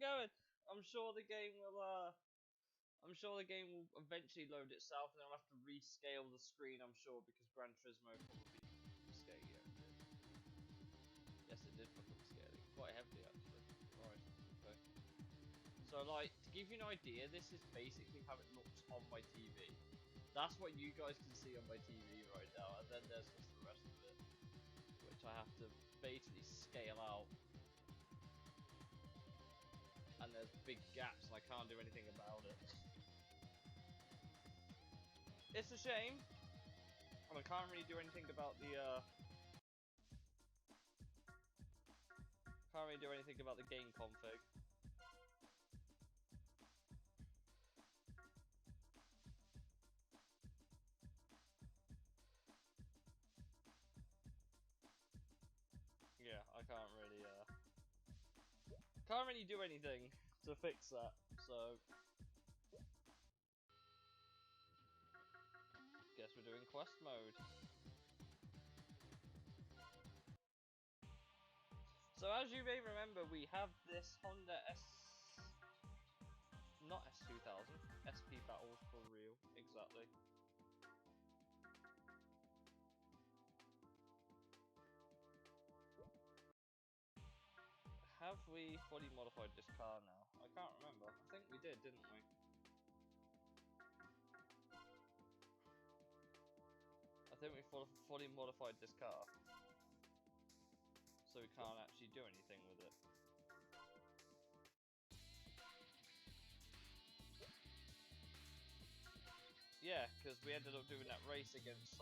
going. I'm sure the game will eventually load itself, and then I'll have to rescale the screen. I'm sure because Gran Turismo probably scale. Yeah, it did. Yes, it did fucking scaling quite heavily actually. Right. Okay. So like to give you an idea, this is basically how it looks on my TV. That's what you guys can see on my TV right now, and then there's just the rest of it, which I have to basically scale out. And there's big gaps and I can't do anything about it. It's a shame. And I can't really do anything about the game config. Yeah, I can't really do anything to fix that, so guess we're doing quest mode. So as you may remember, we have this Honda not S2000, SP Battles for real, exactly. Have we fully modified this car now? I can't remember. I think we did, didn't we? I think we fully modified this car. So we can't actually do anything with it. Yeah, because we ended up doing that race against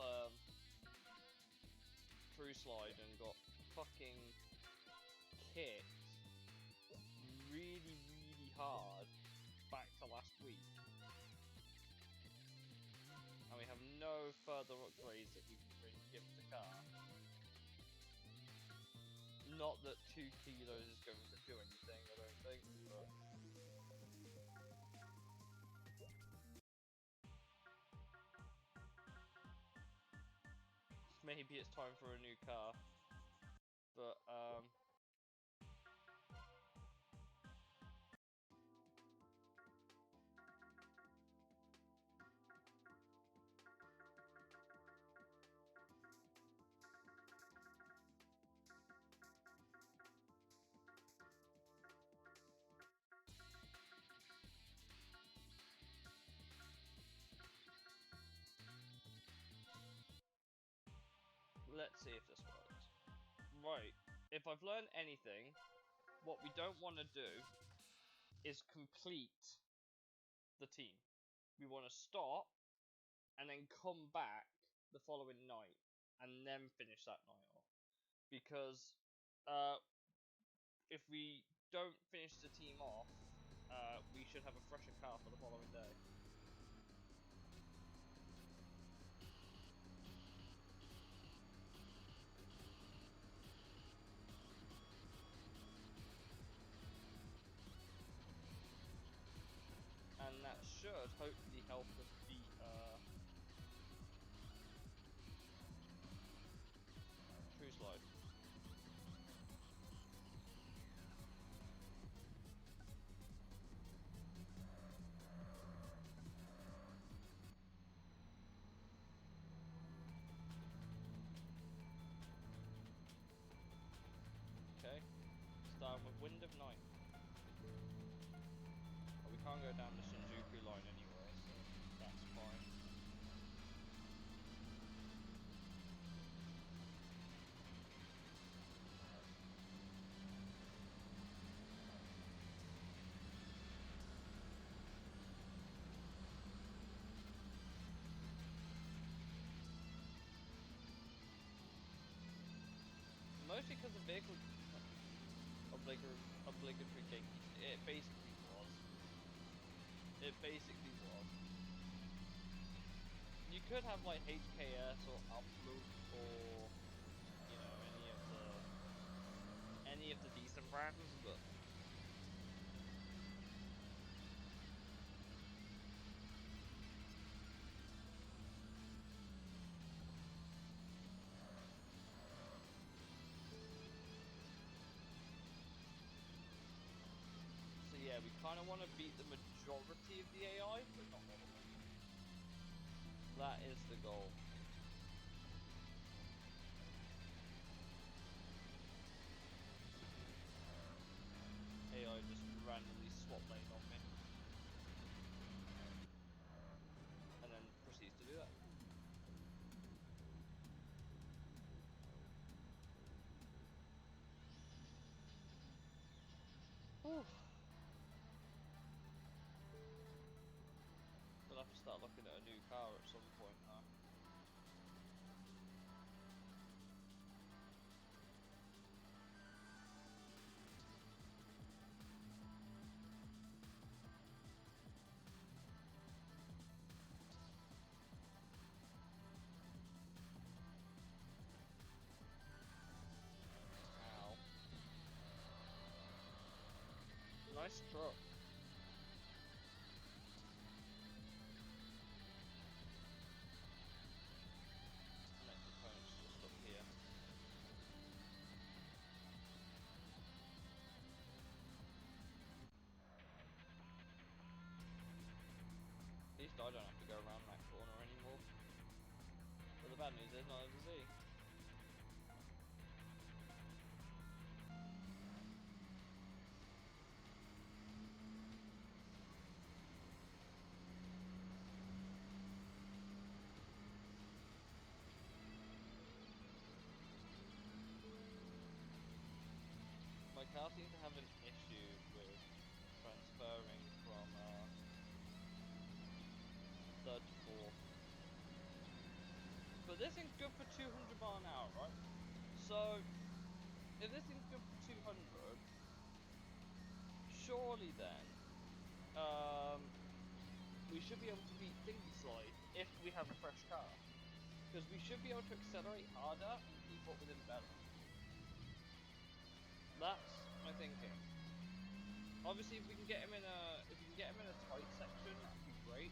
True Slide and got fucking kicked really, really hard back to last week. And we have no further upgrades that we can really give the car. Not that 2 kilos is going to do anything, I don't think, but... Maybe it's time for a new car. But, let's see if this works. Right, if I've learned anything, what we don't want to do is complete the team. We want to stop and then come back the following night and then finish that night off. Because if we don't finish the team off, we should have a fresher car for the following day. And that should hopefully help us beat True Slide. Okay, starting with Wind of Night. Well, we can't go down the Shinjuku line anyway, so that's fine. Mostly because the vehicle obligatory gate, it basically was. It basically was. You could have like HKS or Upload or you know any of the decent brands, but so we kind of want to beat the majority of the AI, but not all of them. That is the goal. AI just randomly swap lane on me. And then proceeds to do that. Whew. We'll have to start looking at a new car at some point now. Ow. Nice truck. Next opponent's just up here. At least I don't have to go around that corner anymore. But the bad news is, neither does he. My car seems to have an issue with transferring from third to fourth. But this thing's good for 200 mph, right? So, if this thing's good for 200, surely then, we should be able to beat Thingy Slide if we have a fresh car. Because we should be able to accelerate harder and keep up with him better. That's my thinking. Obviously, if we can get him in a tight section, that'd be great.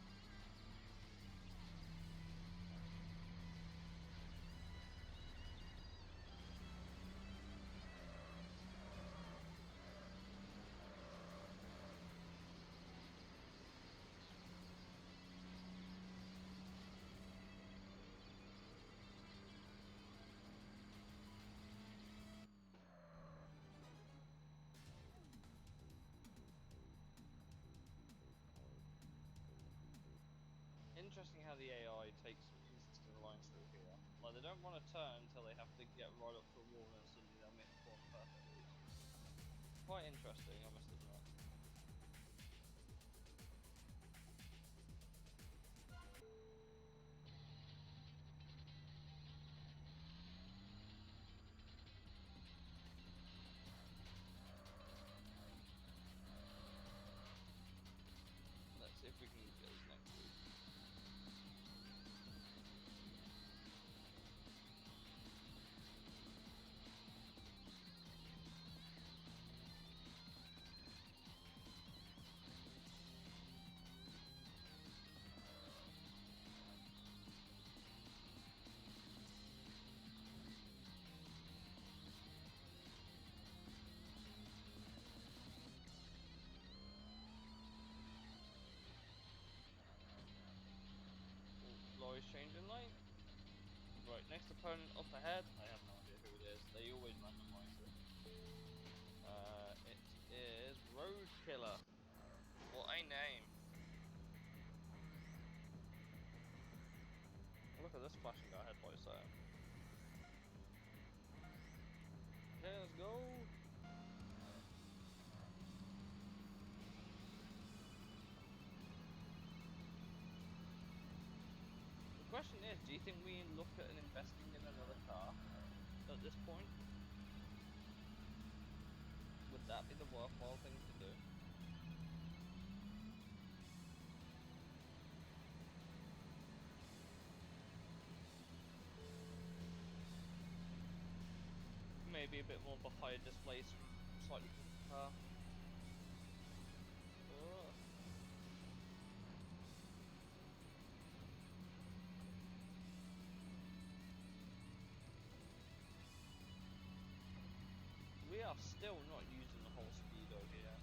Interesting how the AI takes some consistent lines through here. Like, they don't want to turn until they have to get right up to a wall and then suddenly they'll make the corner perfectly. Quite interesting, I must admit. Let's see if we can get this next week. Lorry's changing lane. Right, next opponent up ahead. I have no idea who it is. They always randomize it. It is Road Killer. What a name. Look at this flashing guy headlights there. Okay, let's go. The question is, do you think we look at investing in another car at this point? Would that be the worthwhile thing to do? Maybe a bit more of a higher displacement, slightly different car. We are still not using the whole speedo here.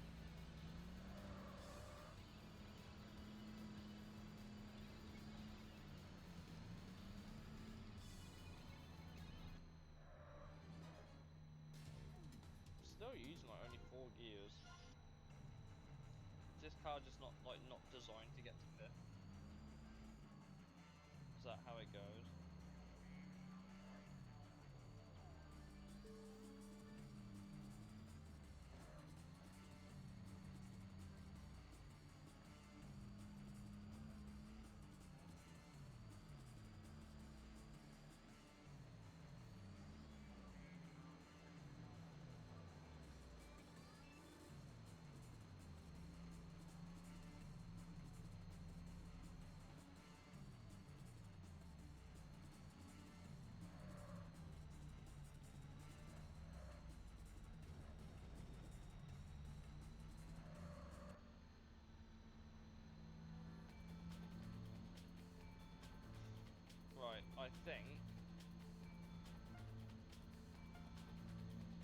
car just not designed to get to fifth? Is that how it goes? Right, I think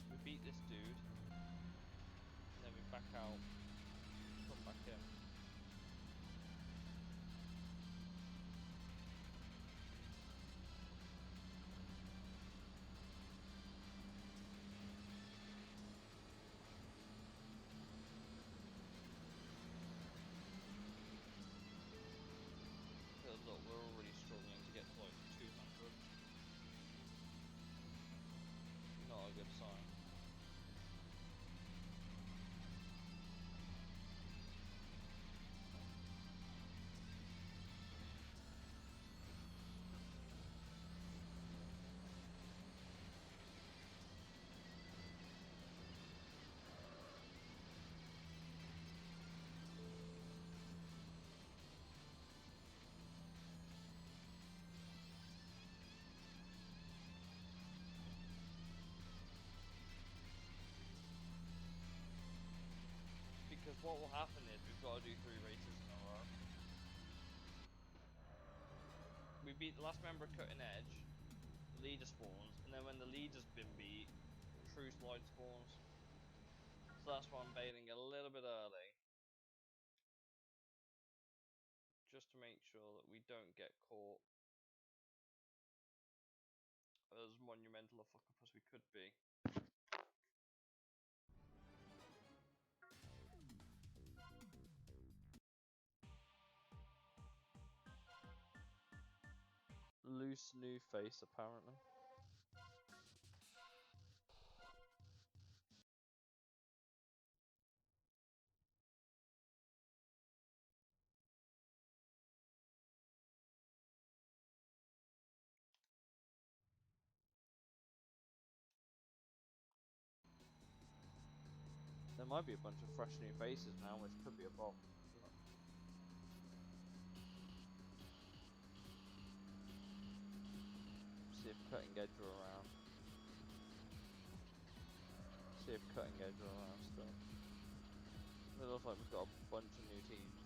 we beat this dude, and then we back out, come back in. Because look, we're already struggling to get to like 200. Not a good sign. Because what will happen is we've got to do 3 races in a row. We beat the last member of Cutting Edge, the leader spawns, and then when the leader's been beat, True Slide spawns. So that's why I'm bailing a little bit early. Just to make sure that we don't get caught as monumental a fuck up as we could be. Loose new face, apparently. There might be a bunch of fresh new faces now, which could be a problem. See if Cutting Edge are around. See if Cutting Edge are around still. It looks like we've got a bunch of new teams.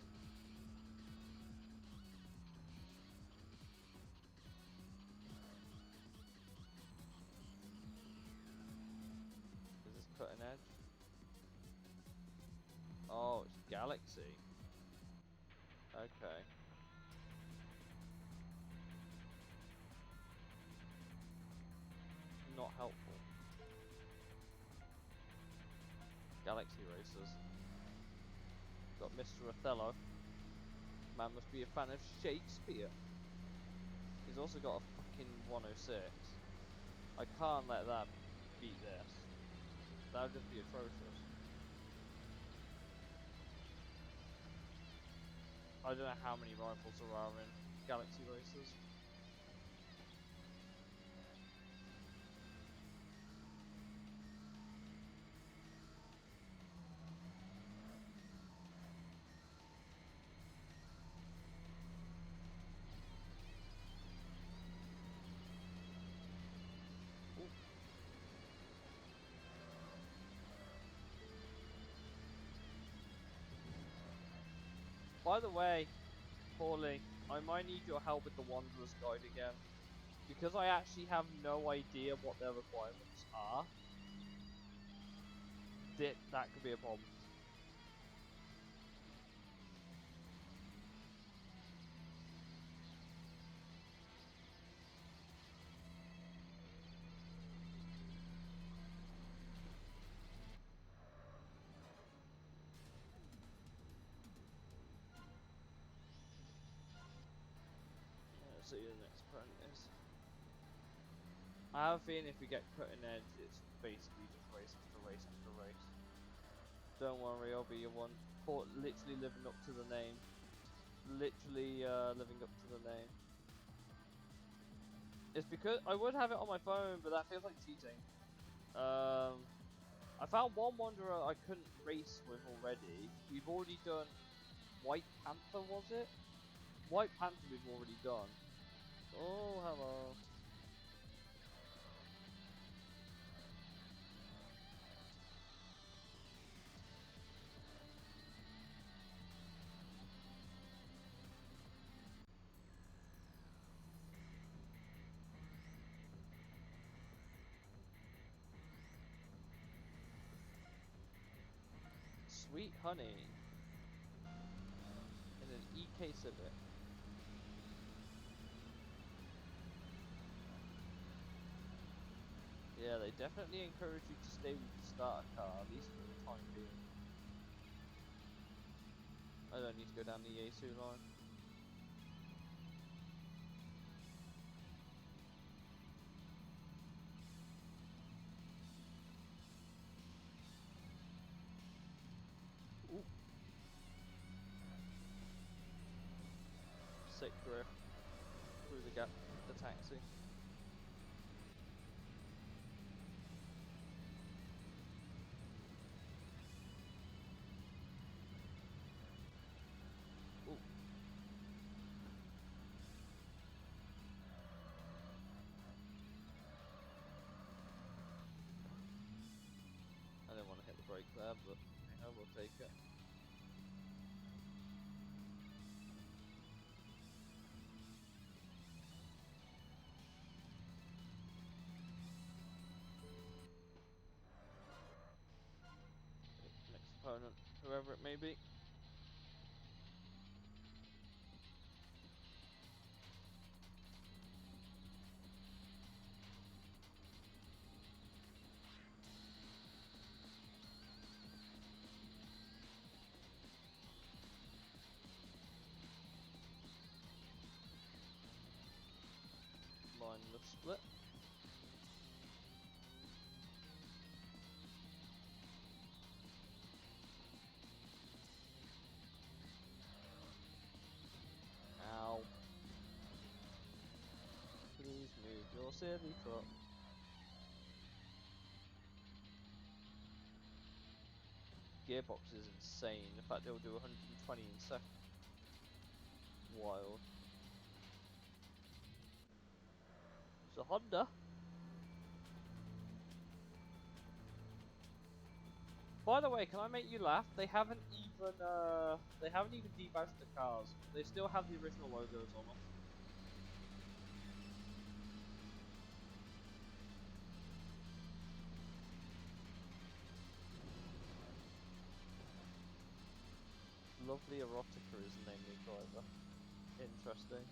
Is this Cutting Edge? Oh, it's Galaxy. Okay. Not helpful. Galaxy Racers. Got Mr. Othello. Man must be a fan of Shakespeare. He's also got a fucking 106. I can't let that beat this. That would just be atrocious. I don't know how many rivals there are in Galaxy Racers. By the way, Paulie, I might need your help with the Wanderer's Guide again. Because I actually have no idea what their requirements are. That could be a problem. see who the next opponent is. I have a feeling if we get cutting edge, it's basically just race after race after race. Don't worry, I'll be your one. Literally living up to the name. Literally living up to the name. It's because I would have it on my phone, but that feels like cheating. I found one Wanderer I couldn't race with already. We've already done White Panther, was it? White Panther we've already done. Oh, hello. Sweet honey. In an EK Civic. Yeah, they definitely encourage you to stay with the starter car, at least for the time being. I don't need to go down the Yaesu line. Ooh. Sick drift through the gap, the taxi. Ooh. I didn't want to hit the brake there, but you know, we'll take it. Next opponent, whoever it may be. Mindless split. Ow. Please move your silly truck. Gearbox is insane. In fact, they'll do 120 in second. Wild. It's a Honda. By the way, can I make you laugh? They haven't even debadged the cars. They still have the original logos on them. Lovely Erotica is the name of the driver. Interesting.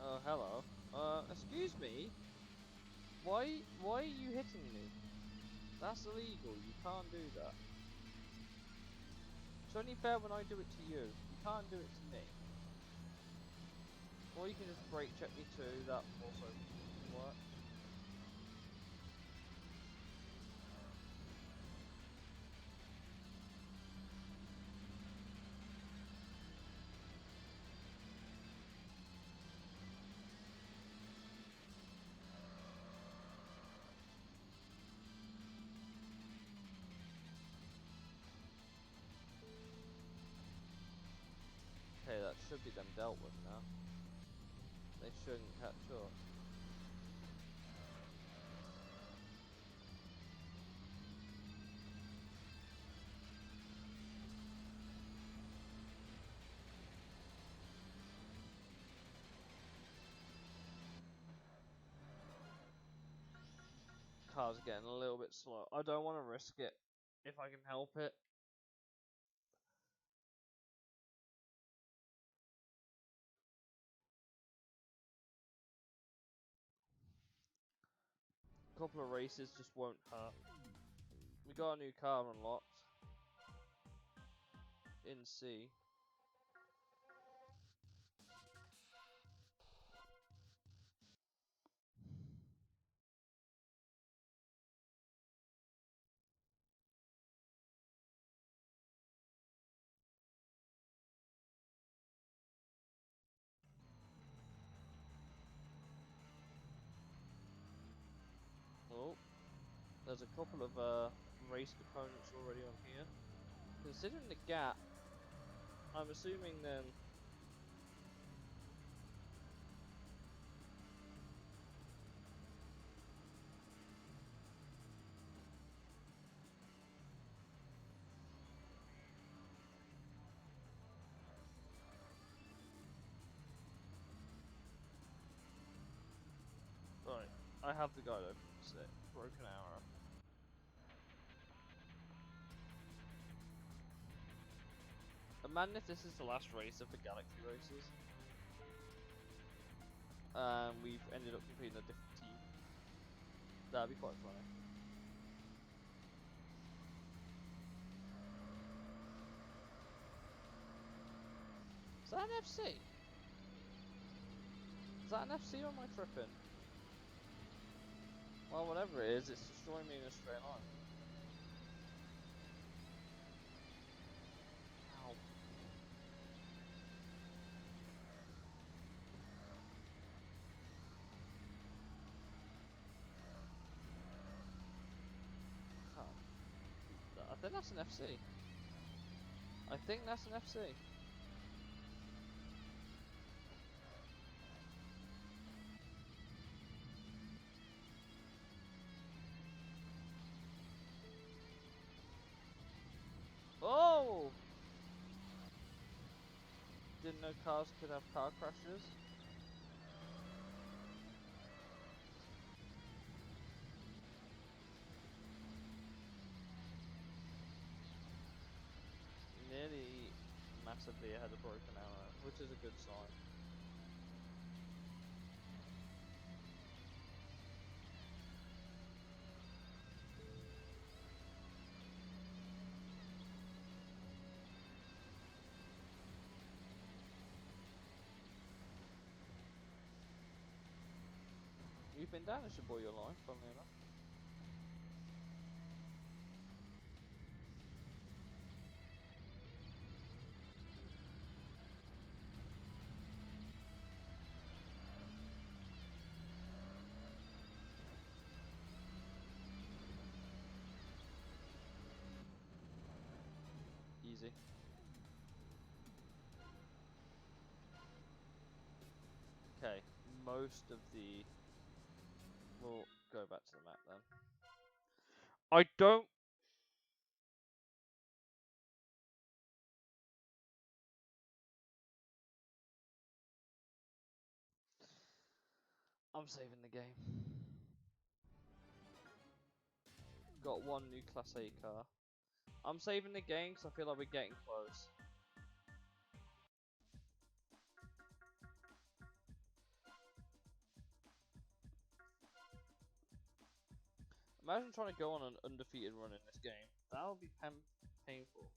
Oh, hello. Excuse me? Why are you hitting me? That's illegal, you can't do that. It's only fair when I do it to you. You can't do it to me. Or you can just brake check me too, that also works. Okay, that should be them dealt with now. They shouldn't catch up. Car's getting a little bit slow. I don't want to risk it. if I can help it. A couple of races just won't hurt. We got a new car unlocked in C. Oh, there's a couple of race components already on here. Considering the gap, I'm assuming then. Right, I have the guide open. Set. Broken arrow. Imagine if this is the last race of the Galaxy races. We've ended up completing a different team. That'd be quite funny. Is that an FC? Is that an FC or am I tripping? Well, whatever it is, it's destroying me in a straight line. Ow. I think that's an FC. I think that's an FC. Oh! Didn't know cars could have car crashes. Nearly massively ahead of broken arrow, which is a good sign. You've been down as your boy your life, funnily enough. Easy. Okay, most of the... We'll go back to the map then. I don't... I'm saving the game. Got one new Class A car. I'm saving the game because I feel like we're getting close. Imagine trying to go on an undefeated run in this game. That would be painful.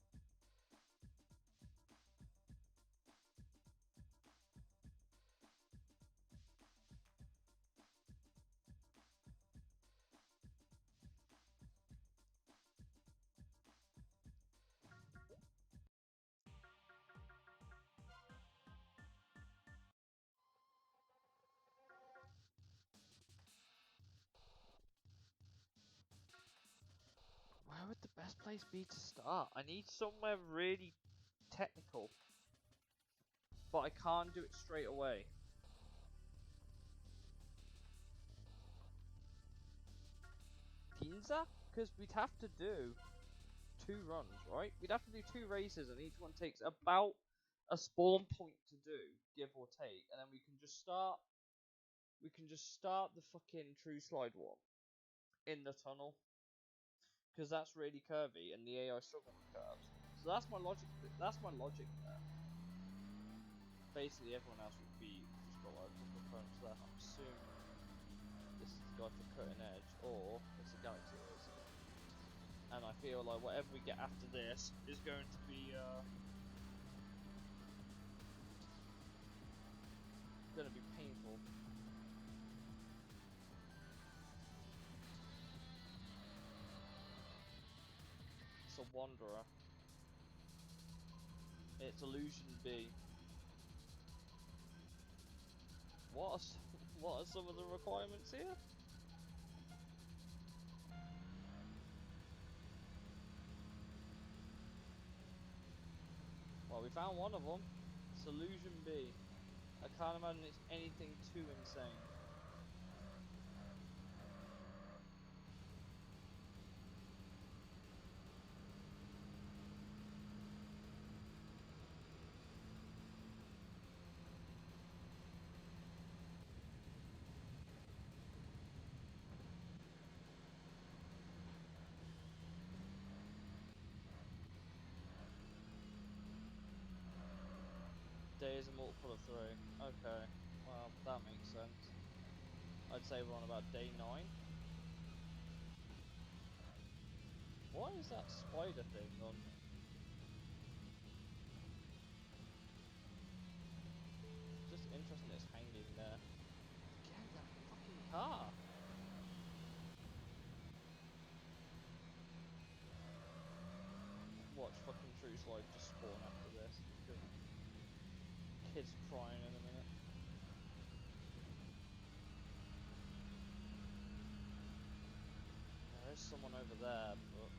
Where would the best place be to start? I need somewhere really technical. But I can't do it straight away. Pinza? Because we'd have to do 2 runs, right? We'd have to do 2 races and each one takes about a spawn point to do, give or take. And then we can just start the fucking True Slide one in the tunnel. because that's really curvy, and the AI struggle with curves. So that's my logic. That's my logic there. Basically, everyone else would be just got like a couple of opponents left. I'm assuming this is the guy for cutting edge, or it's a galaxy race. And I feel like whatever we get after this is going to be painful. It's a Wanderer. It's Illusion B. What are some of the requirements here? Well, we found one of them. It's Illusion B. I can't imagine it's anything too insane. Days a multiple of 3. Okay, well, that makes sense. I'd say we're on about day 9. What is that spider thing on? Just interesting it's hanging there. Get out of that fucking car! Watch fucking True Slide just spawn after this. Kids crying in a minute. There is someone over there, but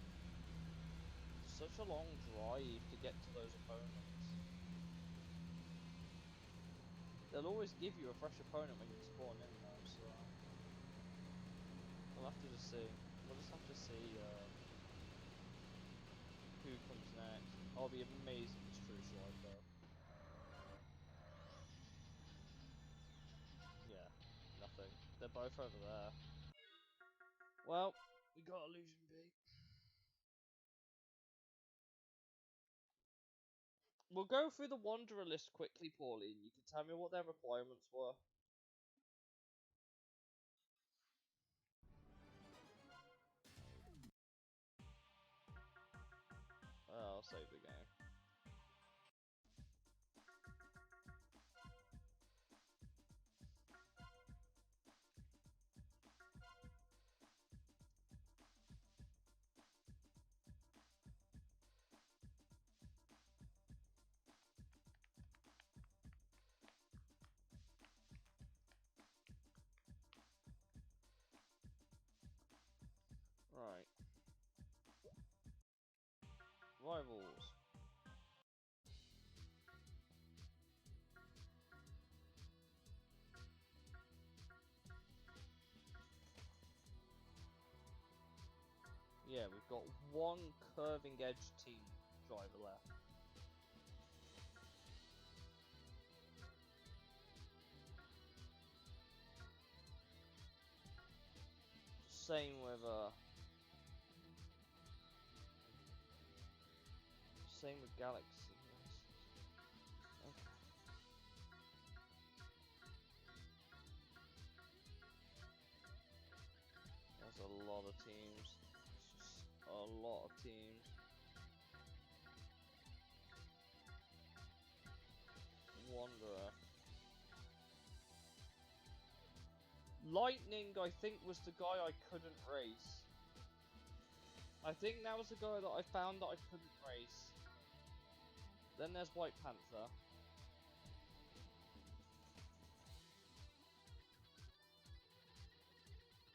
such a long drive to get to those opponents. They'll always give you a fresh opponent when you spawn in though, so we'll have to just see. We'll just have to see who comes next. I'll be amazed if it's True Slide though. Yeah, nothing. They're both over there. Well, we got Illusion B. We'll go through the Wanderer list quickly, Pauline. You can tell me what their requirements were. I'll save the game. Right. Rivals. Yeah, we've got one curving edge team driver left. Same with Galaxy. Okay. There's a lot of teams. It's just a lot of teams. Wanderer. Lightning, I think, was the guy I couldn't race. I think that was the guy that I found that I couldn't race. Then there's White Panther.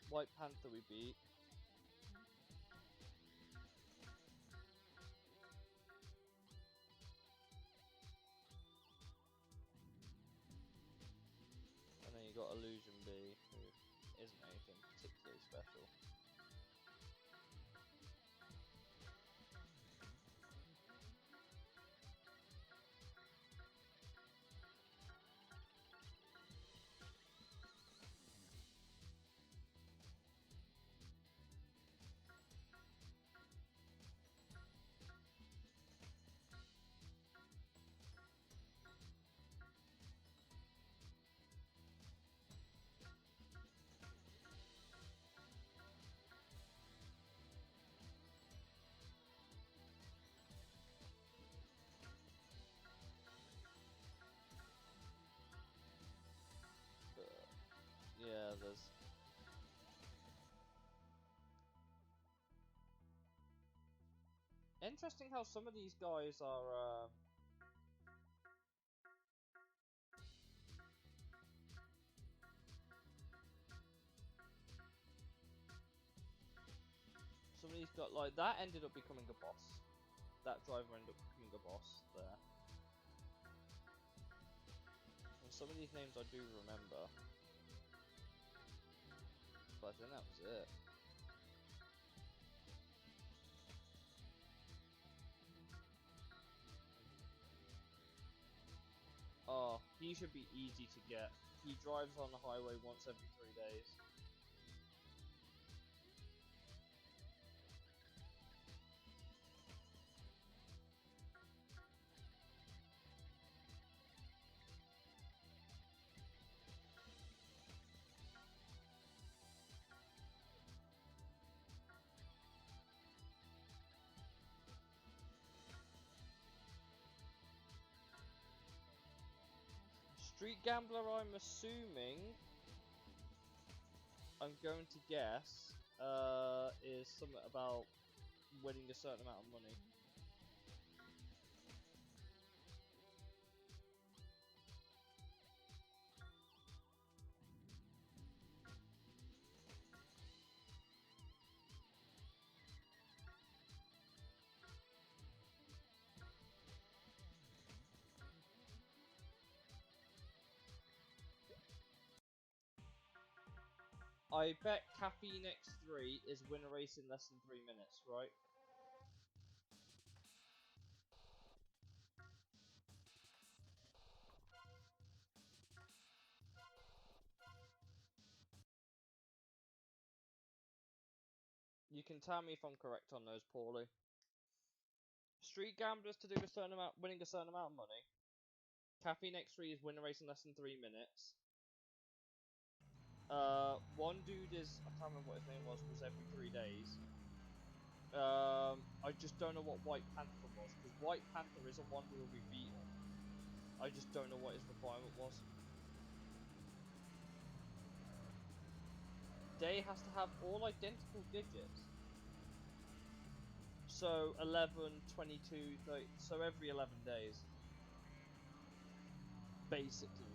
White Panther we beat. And then you got Illusion B, who isn't anything particularly special. Interesting how some of these guys are. Some of these got like that ended up becoming a boss. That driver ended up becoming a boss there. And some of these names I do remember, but I think that was it. Oh, he should be easy to get. He drives on the highway once every 3 days. Street Gambler, I'm assuming, I'm going to guess, is something about winning a certain amount of money. I bet Caffeine X3 is win a race in less than 3 minutes, right? You can tell me if I'm correct on those, Paulie. Street Gamblers to do a certain amount, winning a certain amount of money. Caffeine X3 is win a race in less than 3 minutes. One dude is, I can't remember what his name was every 3 days. I just don't know what White Panther was, because White Panther isn't one who will be beaten. I just don't know what his requirement was. Day has to have all identical digits. So 11, 22, 30, so every 11 days. Basically.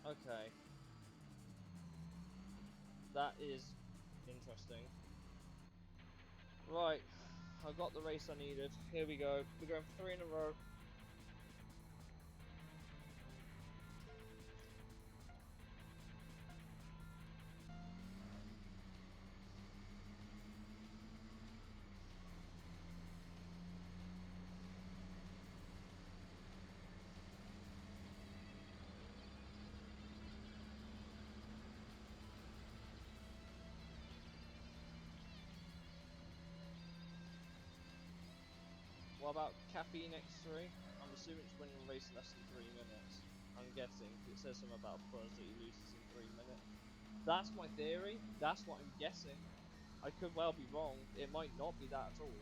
Okay. That is interesting. Right, I got the race I needed. Here we go. We're going for 3 in a row. What about Caffeine X3? I'm assuming it's winning a race in less than 3 minutes. I'm guessing, it says something about a buzz that he loses in 3 minutes. That's my theory. That's what I'm guessing. I could well be wrong. It might not be that at all.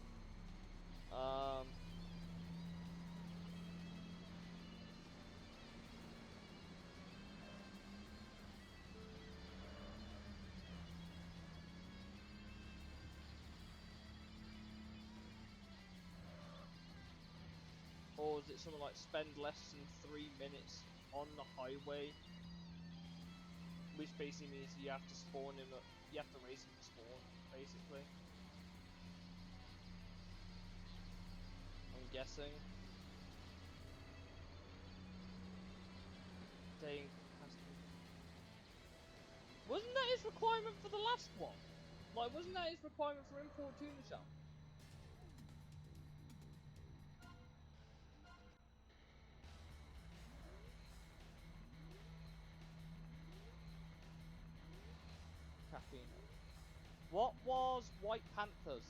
Or is it something like spend less than 3 minutes on the highway? Which basically means you have to spawn him, you have to race him to spawn, basically. I'm guessing. Dang. Wasn't that his requirement for the last one? Like, wasn't that his requirement for Import Tuna Shop? Caffeine. What was White Panther's?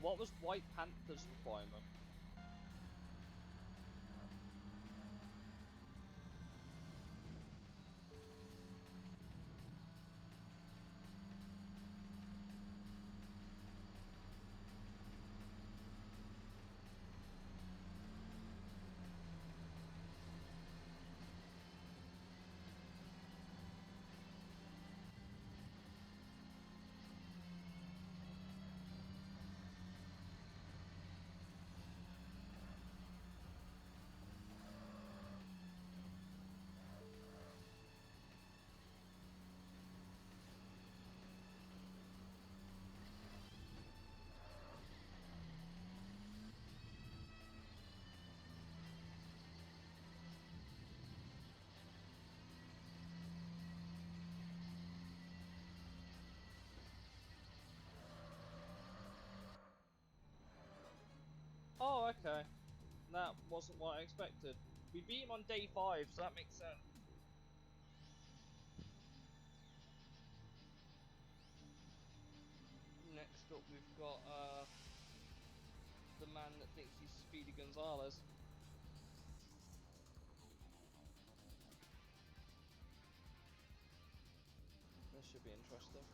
What was White Panther's requirement? Okay. That wasn't what I expected. We beat him on day 5, so that makes sense. Next up, we've got the man that thinks he's Speedy Gonzalez. This should be interesting.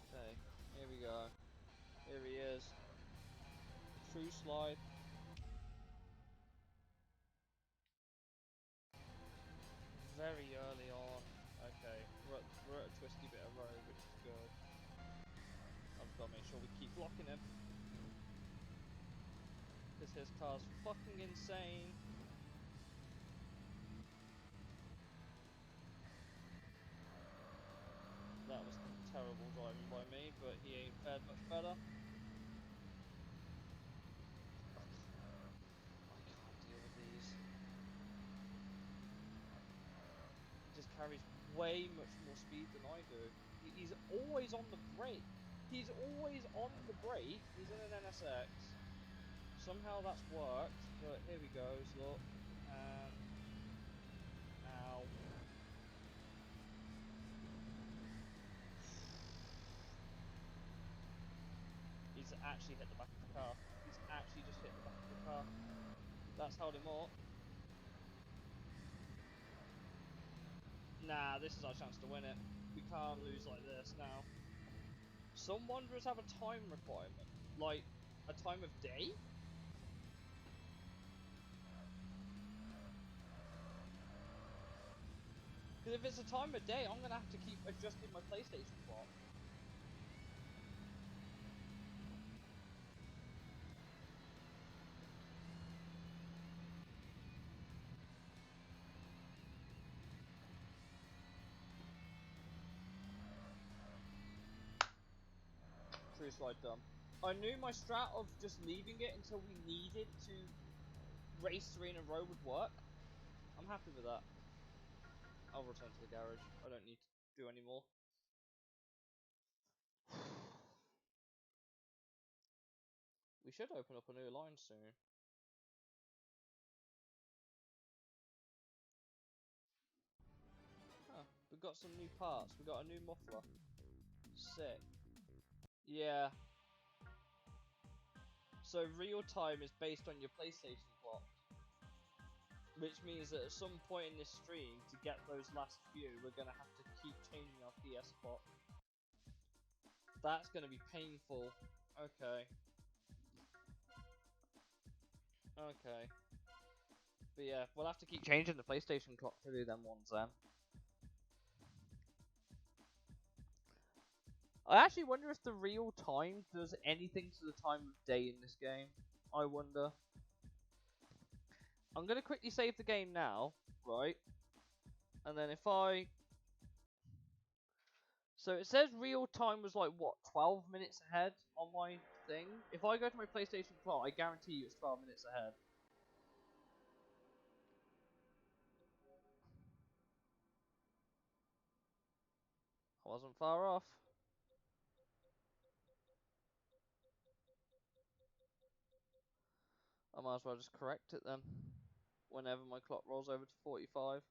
Okay, here we go. Here he is. True slide. Very early on. Okay, we're at a twisty bit of road, which is good. I've got to make sure we keep blocking him. Because his car's fucking insane. That was terrible driving by me, but he ain't fared much better. I can't deal with these. He just carries way much more speed than I do. He's always on the brake. He's always on the brake. He's in an NSX. Somehow that's worked, but here we go, look. And ow. He's actually hit the back of the car. He's actually just hit the back of the car. That's held him up. Nah, this is our chance to win it. We can't lose like this now. Some wanderers have a time requirement. Like, a time of day? Because if it's a time of day, I'm going to have to keep adjusting my PlayStation clock. True slide done. I knew my strat of just leaving it until we needed to race 3 in a row would work. I'm happy with that. I'll return to the garage. I don't need to do any more. We should open up a new line soon. Huh, we've got some new parts. We got a new muffler. Sick. Yeah. So real time is based on your PlayStation clock. Which means that at some point in this stream, to get those last few, we're going to have to keep changing our PS clock. That's going to be painful. Okay. Okay. But yeah, we'll have to keep changing the PlayStation clock to do them ones then. I actually wonder if the real time does anything to the time of day in this game. I wonder. I'm going to quickly save the game now, right? And then if I... So it says real time was like, what, 12 minutes ahead on my thing? If I go to my PlayStation clock, I guarantee you it's 12 minutes ahead. I wasn't far off. I might as well just correct it then. Whenever my clock rolls over to 45.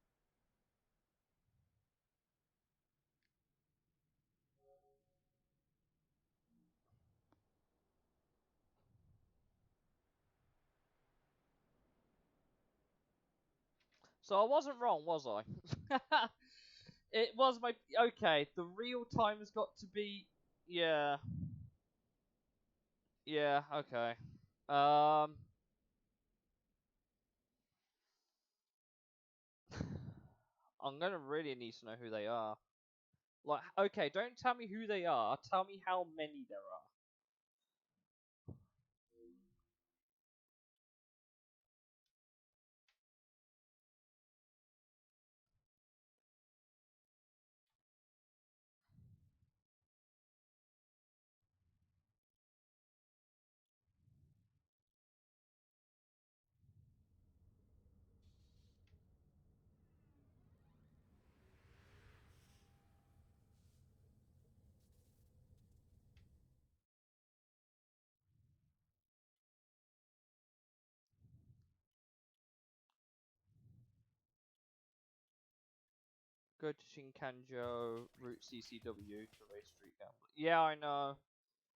So I wasn't wrong, was I? It was my... Okay, the real time has got to be... Yeah. Yeah, okay. I'm gonna really need to know who they are. Like, okay, don't tell me who they are, tell me how many there are. Go to Shinkanjo, route CCW to race Street Gambler. Yeah, I know.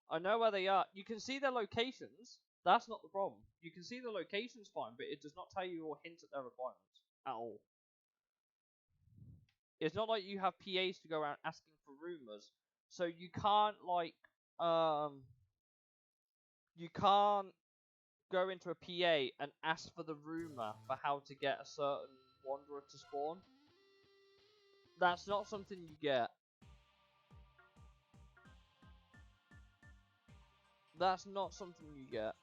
I know where they are. You can see their locations. That's not the problem. You can see the locations fine, but it does not tell you or hint at their requirements at all. It's not like you have PAs to go around asking for rumors. So you can't you can't go into a PA and ask for the rumor for how to get a certain wanderer to spawn. That's not something you get. That's not something you get.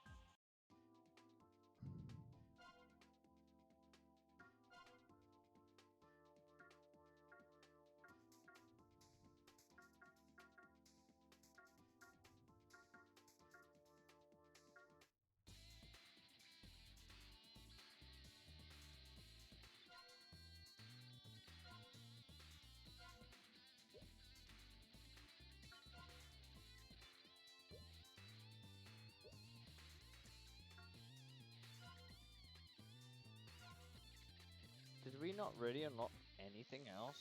Did we not really unlock anything else?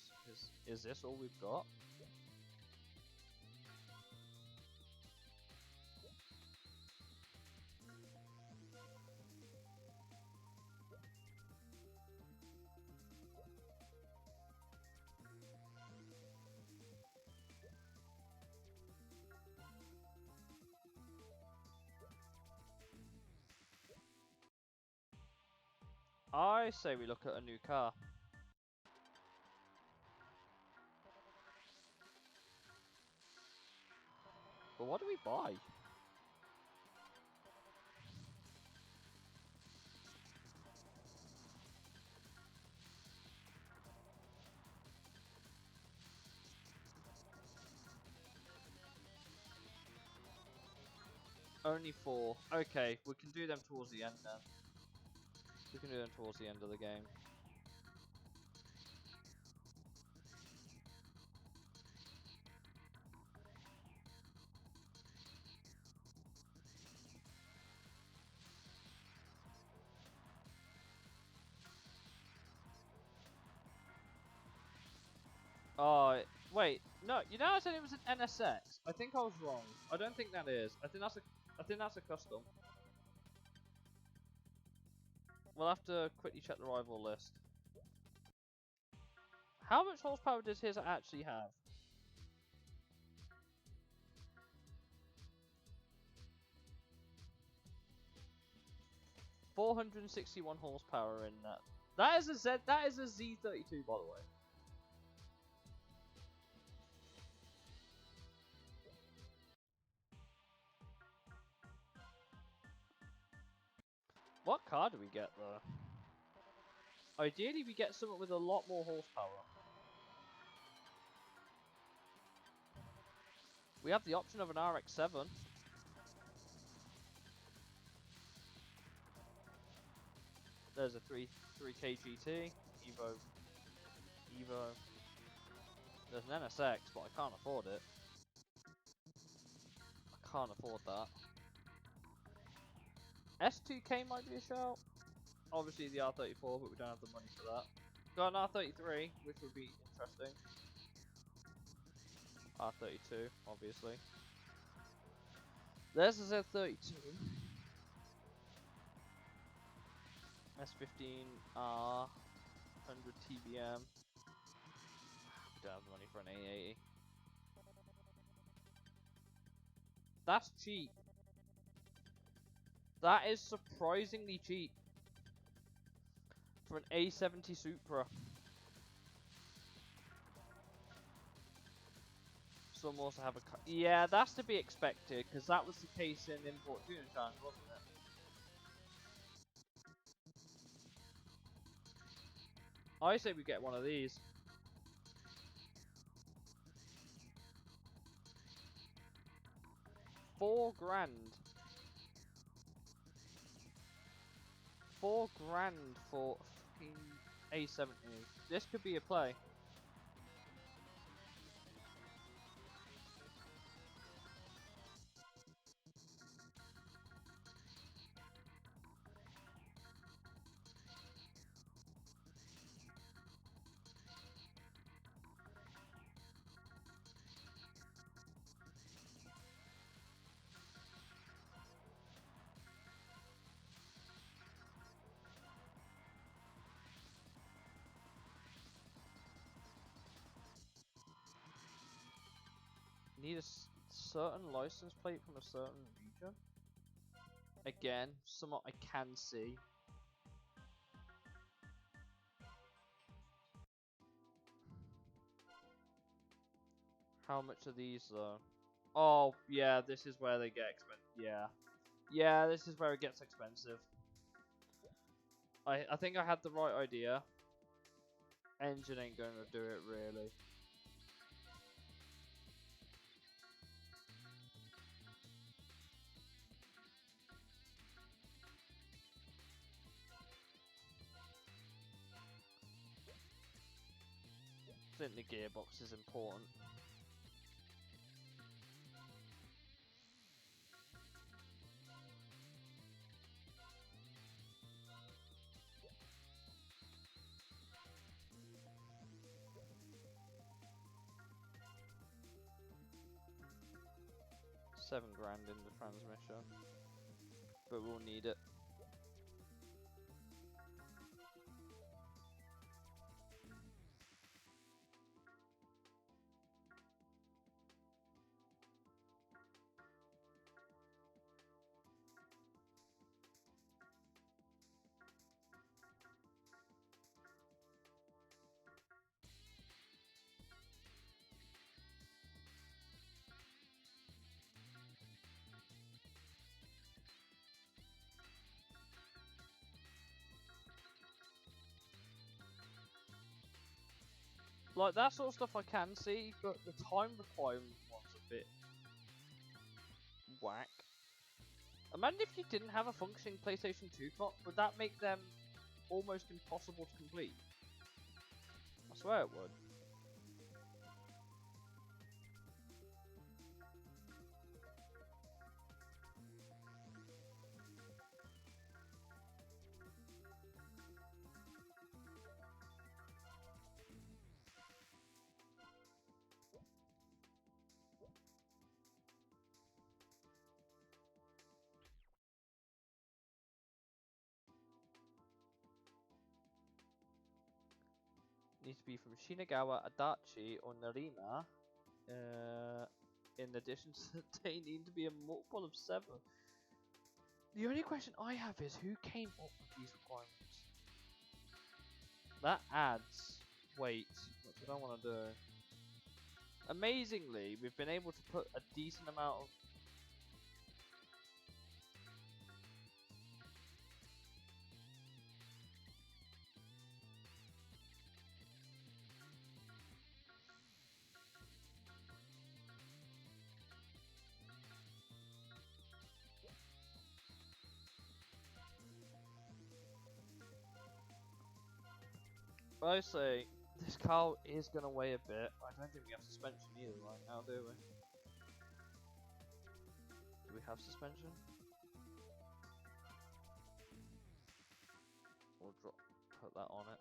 Is this all we've got? I say we look at a new car. But what do we buy? Only 4. Okay, we can do them towards the end then. We can do them towards the end of the game. Oh, wait. No, you know I said it was an NSX? I think I was wrong. I don't think that is. I think that's a custom. We'll have to quickly check the rival list. How much horsepower does his actually have? $461 horsepower in that. That is a Z. That is a Z32, by the way. What car do we get though? Ideally, we get something with a lot more horsepower. We have the option of an RX-7. There's a 3K GT, Evo. There's an NSX, but I can't afford it. I can't afford that. S2K might be a shout. Obviously the R34, but we don't have the money for that. Got an R33, which would be interesting. R32, obviously. There's a Z32. S15R, 100 TBM. We don't have the money for an A80. That's cheap. That is surprisingly cheap for an A70 Supra. Some also have a yeah, that's to be expected because that was the case in Import Tuning Challenge, wasn't it? I say we get one of these. $4 grand. $4 grand for A70. This could be a play. need a certain license plate from a certain region. Again, somewhat I can see. How much are these though? Oh, yeah, this is where they get expensive. Yeah. Yeah, this is where it gets expensive. I think I had the right idea. Engine ain't going to do it, really. I think the gearbox is important. £7 in the transmission, but we'll need it. Like, that sort of stuff I can see, but the time requirement one's a bit whack. Imagine if you didn't have a functioning PlayStation 2 clock, would that make them almost impossible to complete? I swear it would. Needs to be from Shinagawa, Adachi, or Narima. In addition to they need to be a multiple of 7. The only question I have is who came up with these requirements? That adds weight, which I don't want to do. Amazingly, we've been able to put a decent amount of I say this car is going to weigh a bit. I don't think we have suspension either right now, do we? Do we have suspension? We'll put that on it.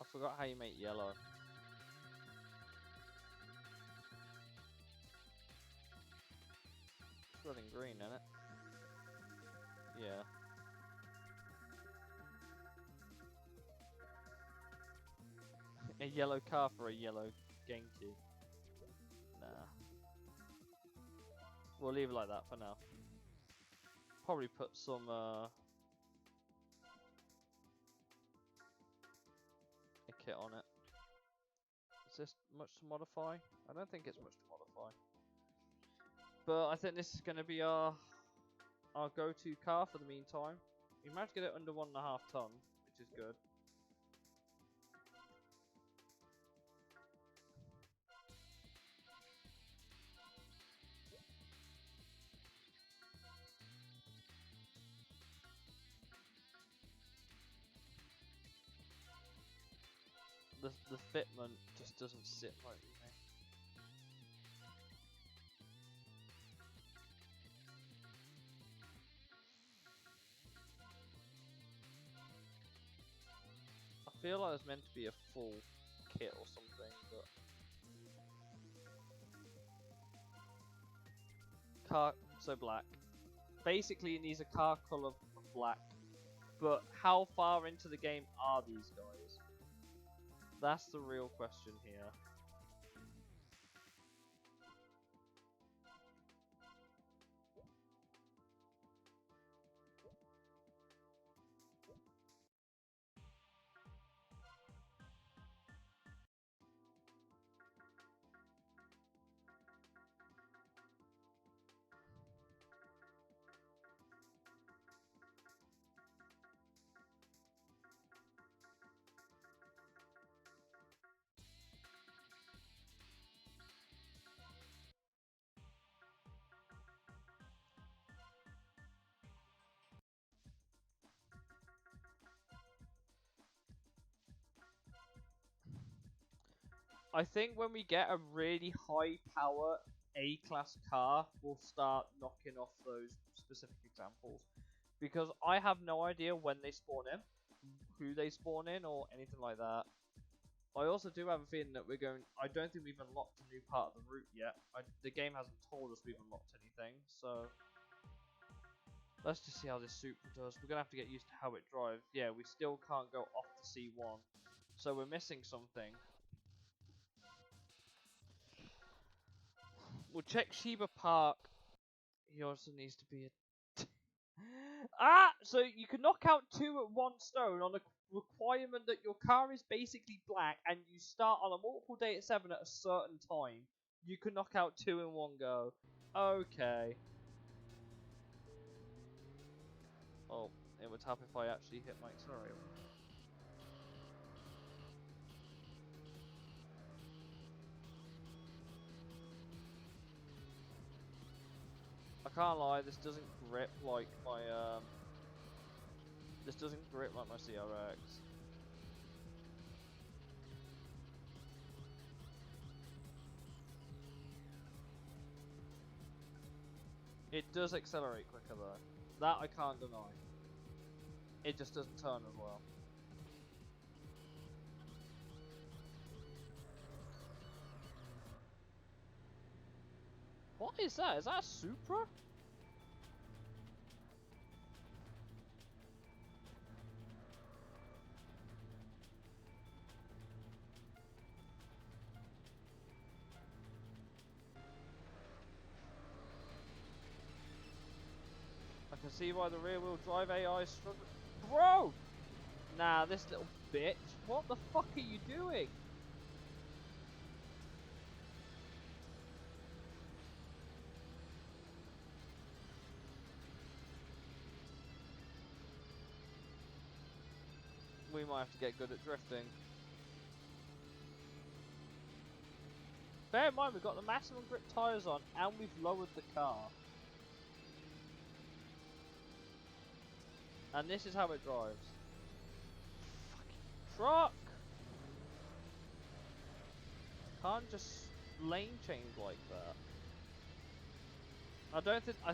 I forgot how you make yellow. It's running green, isn't it? Yeah. A yellow car for a yellow Genki. Nah. We'll leave it like that for now. Probably put some a kit on it. Is this much to modify? I don't think it's much to modify. But I think this is going to be our go-to car for the meantime. We managed to get it under 1.5 ton, which is good. the fitment just doesn't sit right with me. I feel like it's meant to be a full kit or something, but car so black. Basically, it needs a car color of black. But how far into the game are these guys? That's the real question here. I think when we get a really high power A-class car, we'll start knocking off those specific examples. Because I have no idea when they spawn in, who they spawn in, or anything like that. I also do have a feeling that I don't think we've unlocked a new part of the route yet. The game hasn't told us we've unlocked anything, so let's just see how this Supra does. We're gonna have to get used to how it drives. Yeah, we still can't go off the C1, so we're missing something. We'll check Sheba Park. He also needs to be a... So you can knock out 2 at 1 stone on a requirement that your car is basically black and you start on a multiple date at 7 at a certain time. You can knock out 2 in one go. Okay. Oh, it would tap if I actually hit my accelerator. I can't lie, this doesn't grip like my This doesn't grip like my CRX. It does accelerate quicker though. That I can't deny. It just doesn't turn as well. What is that? Is that a Supra? I can see why the rear wheel drive AI is struggling. Bro! Nah, this little bitch. What the fuck are you doing? We might have to get good at drifting. Bear in mind, we've got the maximum grip tyres on and we've lowered the car. And this is how it drives. Fucking truck! Can't just lane change like that. I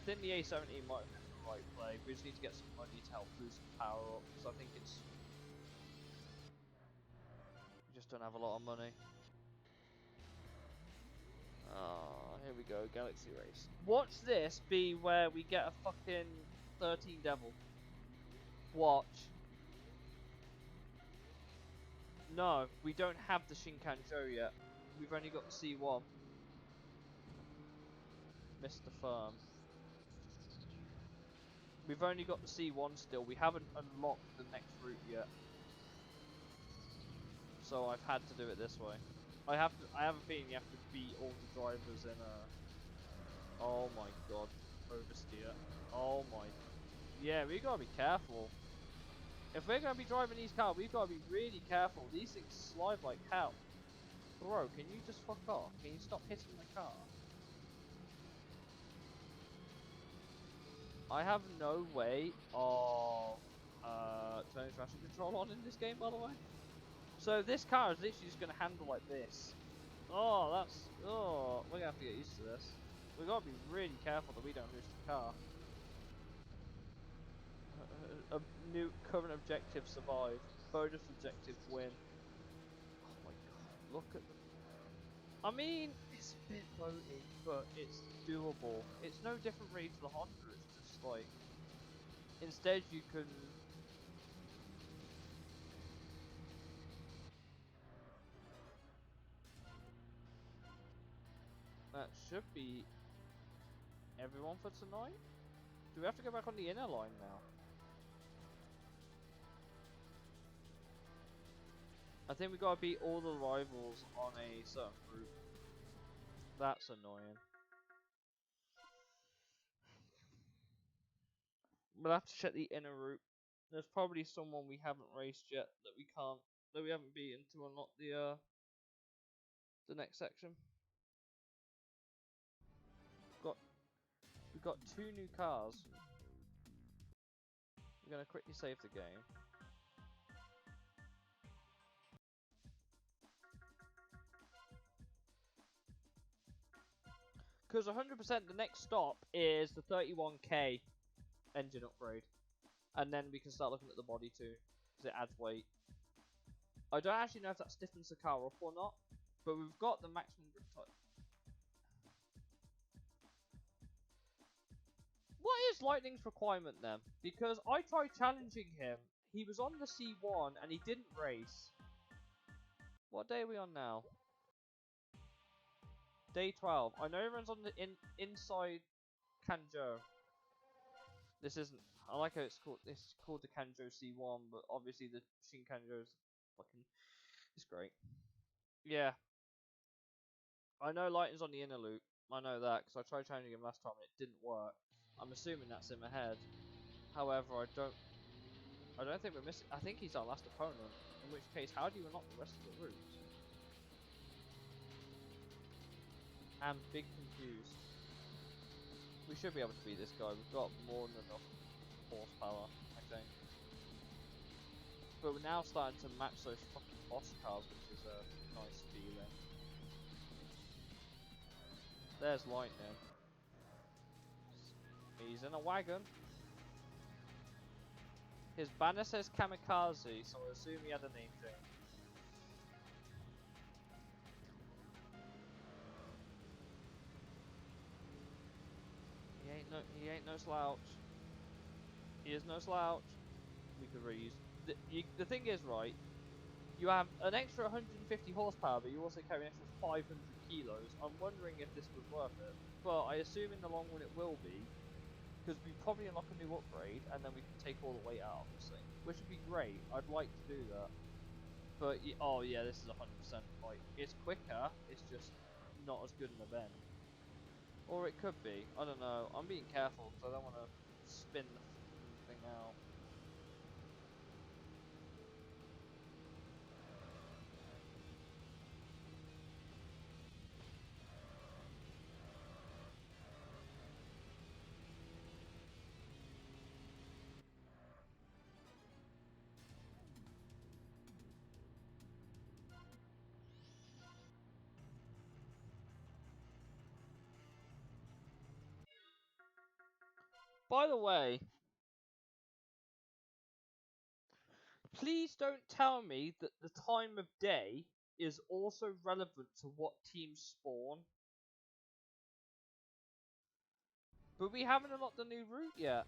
think the A70 might have been the right play. We just need to get some money to help boost some power up, because I think we just don't have a lot of money. Oh, here we go, Galaxy Race. Watch this be where we get a fucking 13 Devil. Watch. No, we don't have the Shinkanjo yet. We've only got the C1. Mr. Firm. We've only got the C1 still. We haven't unlocked the next route yet. So I've had to do it this way. I have a feeling you have to beat all the drivers in a... Oh my god. Oversteer. Oh my... Yeah, we gotta be careful. If we're gonna be driving these cars, we've gotta be really careful. These things slide like hell. Bro, can you just fuck off? Can you stop hitting the car? I have no way of turning traction control on in this game, by the way. So this car is literally just going to handle like this. Oh, that's... Oh, we're going to have to get used to this. We've got to be really careful that we don't lose the car. A new current objective survive. Bonus objective win. Oh my god, look at the... I mean, it's a bit floaty, but it's doable. It's no different really to the Honda, it's just like... Instead you can... That should be everyone for tonight? Do we have to go back on the inner line now? I think we gotta beat all the rivals on a certain route. That's annoying. We'll have to check the inner route. There's probably someone we haven't raced yet that we haven't beaten to unlock the next section. We've got 2 new cars. We're gonna quickly save the game. Because 100% the next stop is the 31k engine upgrade. And then we can start looking at the body too, because it adds weight. I don't actually know if that stiffens the car up or not, but we've got the maximum grip type. What is Lightning's requirement then? Because I tried challenging him, he was on the C1 and he didn't race. What day are we on now? Day 12. I know everyone's on the inside Kanjo. This isn't. I like how it's called. It's called the Kanjo C1, but obviously the Shin Kanjo is fucking. It's great. Yeah. I know Lighton's on the inner loop. I know that because I tried challenging him last time and it didn't work. I'm assuming that's him ahead. However, I don't think we're missing. I think he's our last opponent. In which case, how do you unlock the rest of the route? I'm big confused. We should be able to beat this guy. We've got more than enough horsepower, I think. But we're now starting to match those fucking boss cars, which is a nice feeling. There's Lightning. He's in a wagon. His banner says Kamikaze, so I assume he had a name change. He ain't no slouch. He is no slouch. We could reuse. The thing is, right, you have an extra 150 horsepower, but you also carry an extra 500 kilos. I'm wondering if this was worth it. But I assume in the long run it will be, because we probably unlock a new upgrade, and then we can take all the weight out of this thing, which would be great. I'd like to do that. But, oh yeah, this is 100% like, it's quicker, it's just not as good an event. Or it could be, I don't know. I'm being careful, because I don't want to spin the thing out. By the way, please don't tell me that the time of day is also relevant to what teams spawn. But we haven't unlocked the new route yet.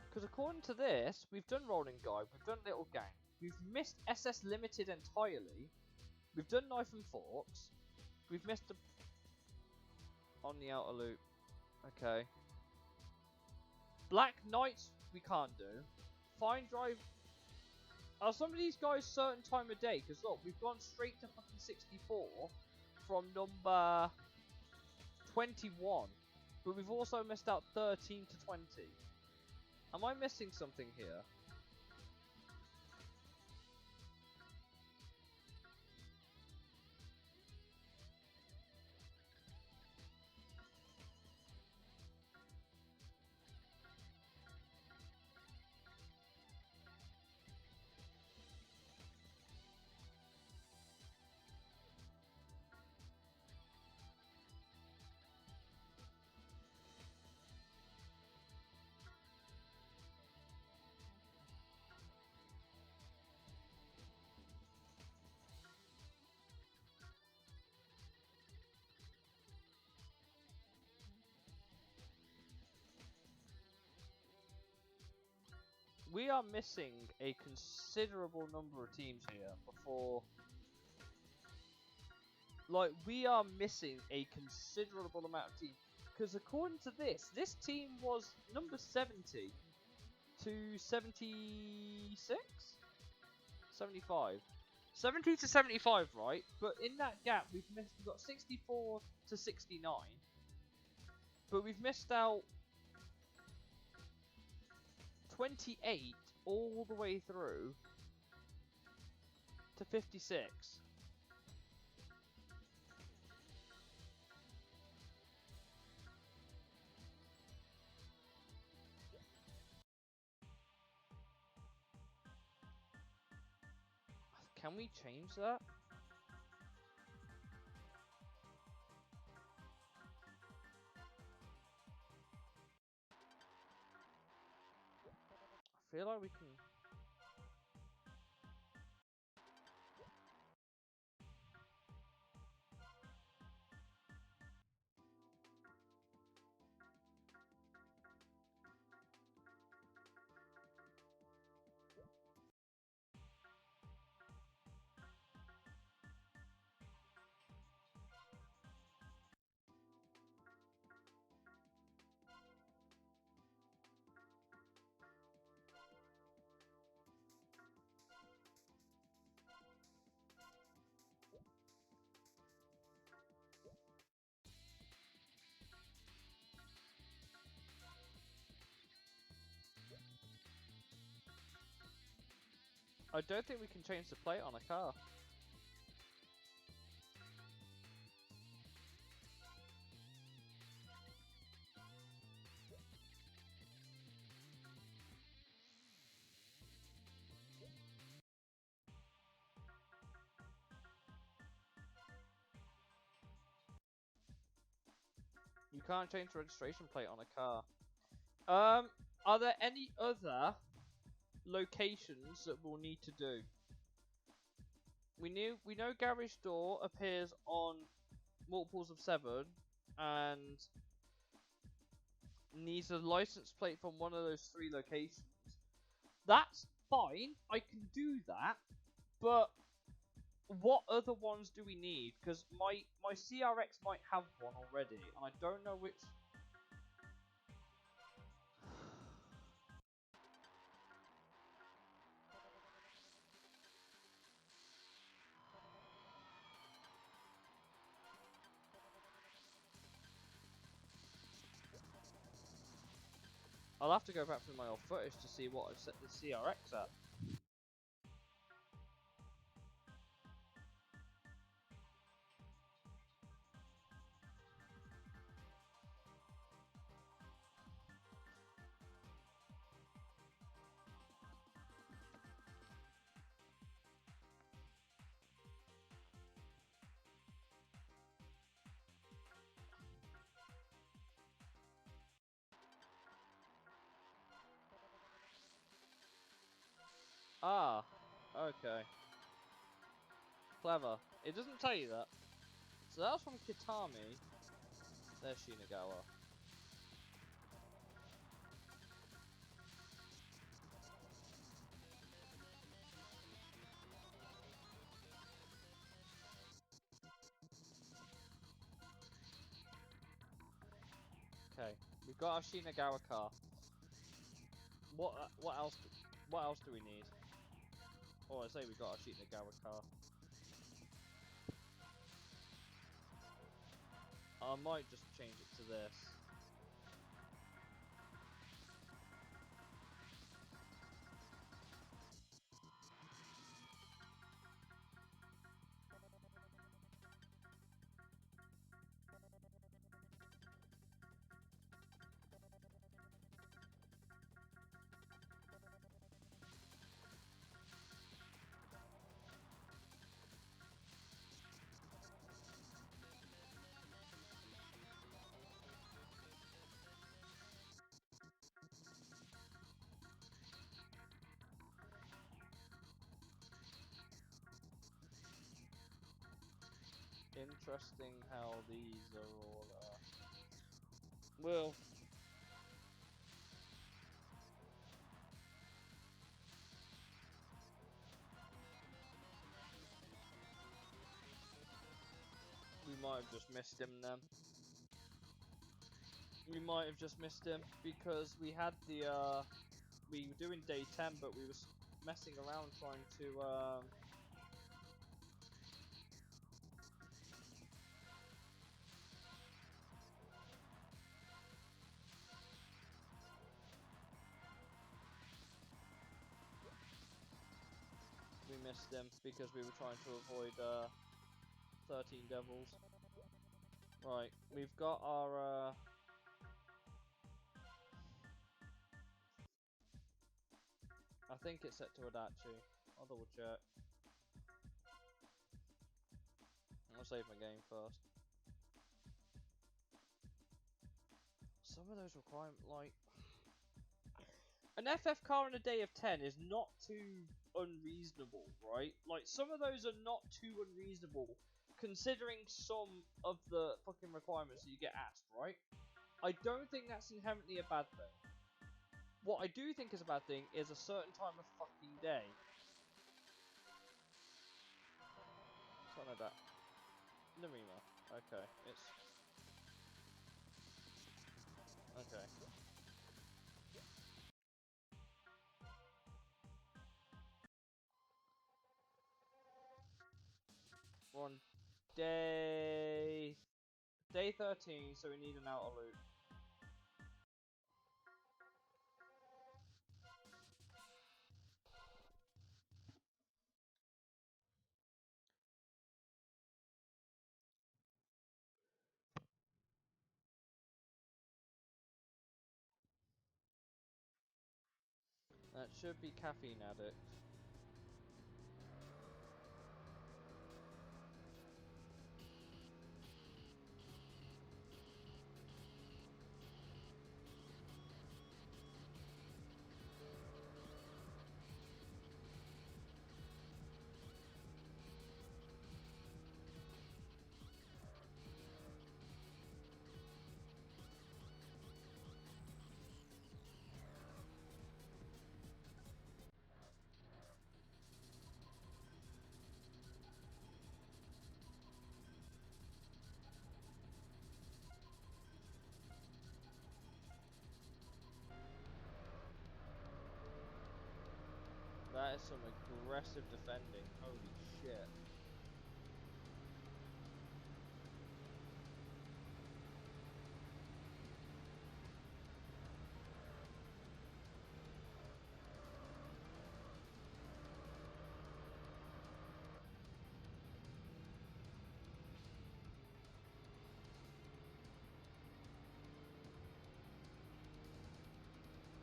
Because according to this, we've done Rolling Guide, we've done Little Gang, we've missed SS Limited entirely, we've done Knife and Forks, we've missed the... on the outer loop. Okay. Black Knights we can't do. Fine Drive... Are some of these guys certain time of day? Because look, we've gone straight to fucking 64 from number 21. But we've also missed out 13 to 20. Am I missing something here? we are missing a considerable number of teams here before. Like, we are missing a considerable amount of teams. Because according to this team was number 70 to 76? 75. 70 to 75, right? But in that gap, we've got 64 to 69. But we've missed out 28 all the way through to 56. Can we change that? I feel like we can. I don't think we can change the plate on a car. You can't change the registration plate on a car. Are there any other locations that we'll need to do? We know garage door appears on multiples of 7 and needs a license plate from one of those 3 locations. That's fine, I can do that, but what other ones do we need? Because my CRX might have one already, and I don't know which. I'll have to go back through my old footage to see what I've set the CRX at. Ah, okay. Clever. It doesn't tell you that. So that's from Kitami. There's Shinagawa. Okay, we've got our Shinagawa car. What else? What else do we need? Oh, I say we got our Shinagawa car. I might just change it to this. Interesting how these are all. Well, might have just missed him then. We might have just missed him because we had the we were doing day 10, but we were messing around trying to we missed him because we were trying to avoid 13 devils. Right, we've got our I think it's set to Adachi. I'll double check. I'll save my game first. Some of those requirements, like an FF car in a day of 10 is not too unreasonable, right? Like, some of those are not too unreasonable, considering some of the fucking requirements that you get asked, right? I don't think that's inherently a bad thing. What I do think is a bad thing is a certain time of fucking day. Something like that. Narima. Okay, it's... Okay. We're on day 13, so we need an outer loop. That should be Caffeine Addict. That is some aggressive defending. Holy shit.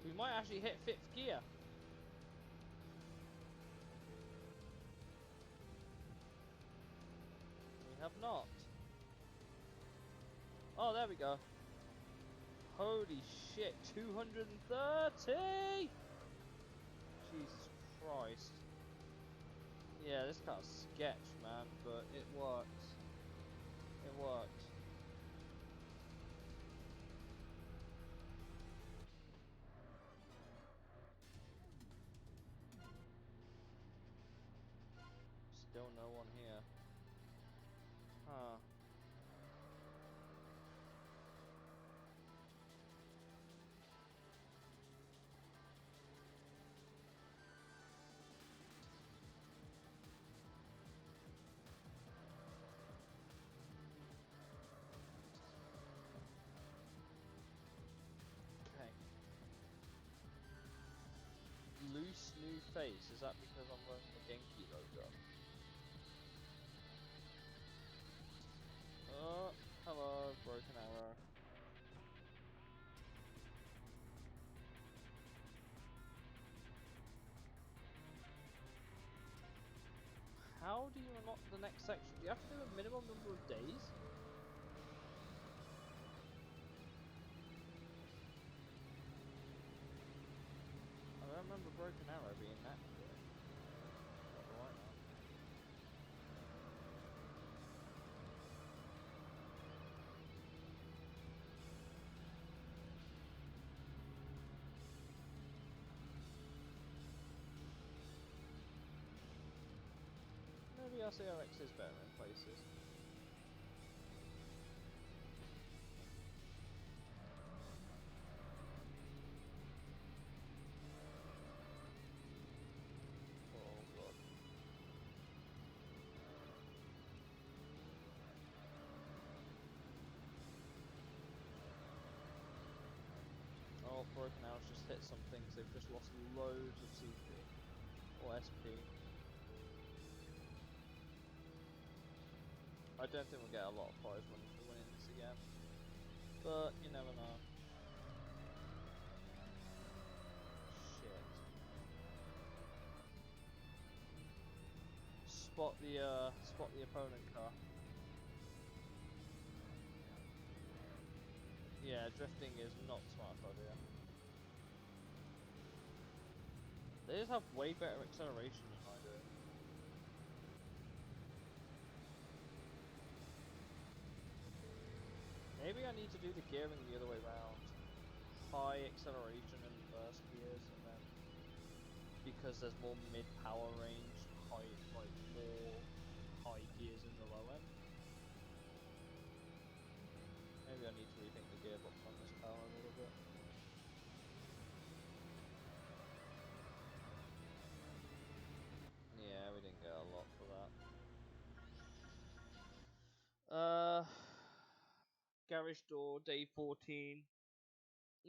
We might actually hit 5th gear. We have not. Oh, there we go. Holy shit, 230! Jesus Christ. Yeah, this car's sketch, man, but it works. It works. Still no one here. Huh. Okay. Loose new face. Is that because I'm wearing the Genki logo? Oh, hello, broken arrow. How do you unlock the next section? Do you have to do a minimum number of days? I don't remember broken arrow being that good. Not right now. Maybe RCRX is better in places. broken arrows just hit some things, they've just lost loads of CP or SP. I don't think we'll get a lot of prize money for winning this again, but you never know. Shit. Spot the opponent car. Yeah, drifting is not smart idea. They just have way better acceleration than I do. Maybe I need to do the gearing the other way around. High acceleration in the first gears, and then because there's more mid-power range, more high gears in the low end. Maybe I need to rethink the gearbox on this car a little bit. Yeah, we didn't get a lot for that. Garage door, day 14.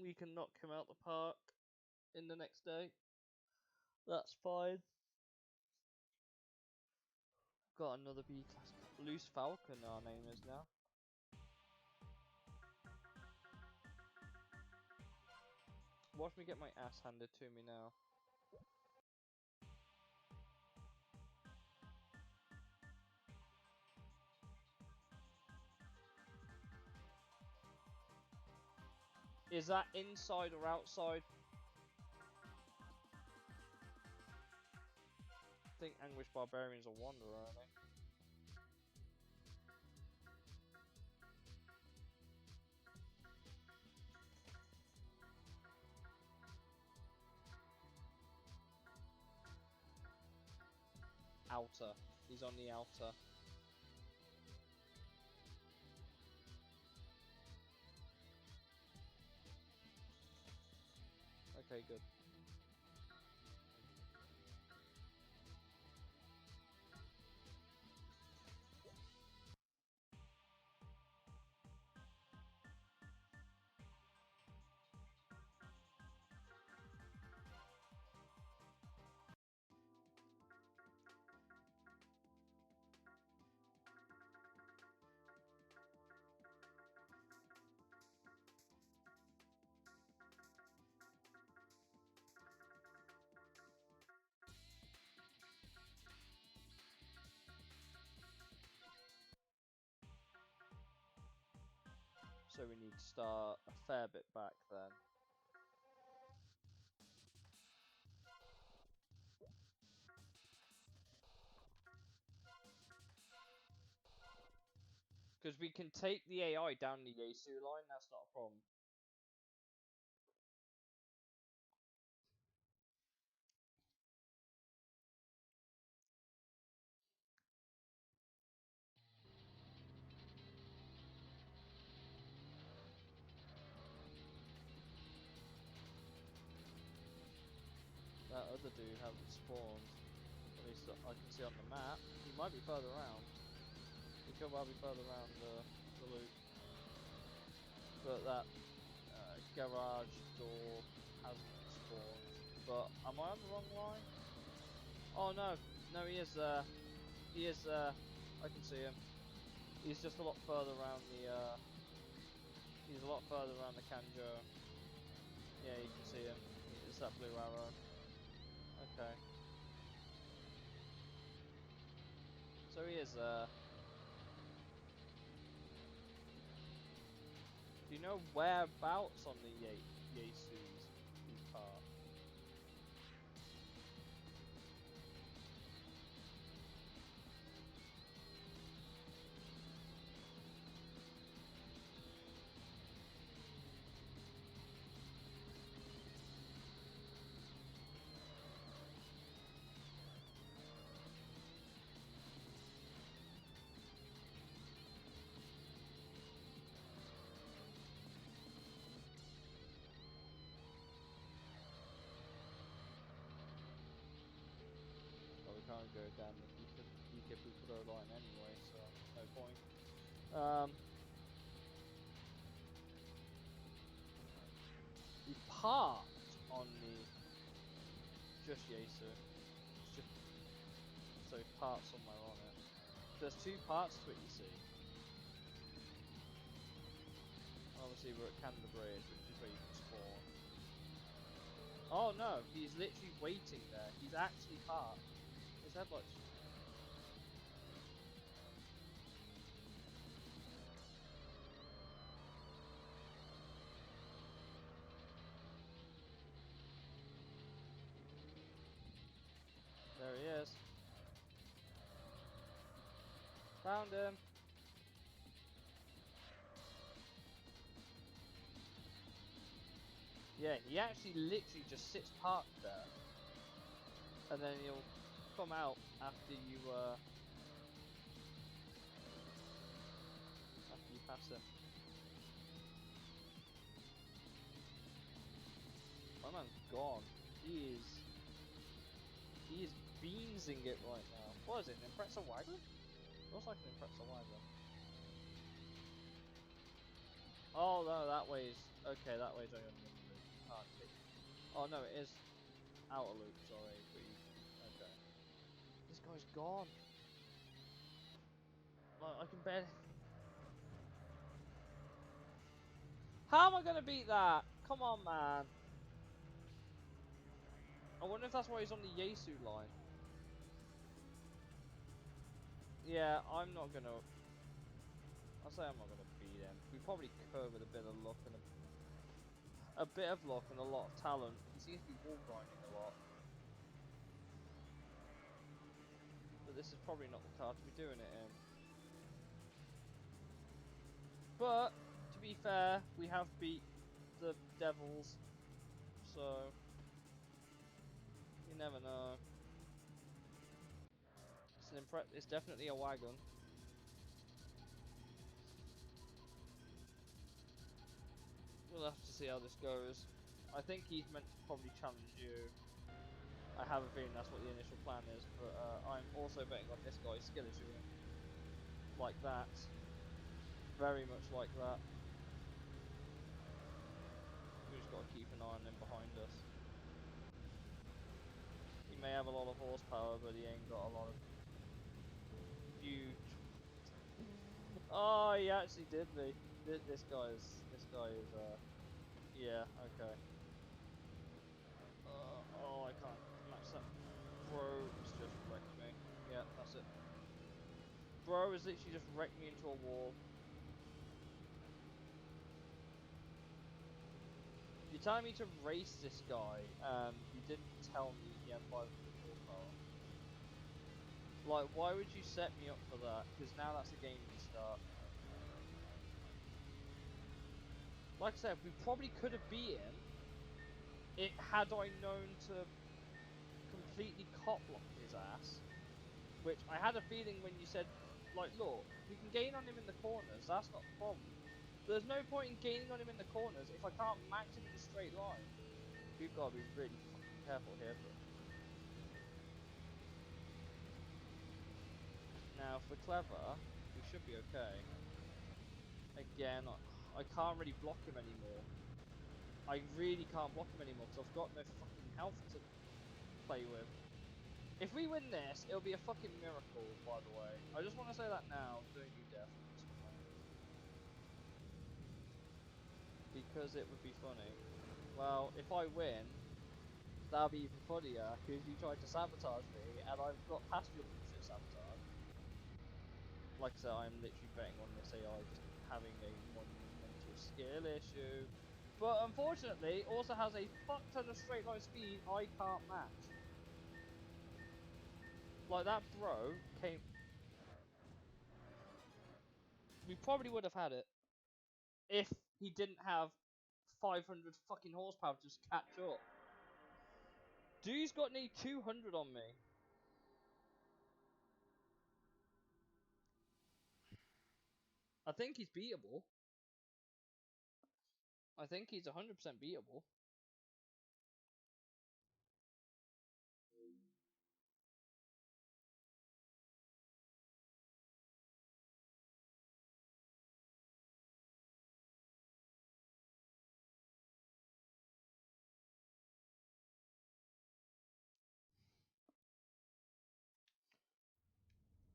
We can knock him out the park in the next day. That's fine. Got another B-class Loose Falcon, our name is now. Watch me get my ass handed to me now. Is that inside or outside? I think Anguish Barbarian's a wanderer, aren't they? Outer. He's on the outer. Okay, good. So we need to start a fair bit back then. Because we can take the AI down the Yasu line, that's not a problem. That other dude hasn't spawned. At least I can see on the map. He might be further around. He could well be further around the loop. But that garage door hasn't spawned. But am I on the wrong line? Oh no, no he is there. He is there. I can see him. He's just a lot further around the he's a lot further around the Kanjo. Yeah, you can see him. It's that blue arrow. Okay. So he is there. Do you know whereabouts on the Yasu's car? Can't go down the Ikebukuro line anyway, so no point. We parked on the just Yesu. It's just so it's parked somewhere on it. There's two parts to it, you see. Obviously we're at Canada Bridge, which is where you can spawn. Oh no, he's literally waiting there. He's actually parked. His headlights. There he is. Found him. Yeah, he actually literally just sits parked there. And then he'll come out after you pass him. My man's gone. He is beansing it right now. What is it, an Impreza wagon? Looks like an Impreza wagon. Oh no, that way's okay. That way's only on the inner loop. Can't see. Oh no, it is outer loop. Sorry, but okay. This guy's gone. Like I can bet. How am I gonna beat that? Come on, man. I wonder if that's why he's on the Yesu line. Yeah, I'm not gonna. I'll say I'm not gonna beat him. We probably could with a bit of luck and a bit of luck and a lot of talent. He seems to be wall grinding a lot. But this is probably not the card to be doing it in. But, to be fair, we have beat the Devils. So, you never know. It's definitely a wagon. We'll have to see how this goes. I think he's meant to probably challenge you. I have a feeling that's what the initial plan is, but I'm also betting on this guy's skill issue. Like that. Very much like that. We just got to keep an eye on him behind us. He may have a lot of horsepower, but he ain't got a lot of huge. Oh, he actually did me. This guy is. Yeah, okay. Oh, I can't match that. Bro has just wrecked me. Yeah, that's it. Bro has literally just wrecked me into a wall. You're telling me to race this guy, and you didn't tell me he had 500 horsepower. Like, why would you set me up for that? Because now that's a game restart. Like I said, we probably could have beat him. It had I known to completely cop-block his ass. Which I had a feeling when you said, like, look, we can gain on him in the corners, that's not the problem. But there's no point in gaining on him in the corners if I can't match him in a straight line. We've got to be really fucking careful here. But now, if we're clever, we should be okay. Again, I can't really block him anymore. I really can't block him anymore because I've got no fucking health to play with. If we win this, it'll be a fucking miracle, by the way. I just want to say that now, don't you dare from this point. Because it would be funny. Well, if I win, that'll be even funnier, because you tried to sabotage me, and I've got past your bullshit sabotage. Like I said, I'm literally betting on this AI just having a monumental skill issue. But unfortunately, also has a fuck ton of straight line speed I can't match. Like that bro came. We probably would have had it if he didn't have 500 fucking horsepower to just catch up. Dude's got nearly 200 on me. I think he's beatable. I think he's 100% beatable.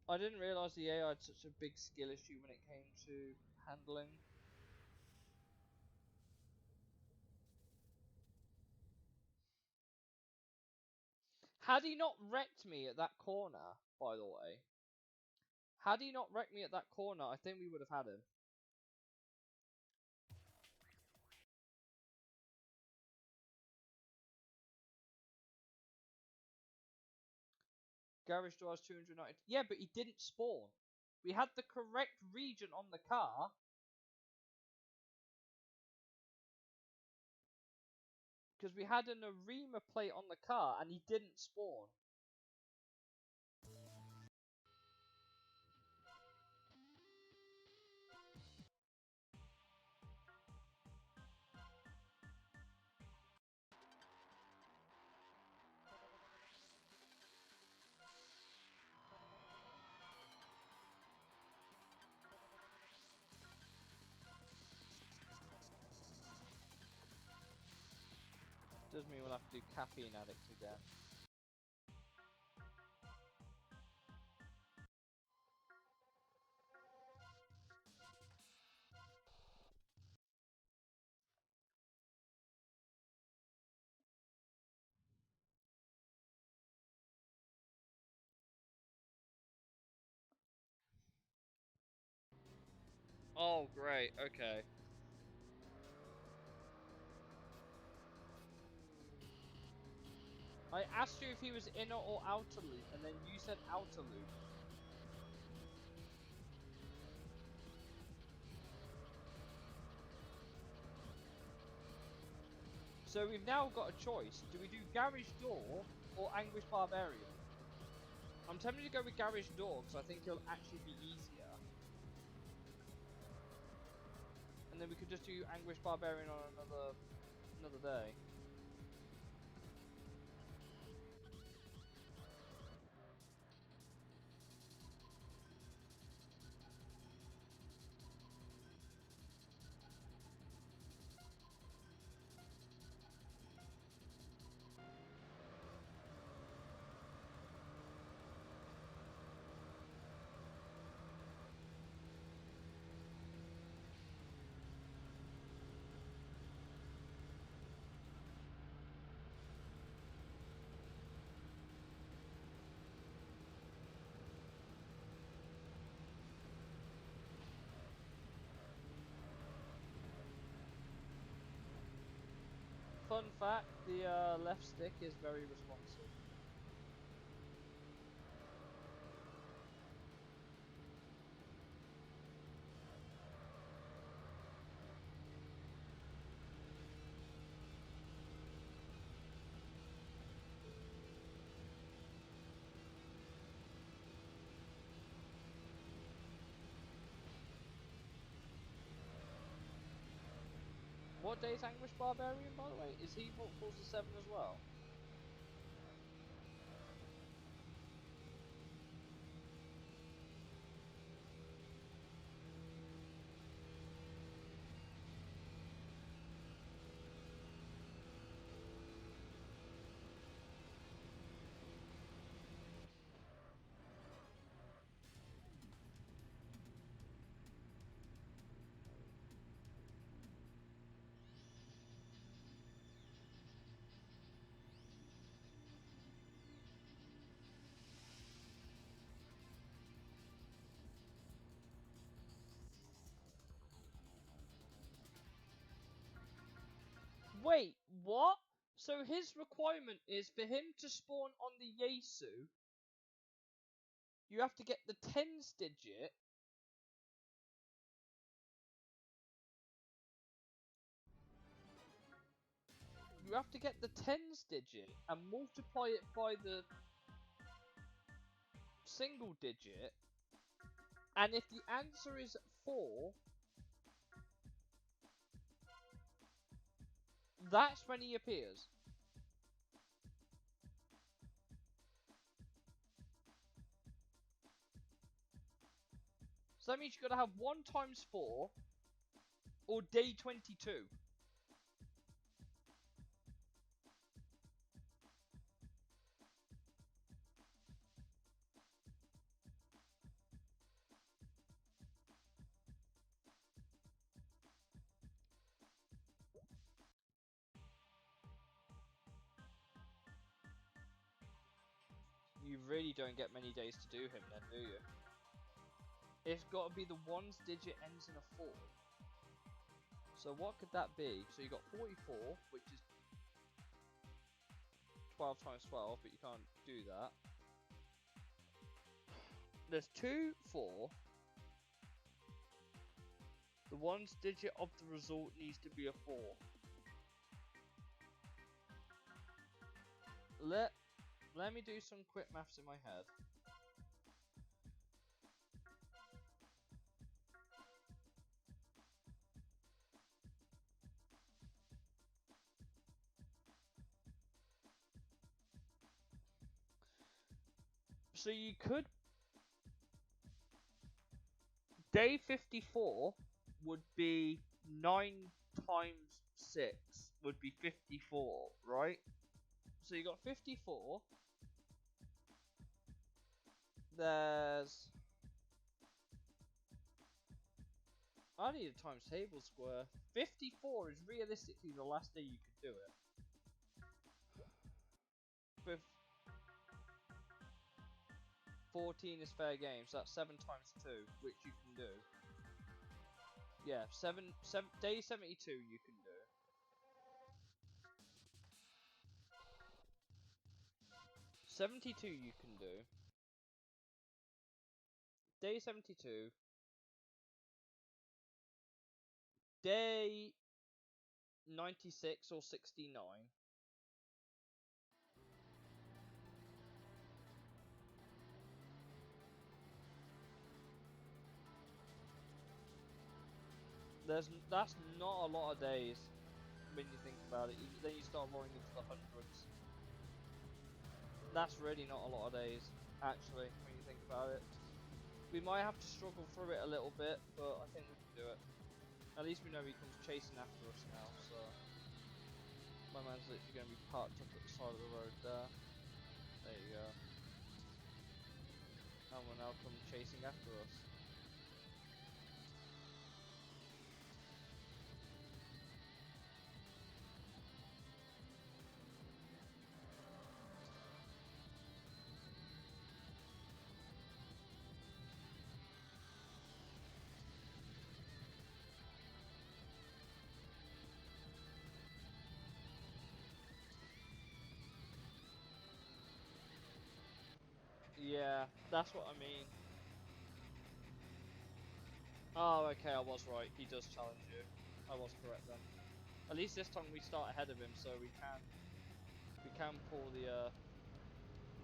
I didn't realise the AI had such a big skill issue when it came to handling. Had he not wrecked me at that corner, by the way, had he not wrecked me at that corner, I think we would have had him. Garage door has 290. Yeah, but he didn't spawn. We had the correct region on the car. Because we had an Arima plate on the car and he didn't spawn. Does mean we'll have to do Caffeine Addict again. Oh, great, okay. I asked you if he was inner or outer loop, and then you said outer loop. So we've now got a choice. Do we do Garage Door or Anguish Barbarian? I'm tempted to go with Garage Door, because I think it'll actually be easier. And then we could just do Anguish Barbarian on another day. Fun fact, the left stick is very responsive. What day is Anguish Barbarian, by the way? Is he what Forza 7 as well? Wait, what? So his requirement is for him to spawn on the Yasu, you have to get the tens digit. You have to get the tens digit and multiply it by the single digit. And if the answer is 4, that's when he appears. So that means you've got to have 1 times 4 or day 22. really don't get many days to do him then, do you? It's got to be the ones digit ends in a 4. So what could that be? So you got 44, which is 12 times 12, but you can't do that. There's 2, 4. The ones digit of the result needs to be a 4. Let me do some quick maths in my head. So you could... Day 54 would be 9 times 6 would be 54, right? So you got 54. There's... I need a times table square. 54 is realistically the last day you could do it. With 14 is fair game, so that's 7 times 2, which you can do. Yeah, day 72 you can do. 72 you can do. Day 72. Day 96 or 69. That's not a lot of days when you think about it. Then you start rolling into the hundreds. That's really not a lot of days, actually, when you think about it. We might have to struggle through it a little bit, but I think we can do it. At least we know he comes chasing after us now, so... My man's literally going to be parked up at the side of the road there. There you go. And will now come chasing after us. Yeah, that's what I mean. Oh, okay, I was right. He does challenge you. I was correct then. At least this time we start ahead of him, so we can pull the.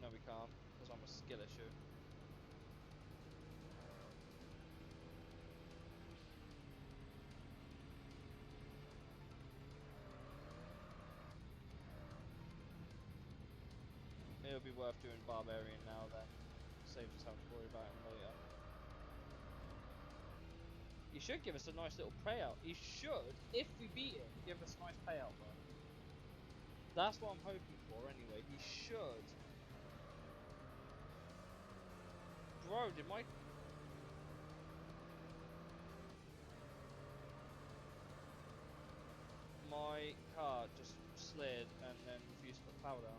No, we can't, because I'm a skill issue. It'll be worth doing Barbarian now then. Save us having to worry about him later. He should give us a nice little payout. He should, if we beat him, give us a nice payout though. That's what I'm hoping for anyway. He should. Bro, did my... My car just slid and then refused to put power down.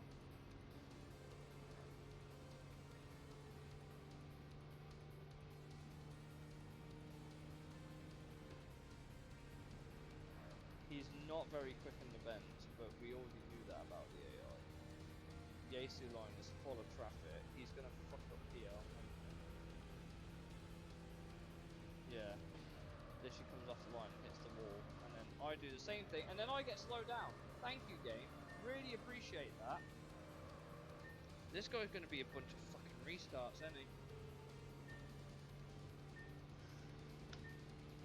He's not very quick in the bends, but we already knew that about the AI. Yasu line is full of traffic. He's gonna fuck up PL. Yeah. Literally comes off the line and hits the wall, and then I do the same thing, and then I get slowed down. Thank you, game. Really appreciate that. This guy's gonna be a bunch of fucking restarts, isn't he?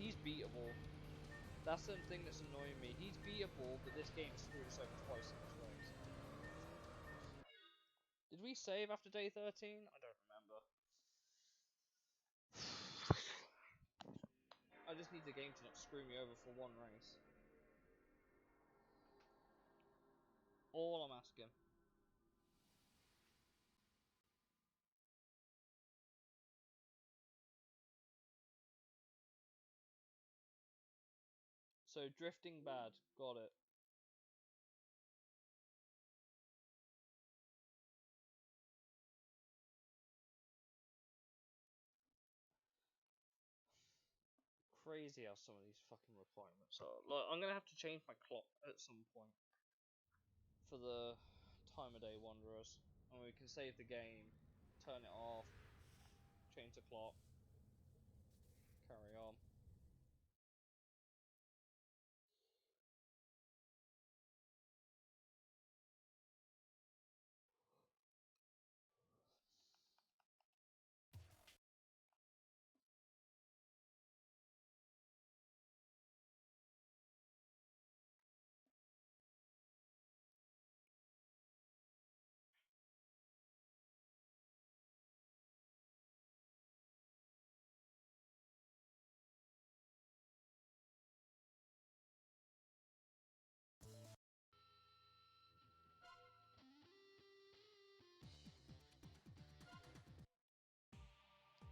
He's beatable. That's the thing that's annoying me. He's beatable, but this game screwed us over twice in this race. Did we save after day 13? I don't remember. I just need the game to not screw me over for one race. All I'm asking. So, drifting bad. Got it. crazy how some of these fucking requirements are. Like, I'm gonna have to change my clock at some point for the time of day wanderers, and we can save the game, turn it off, change the clock, carry on.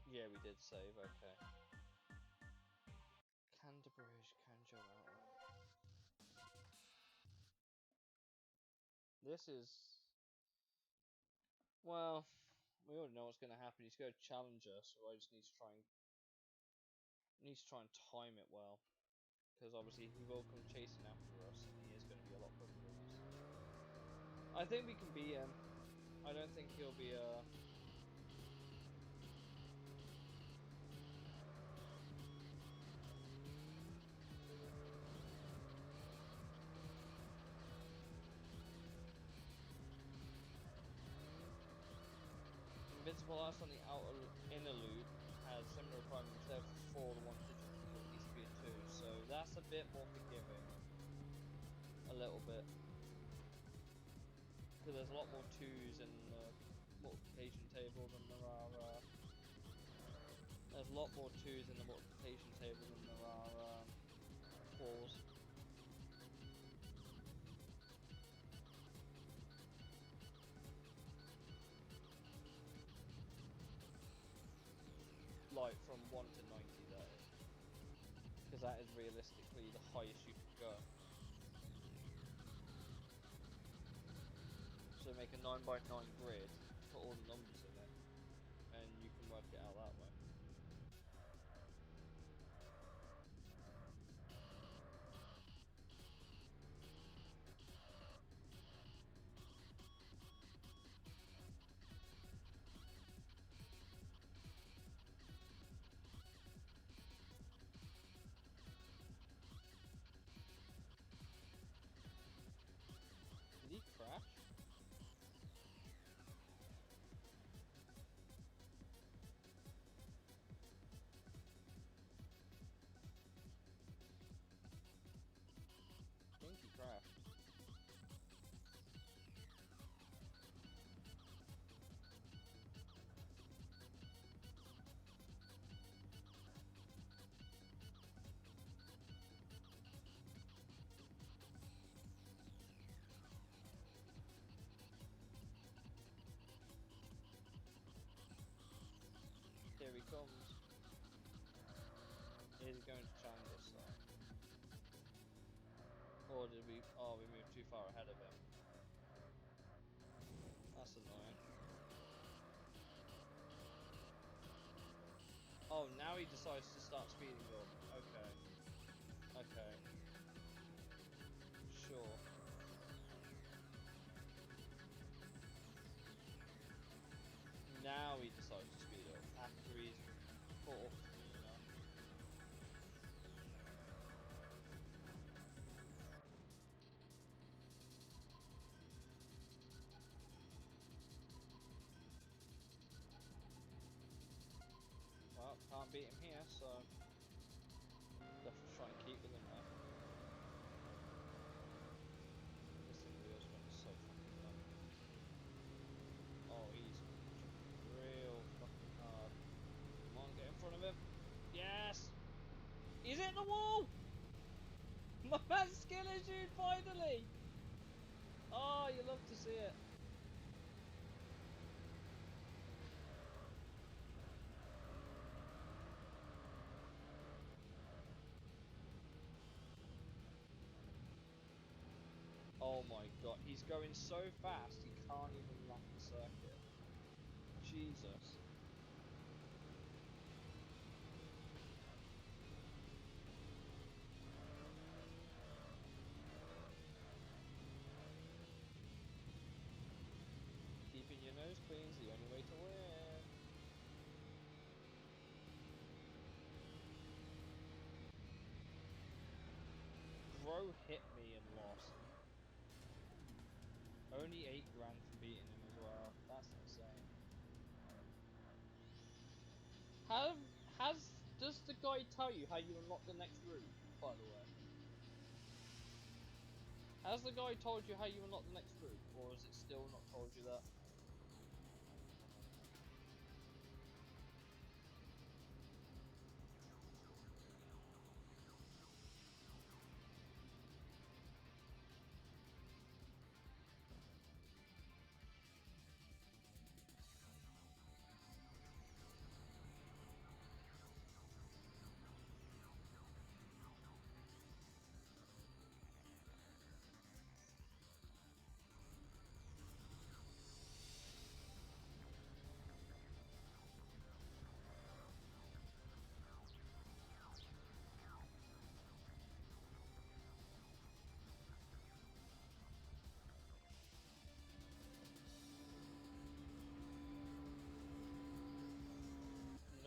Yeah, we did save, okay. Canterbury, Canjo Outlet. This is... Well, we already know what's going to happen. He's going to challenge us, so I just need to try and time it well, because obviously he will come chasing after us, and he is going to be a lot quicker than us. I think we can beat him. I don't think he'll be Invincible Ice on the inner loop has similar requirements, therefore the one digital needs to be a 2, so that's a bit more forgiving. A little bit. Because there's a lot more 2s in the multiplication table than there are, there's a lot more 2s in the multiplication table than there are 4s. Like from 1 to 90, that is. Because that is realistically the highest you can go. So make a 9x9 grid, put all the numbers in it, and you can work it out that way. Did he crash? I think he crashed. Here he comes. Is he going to challenge us though? Or did we... Oh, we moved too far ahead of him. That's annoying. Oh, now he decides to start speeding up. Okay. Okay. Sure. Now he decides to speed up after he's caught up to me, you know? Well, can't beat him here, so definitely try and keep with him there. This thing wheels going so fucking low. Oh, he's real fucking hard. Come on, get in front of him. Yes! He's hit the wall! My man's skill issued finally! Oh, you love to see it. Oh my god, he's going so fast he can't even lap the circuit. Jesus. Bro hit me and lost. Only 8 grand for beating him as well. That's insane. Does the guy tell you how you unlock the next route, by the way? Has the guy told you how you unlock the next route, or has it still not told you that?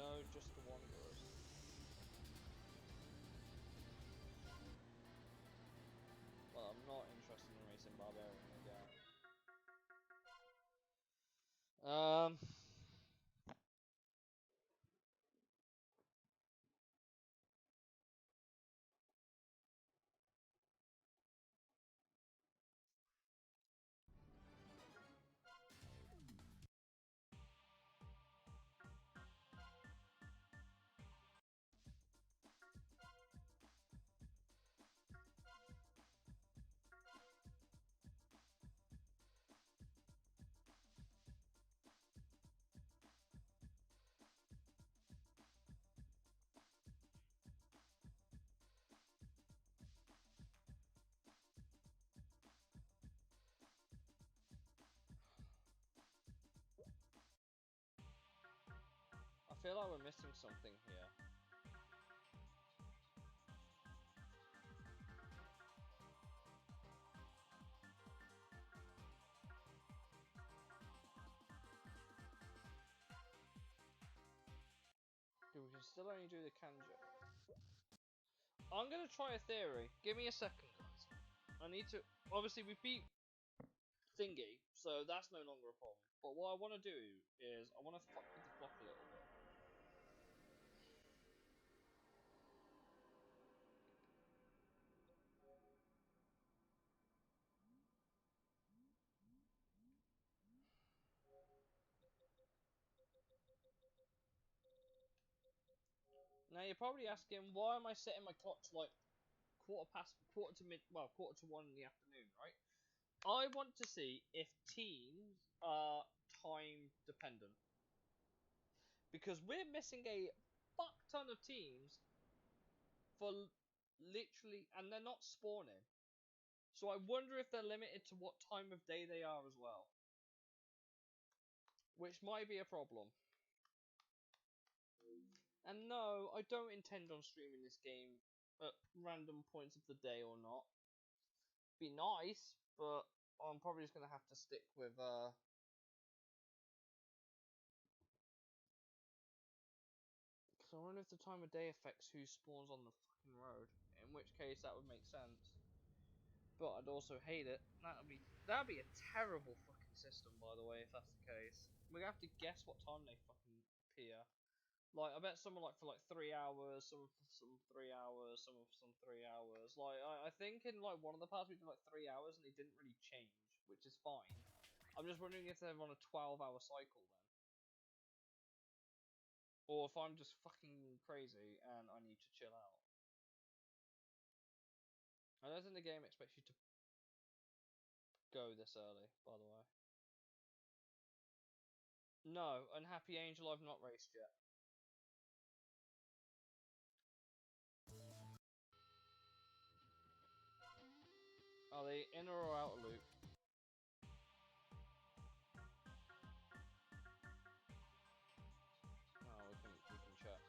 No, just the Wanderers. Well, I'm not interested in racing Barbarian again. I feel like we're missing something here. Dude, we can still only do the Kanjo. I'm gonna try a theory. Give me a second, guys. I need to. Obviously, we beat Thingy, so that's no longer a problem. But what I want to do is I want to fuck with the clock a little bit. Now you're probably asking, why am I setting my clock to like quarter to 1 in the afternoon, right? I want to see if teams are time dependent. Because we're missing a fuck ton of teams for literally, and they're not spawning. So I wonder if they're limited to what time of day they are as well. Which might be a problem. And no, I don't intend on streaming this game at random points of the day or not. Be nice, but I'm probably just going to have to stick with because I wonder if the time of day affects who spawns on the fucking road. In which case that would make sense. But I'd also hate it. That'd be a terrible fucking system, by the way, if that's the case. We have to guess what time they fucking appear. Like, I bet some are like for like 3 hours, some for some 3 hours, some of some 3 hours. Like, I think in like one of the parts we did like 3 hours and they didn't really change, which is fine. I'm just wondering if they're on a 12-hour cycle then. Or if I'm just fucking crazy and I need to chill out. I don't think the game expects you to go this early, by the way. No, Unhappy Angel I've not raced yet. Are they inner or outer loop? Oh, we can check.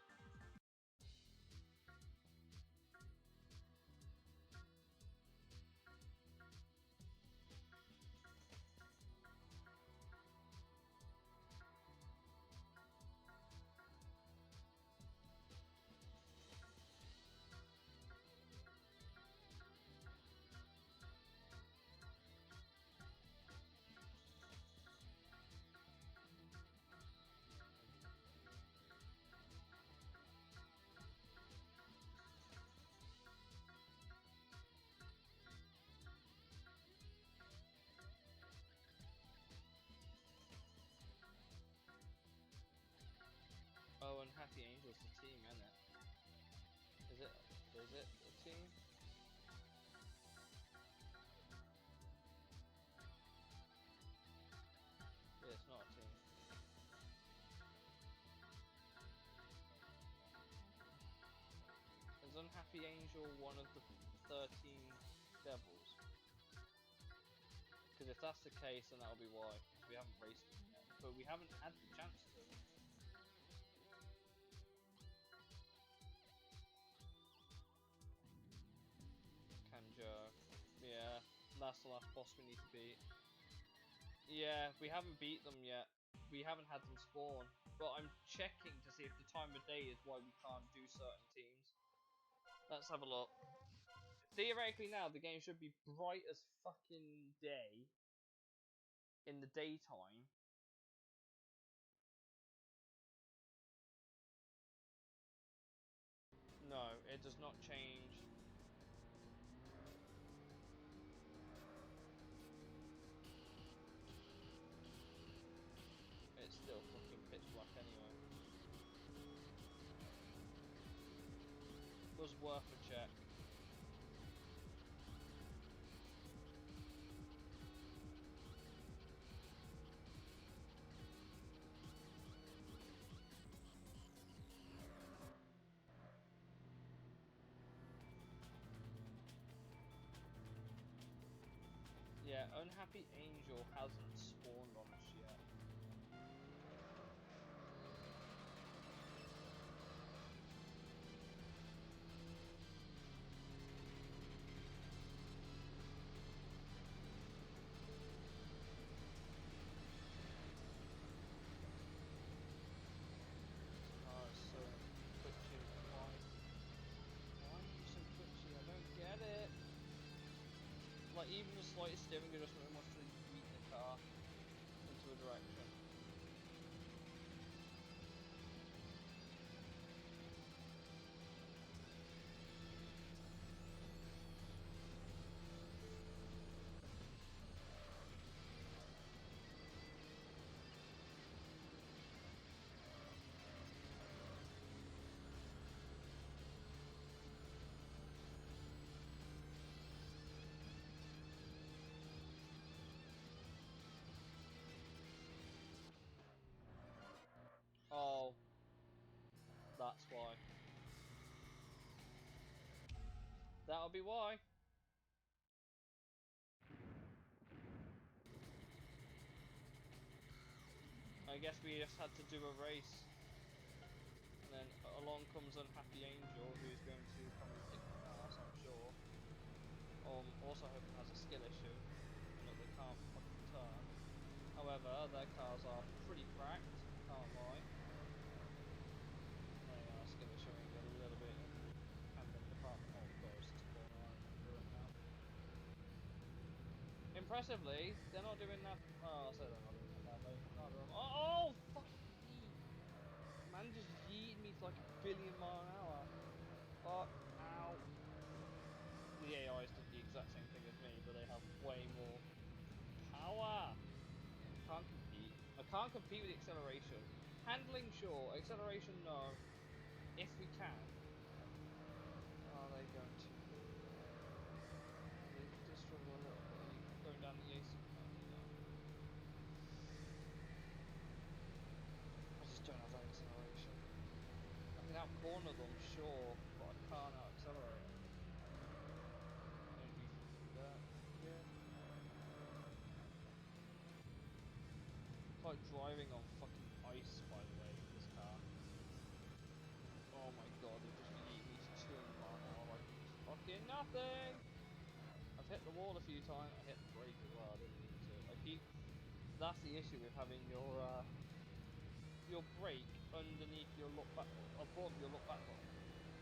team, isn't it? Is it? Is it a team? Yeah, it's not a team. Is Unhappy Angel one of the 13 devils? Because if that's the case, then that'll be why. Because we haven't raced them yet. But we haven't had the chance to. Kanjo. Yeah, that's the last boss we need to beat. Yeah, we haven't beat them yet. We haven't had them spawn. But I'm checking to see if the time of day is why we can't do certain teams. Let's have a look. Theoretically now, the game should be bright as fucking day in the daytime. No, it does not change. It's still fucking pitch black anyway. Was worth a check. Yeah, Unhappy Angel hasn't spawned on us yet. Oh, it's so twitchy. Why? Why are you so twitchy? I don't get it. Like, even the slightest steering adjustment wants to yeet the car into a direction. Oh, that's why. That'll be why. I guess we just had to do a race. And then along comes Unhappy Angel, who's going to come and kick my ass, I'm sure. Also hope it has a skill issue, and that they can't fucking turn. However, their cars are pretty cracked, can't lie. They are skill issuing a little bit in the handling department. Oh god, it's just going on, I remember it now. Impressively, they're not doing that. Oh, I'll say they're not doing that badly. Oh, fuck me! Man just yeeted me to like a billion mile an hour. Fuck, ow. The AIs did the exact same thing as me, but they have way more power. Can't compete. I can't compete with acceleration. Handling, sure. Acceleration, no. If we can. Are they going to? They just struggle a little bit. Going down the AC. I just don't have that acceleration. I can out corner them, sure, but I can't out accelerate. Maybe that. Yeah. It's like driving on fucking ice, by the way, this car. Oh my god, it just beat me to 200 miles an hour like fucking nothing! I've hit the wall a few times. I hit the brake as well, I didn't mean to. I keep... That's the issue with having your brake underneath your look back, above your look back button.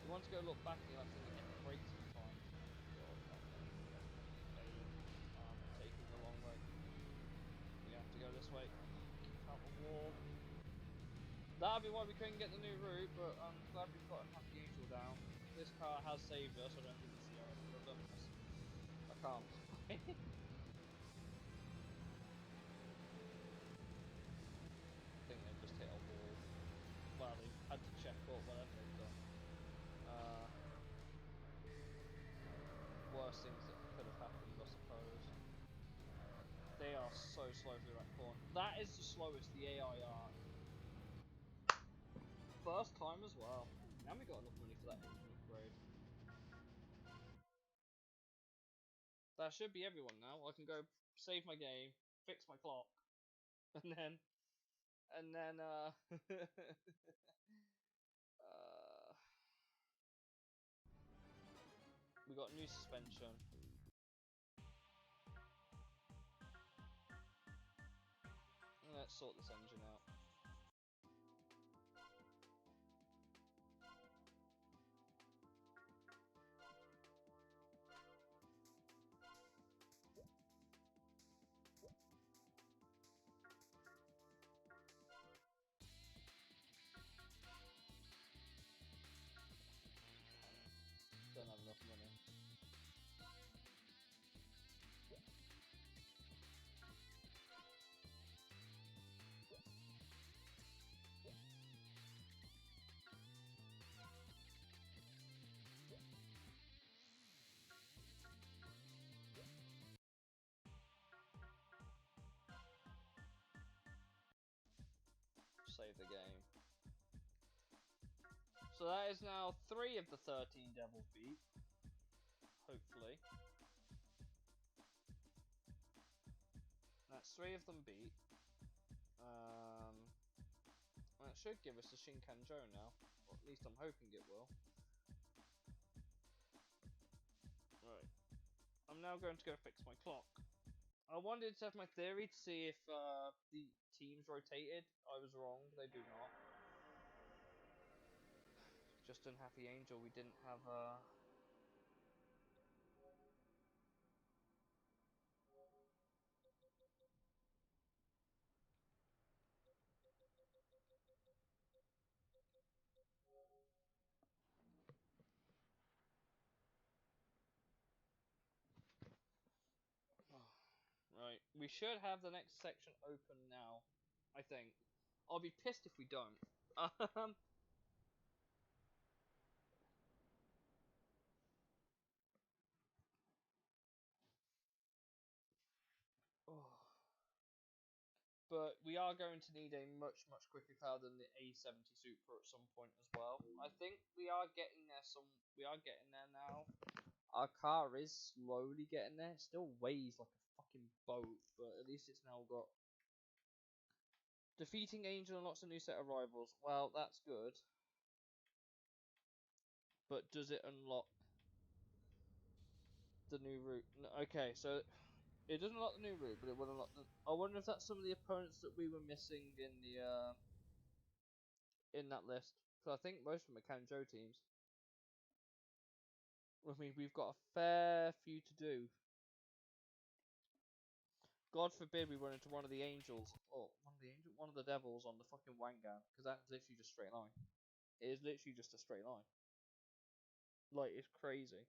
You want to go look back and you accidentally hit the brake sometimes. God, I'm taking the long way. We have to go this way. Keep out the wall. That'll be why we couldn't get the new route, but I'm glad we've got Unhappy Angel down. This car has saved us, I don't think it's the error that would have done this. I can't. I think they've just hit a wall. Well, they've had to check up whatever they've done. worst things that could have happened, I suppose. They are so slow through that corner. That is the slowest the AI are. First time as well. And we got enough money for that engine upgrade. That should be everyone now. I can go save my game, fix my clock, and then we got new suspension. Let's sort this engine out. Don't have enough money. Save the game. So that is now 3 of the 13 devils beat. Hopefully. That's 3 of them beat. That should give us a Shinkanjo now. Or at least I'm hoping it will. Right. I'm now going to go fix my clock. I wanted to have my theory to see if the teams rotated. I was wrong, they do not. Just Unhappy Angel, we didn't have Right, we should have the next section open now, I think. I'll be pissed if we don't. Oh. But we are going to need a much quicker car than the A70 Supra at some point as well. I think we are getting there. We are getting there now. Our car is slowly getting there. It still weighs like a fucking boat, but at least it's now got defeating Angel unlocks a new set of rivals. Well, that's good. But does it unlock the new route? No, okay, so it doesn't unlock the new route, but it will unlock the. I wonder if that's some of the opponents that we were missing in the in that list. So I think most of them are Kanjo teams. I mean, we've got a fair few to do. God forbid we run into one of the angels, or one of the devils on the fucking Wangan, because that's literally just straight line. It is literally just a straight line. Like, it's crazy.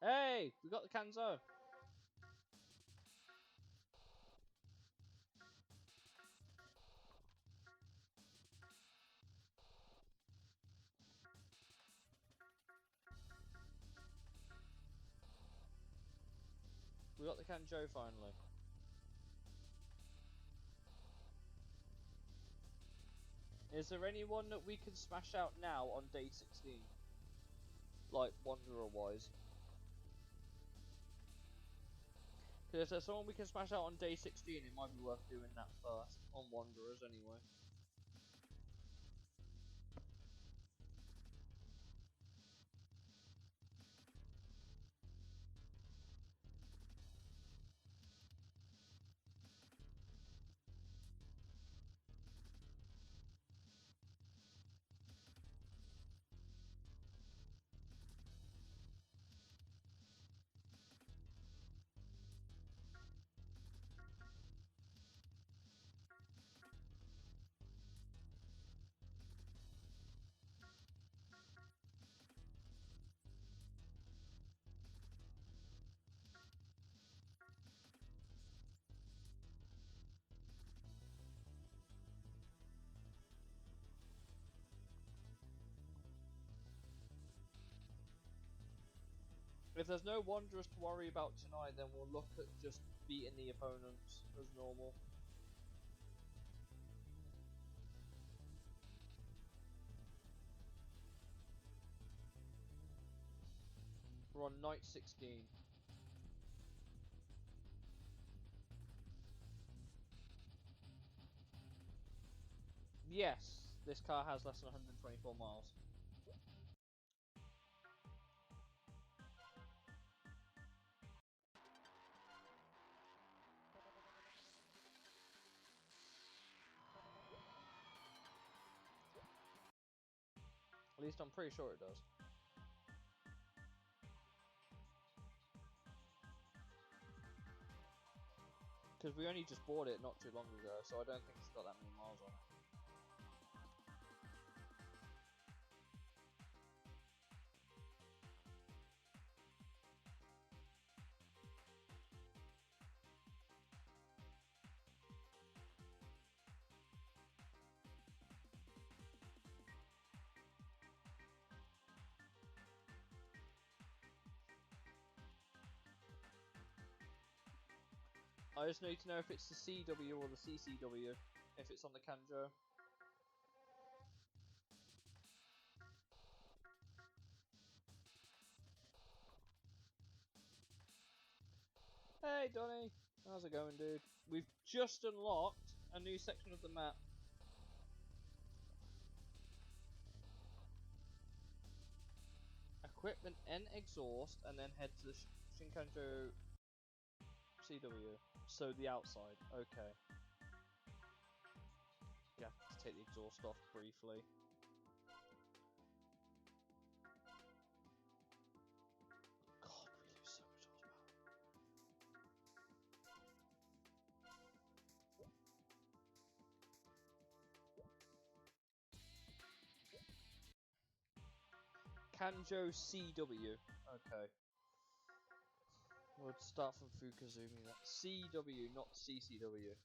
Hey, we got the Kanzo. We got the Kanjo finally. Is there anyone that we can smash out now on day 16? Like, Wanderer wise? Because if there's someone we can smash out on day 16, it might be worth doing that first. On Wanderers, anyway. If there's no Wanderers to worry about tonight, then we'll look at just beating the opponents as normal. We're on night 16. Yes, this car has less than 124 miles. At least I'm pretty sure it does. Because we only just bought it not too long ago, so I don't think it's got that many miles on it. I just need to know if it's the CW or the CCW, if it's on the Kanjo. Hey Donny, how's it going, dude? We've just unlocked a new section of the map. Equipment and exhaust, and then head to the Shinkanjo CW. So the outside, okay. You have to take the exhaust off briefly. God, we lose so much horsepower. Kanjo CW. Okay. We'll start from Fukuzumi. That's CW, not CCW.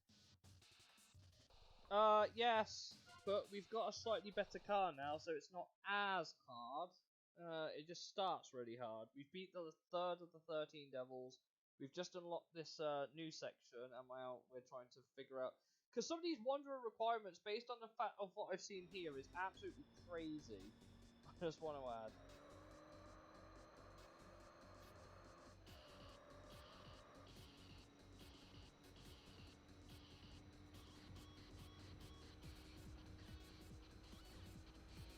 Yes, but we've got a slightly better car now, so it's not as hard. It just starts really hard. We've beat the third of the 13 Devils. We've just unlocked this new section, and we're trying to figure out... Because some of these Wanderer requirements, based on the fact of what I've seen here, is absolutely crazy. I just want to add.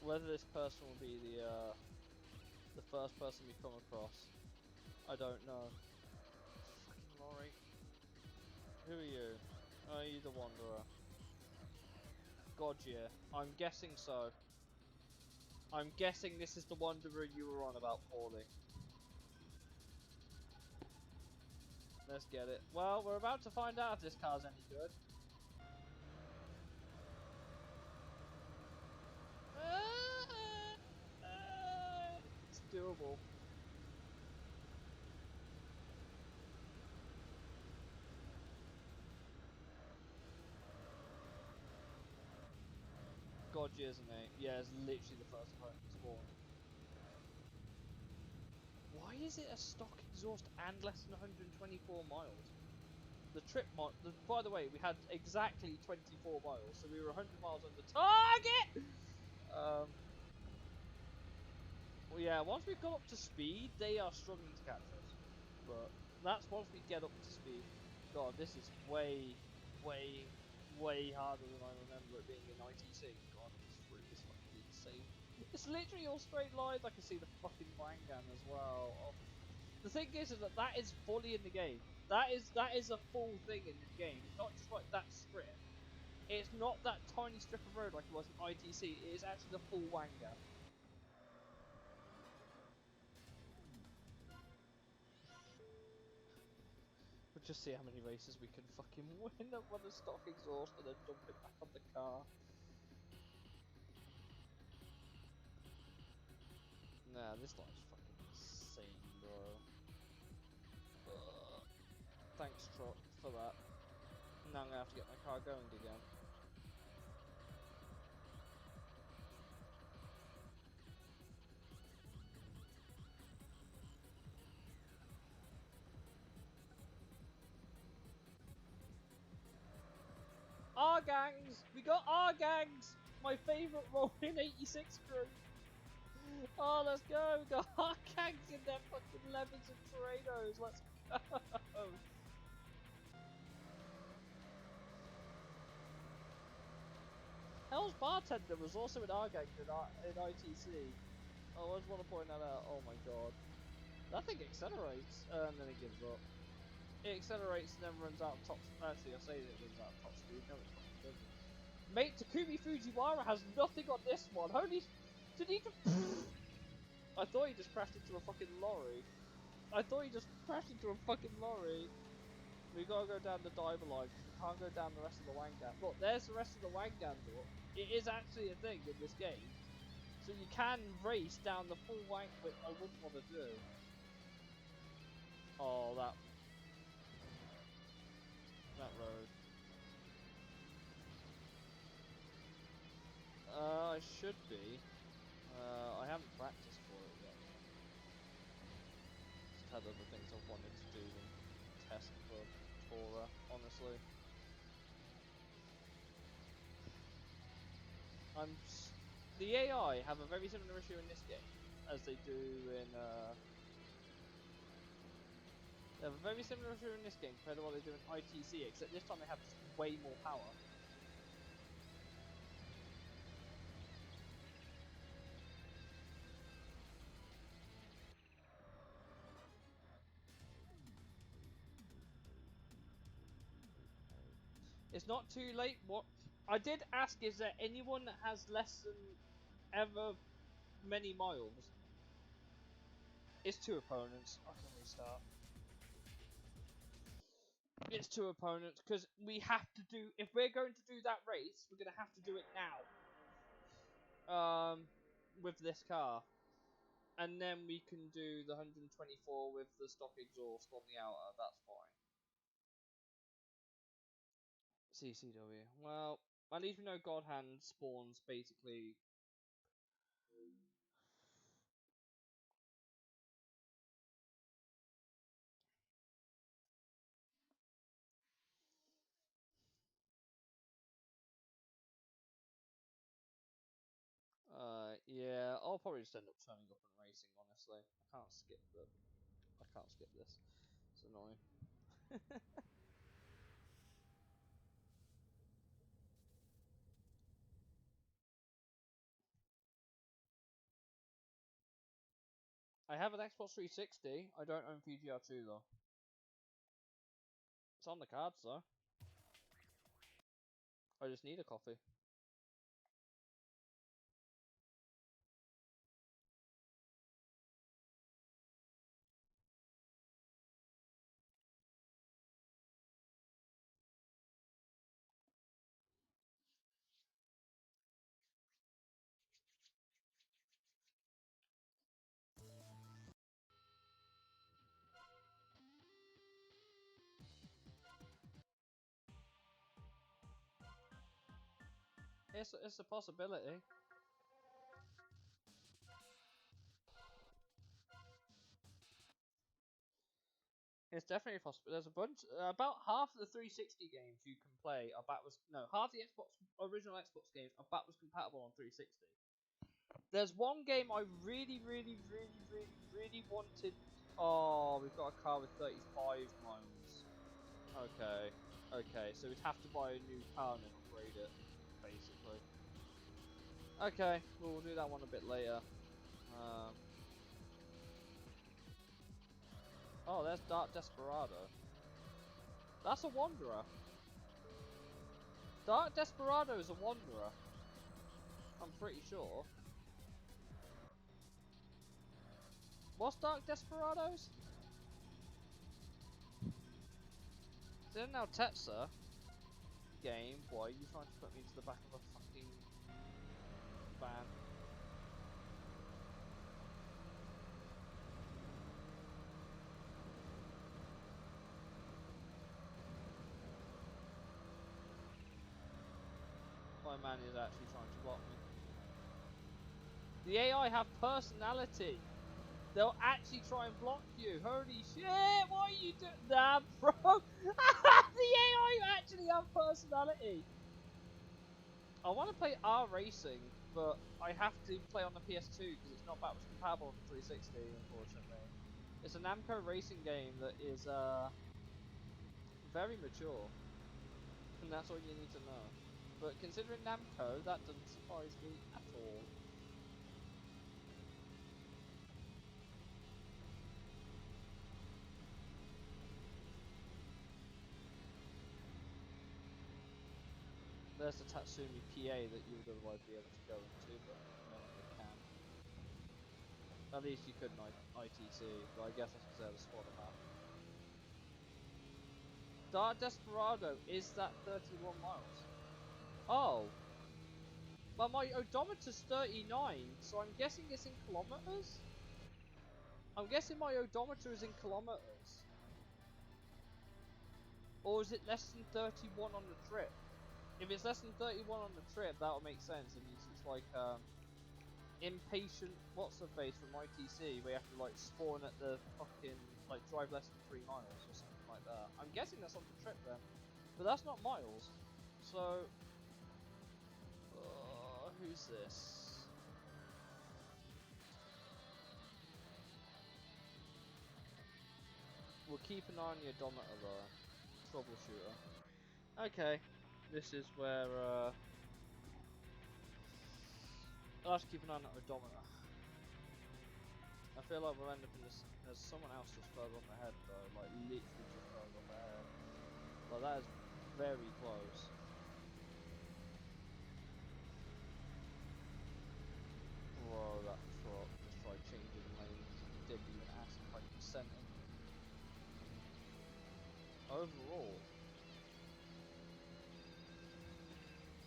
Whether this person will be the first person we come across, I don't know. Fucking lorry. Who are you? Are you the Wanderer? God, yeah. I'm guessing so. I'm guessing this is the Wanderer you were on about, Paulie. Let's get it. Well, we're about to find out if this car's any good. It's doable. God, yeah, isn't it? Yeah, it's literally the first time it's spawned. Why is it a stock exhaust and less than 124 miles? The trip by the way, we had exactly 24 miles, so we were 100 miles under target! Well, yeah, once we've got up to speed, they are struggling to catch us. But that's once we get up to speed. God, this is way, way, way harder than I remember it being in ITC. God, this route is fucking insane. It's literally all straight lines. I can see the fucking Wangan as well. Oh. The thing is that that is fully in the game. That is a full thing in the game. It's not just like that strip. It's not that tiny strip of road like it was in ITC. It is actually the full Wangan. We'll just see how many races we can fucking win up with a stock exhaust and then dump it back on the car. Nah, this line's fucking insane, bro. Ugh. Thanks, Trot, for that. Now I'm gonna have to get my car going again. our gangs! We got our gangs! My favourite role in 86 crew! Oh, let's go! We got our gangs in their fucking lemons and tornadoes! Let's go! Hell's Bartender was also in our gang in ITC. I just want to point that out. Oh my god. That thing accelerates, and then it gives up. It accelerates and then runs out of top. Actually, I say that it runs out of top speed. No, it fucking doesn't. Mate, Takumi Fujiwara has nothing on this one. Holy. Did he just. I thought he just crashed into a fucking lorry. I thought he just crashed into a fucking lorry. We gotta go down the diver line. We can't go down the rest of the Wangan. Look, there's the rest of the Wangan. Look. It is actually a thing in this game. So you can race down the full Wang, which I wouldn't want to do. Oh, that road. I should be. I haven't practiced for it yet. Just had other things I wanted to do than test for Torah, honestly. The AI have a very similar issue in this game as they do in. They have a very similar issue in this game compared to what they do in ITC, except this time they have just way more power. It's not too late. What I did ask is there anyone that has less than ever many miles? It's 2 opponents. I can restart. It's 2 opponents because we have to do. If we're going to do that race, we're gonna have to do it now. With this car, and then we can do the 124 with the stock exhaust on the outer. That's fine. CCW. Well, at least we know God Hand spawns basically. Yeah, I'll probably just end up turning up and racing. Honestly, I can't skip this. It's annoying. I have an Xbox 360. I don't own PGR2 though. It's on the cards though. I just need a coffee. It's a possibility. It's definitely possible. There's a bunch, about half of the 360 games you can play. Half the original Xbox games I bet was compatible on 360. There's one game I really wanted. Oh, we've got a car with 35 miles. Okay, so we'd have to buy a new car and then upgrade it, basically. Okay, we'll do that one a bit later. Oh, there's Dark Desperado. That's a Wanderer. Dark Desperado is a Wanderer. I'm pretty sure. What's Dark Desperados? They're now Tetsa game. Why are you trying to put me into the back of a fucking van? My man is actually trying to block me. The AI have personality. They'll actually try and block you. Holy shit! What are you doing? Nah, bro. The AI actually have personality. I want to play R Racing, but I have to play on the PS2 because it's not backwards compatible on the 360, unfortunately. It's a Namco racing game that is very mature, and that's all you need to know. But considering Namco, that doesn't surprise me at all. There's the Tatsumi PA that you would otherwise be able to go into, but no longer can. At least you could in ITC, but I guess that's because they had a smaller map. Dark Desperado, is that 31 miles? Oh! But my odometer's 39, so I'm guessing it's in kilometers? I'm guessing my odometer is in kilometers. Or is it less than 31 on the trip? If it's less than 31 on the trip, that'll make sense. And it's like, impatient, what's the face from ITC, where you have to like spawn at the fucking, like drive less than 3 miles or something like that. I'm guessing that's on the trip then. But that's not miles. So, who's this? We'll keep an eye on the odometer though. Troubleshooter. Okay, this is where I'll have to keep an eye on that odometer. I feel like we'll end up in this. There's someone else just further up ahead though, like literally just further up ahead. Like that is very close. Bro, that truck just tried changing lanes and didn't even ask if I consented. Overall,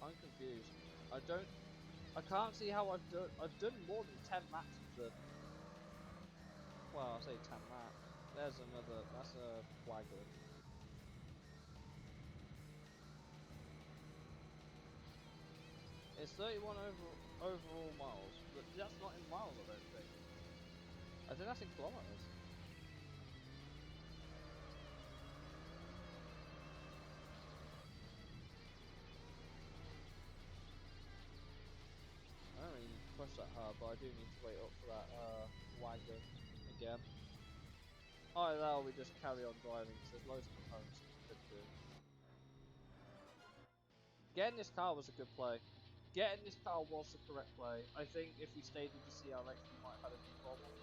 I'm confused. I can't see how I've done more than 10 maps of the. Well, I'll say 10 maps. There's another. That's a wagon. It's 31 overall miles, but that's not in miles, I don't think. I think that's in kilometers. I don't really need to push that hard, but I do need to wait up for that wagon again. Either that or we just carry on driving, because there's loads of components that we could do. Getting this car was a good play. Getting this car was the correct play. I think if we stayed with the CRX, we might have had a few problems.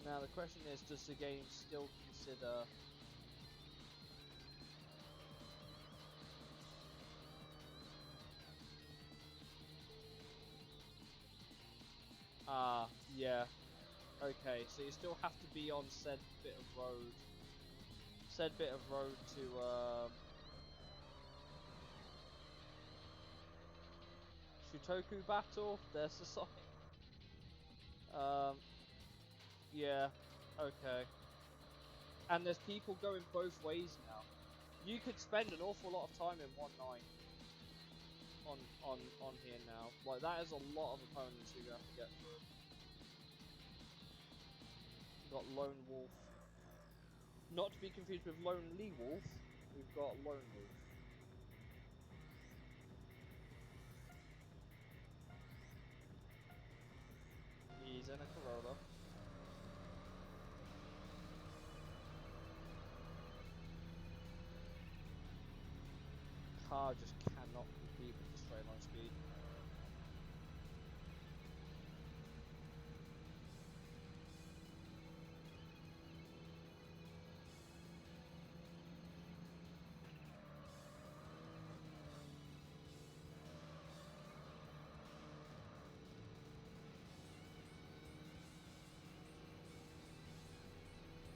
Now the question is, does the game still consider yeah. Okay, so you still have to be on said bit of road. Said bit of road to Shutoku battle. There's the sign. Yeah. Okay. And there's people going both ways now. You could spend an awful lot of time in one night on here now. Like that is a lot of opponents you're gonna have to get through. We've got Lone Wolf. Not to be confused with Lonely Wolf. We've got Lone Wolf. He's in a Corolla. Car just cannot compete with the straight line speed.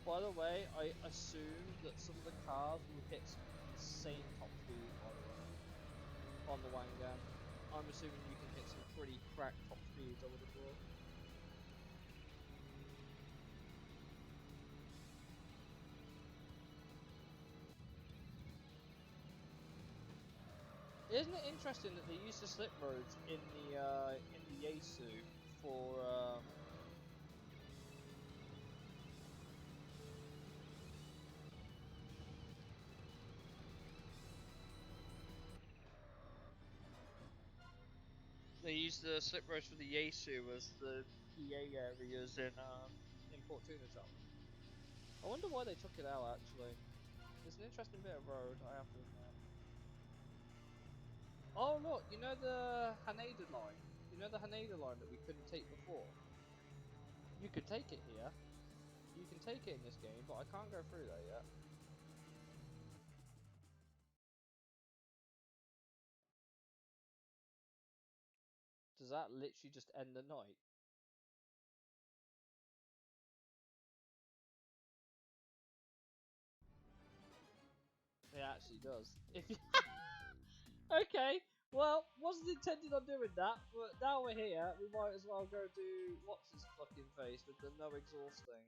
By the way, I assume that some of the cars will hit some insane top speed, by the way, on the Wangan. I'm assuming you can hit some pretty cracked top speeds, I would have thought. Isn't it interesting that they use the slip roads in the Yasu for they used the slip roads for the Yasu as the PA areas in Portuna Town. I wonder why they took it out actually. It's an interesting bit of road, I have to admit. Oh look, you know the Haneda line? You know the Haneda line that we couldn't take before? You could take it here. You can take it in this game, but I can't go through there yet. Does that literally just end the night? It actually does. If you okay, well, wasn't intended on doing that, but now we're here, we might as well go do what's his fucking face with the no exhaust thing.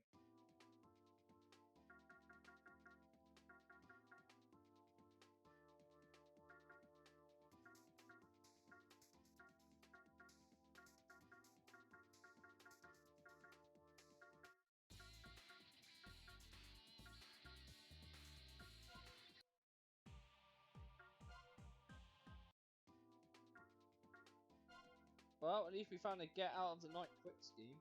Well, at least we found a get out of the night quick scheme.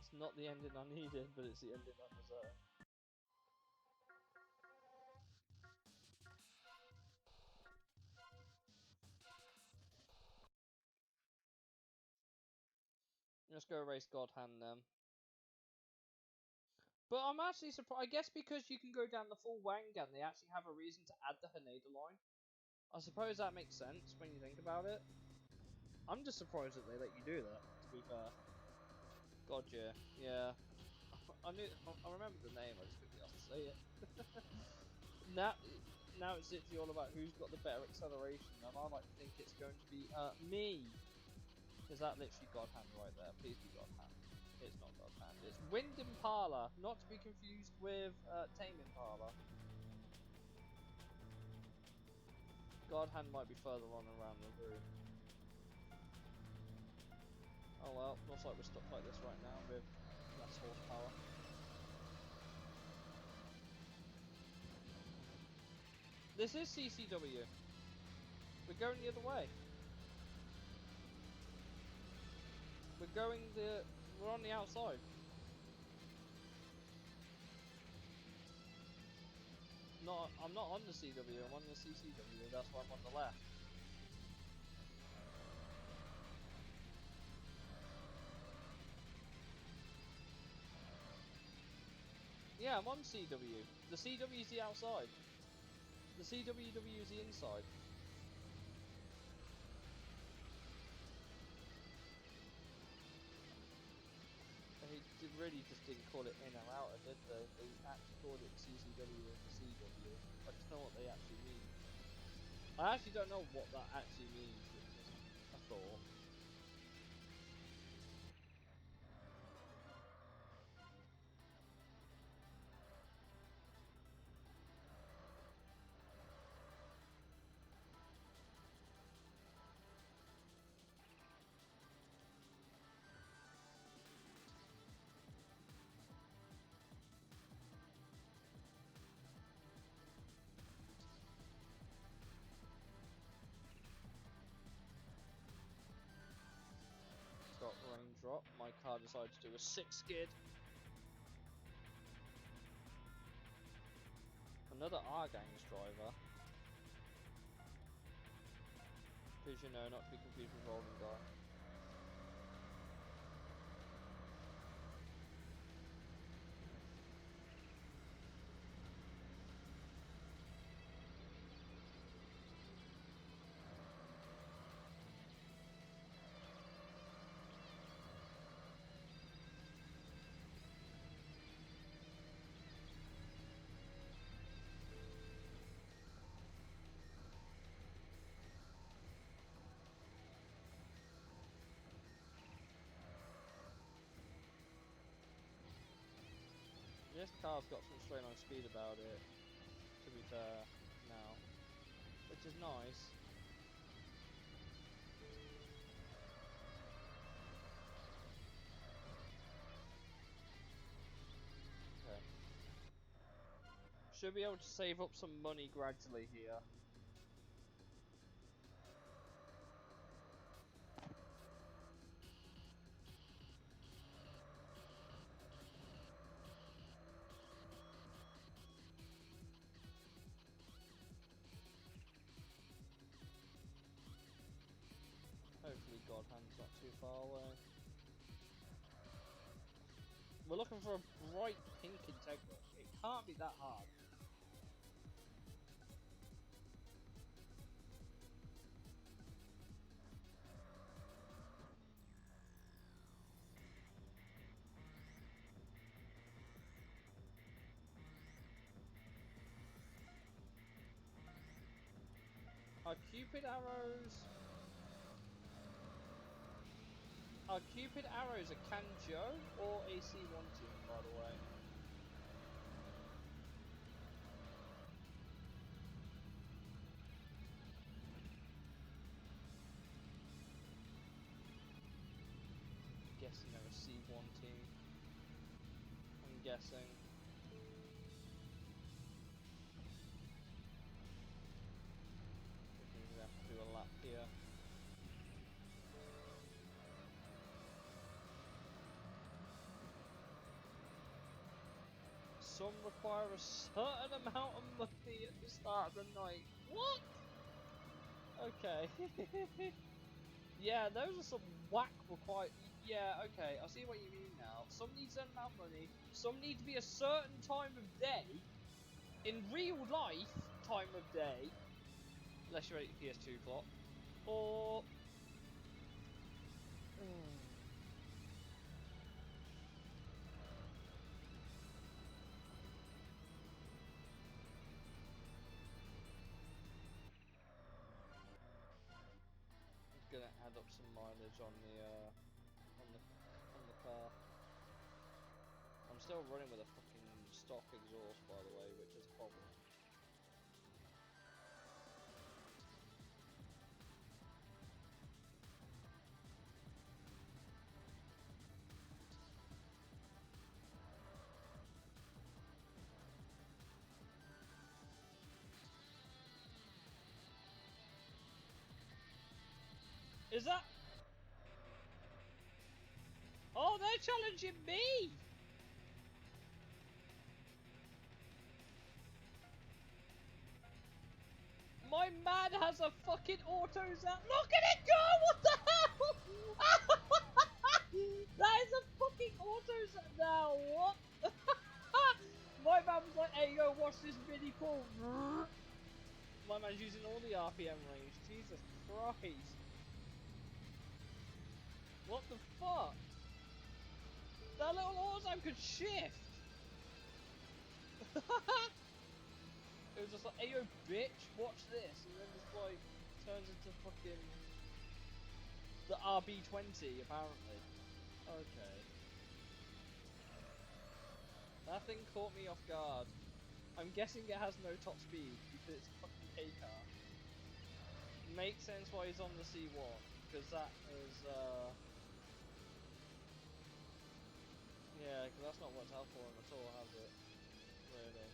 It's not the ending I needed, but it's the ending I deserve. Let's go race God Hand then. But I'm actually surprised. I guess because you can go down the full Wangan, they actually have a reason to add the Haneda line. I suppose that makes sense when you think about it. I'm just surprised that they let you do that, to be fair. God, yeah. I knew. I remember the name. I just couldn't be asked to say it. Now it's literally all about who's got the better acceleration, and I like to think it's going to be me. Is that literally God Hand right there? Please be God Hand. It's not God Hand. It's Wind Impala, not to be confused with Tame Impala. God Hand might be further on around the room. Oh well, looks like we're stuck like this right now with less horsepower. This is CCW. We're going the other way. We're on the outside. I'm not on the CW, I'm on the CCW, that's why I'm on the left. Yeah, I'm on CW. The CW is the outside. The CWW is the inside. They really just didn't call it in or out, did they? They actually called it CCW and the CW. I just know what they actually mean. I actually don't know what that actually means, which is a thought. Got raindrop. My car decided to do a 6-skid. Another R-Gangs driver. Because you know, not to be confused with Rolling Guy. This car's got some straight line speed about it, to be fair, now. Which is nice. Okay. Should be able to save up some money gradually here. Hopefully God Hand's not too far away. We're looking for a bright pink Integra. It can't be that hard. Are Cupid arrows a Kanjo or a C1 tune, by the way? I'm guessing they're a C1 team. I'm guessing. We're gonna have to do a lap here. Some require a certain amount of money at the start of the night. What? Okay. Yeah, those are some whack required. Yeah, okay, I see what you mean now. Some need a certain amount of money. Some need to be a certain time of day. In real life, time of day. Unless you're at your PS2 clock. Or... gonna add up some mileage on the car. I'm still running with a fucking stock exhaust, by the way, which is a problem. Is that? Oh, they're challenging me! My man has a fucking auto zap. Look at it go! What the hell? That is a fucking auto zap now. What? My man was like, "Hey, yo, watch this mini pull." My man's using all the RPM range. Jesus Christ! What the fuck? That little auto zap could shift. It was just like, "Hey, yo, bitch, watch this," and then just like turns into fucking the RB20 apparently. Okay. That thing caught me off guard. I'm guessing it has no top speed because it's a fucking K car. Makes sense why he's on the C1 because that is yeah, because that's not worked out for him at all, has it? Really.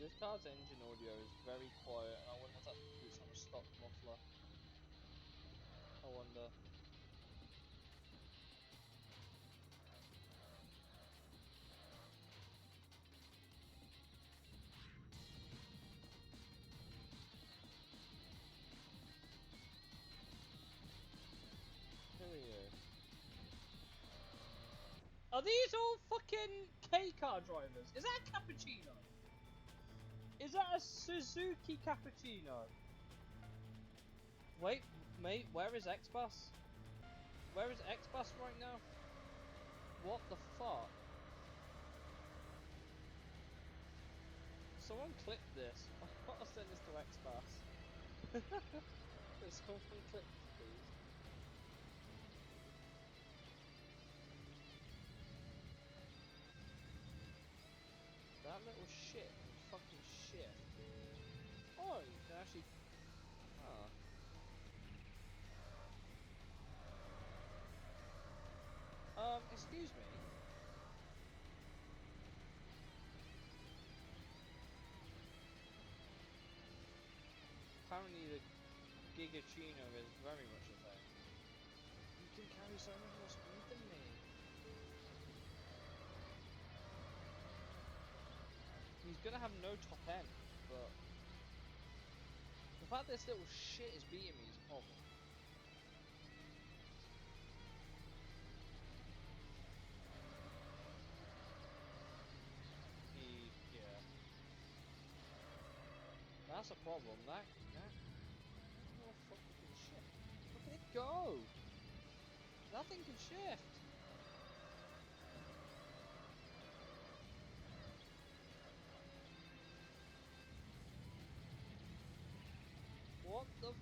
This car's engine audio is very quiet, and I wonder if that's because it's on a stock muffler. I wonder. these all fucking K car drivers? Is that a cappuccino? Is that a Suzuki cappuccino? Wait, mate, where is X-Bus? Where is X-Bus right now? What the fuck? Someone clip this. I've got to send this to X-Bus. Someone clip this, please. That little shit can fucking shit. Oh, you can actually... excuse me. Apparently the Gigachino is very much a thing. You can carry so much more speed than me. He's gonna have no top end, but the fact this little shit is beating me is a problem. Yeah. That's a problem. That oh fucking shit. Look at it go! That thing can shift. What the?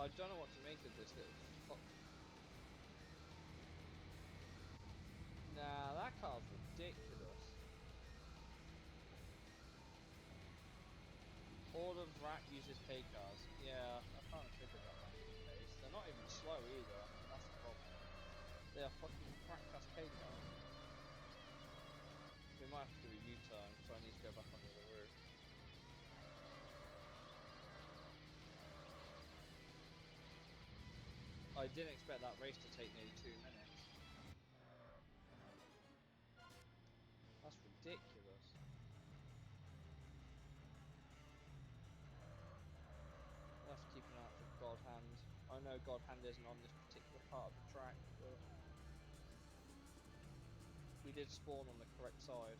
I don't know what to make of this little fuck. Nah, that car's ridiculous. All of Rat uses K cars. Yeah, I can't figure that out in case. They're not even slow either. That's the problem. They are fucking crack-ass K cars. We might have to do a U-turn, so I need to go back onto the roof. I didn't expect that race to take nearly 2 minutes. That's ridiculous. I'll have to keep an eye out for God Hand. I know God Hand isn't on this particular part of the track, but we did spawn on the correct side.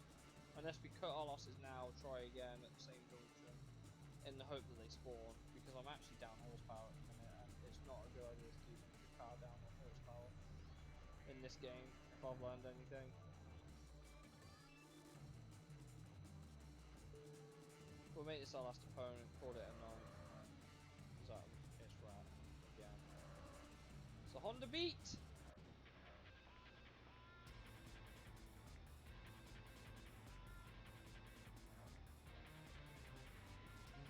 Unless we cut our losses now, try again at the same junction, in the hope that they spawn, because I'm actually down horsepower at the minute, and it's not a good idea to keep the car down on horsepower in this game, if I've learned anything. We'll make this our last opponent, call it a night. It's Rat again. It's a Honda Beat!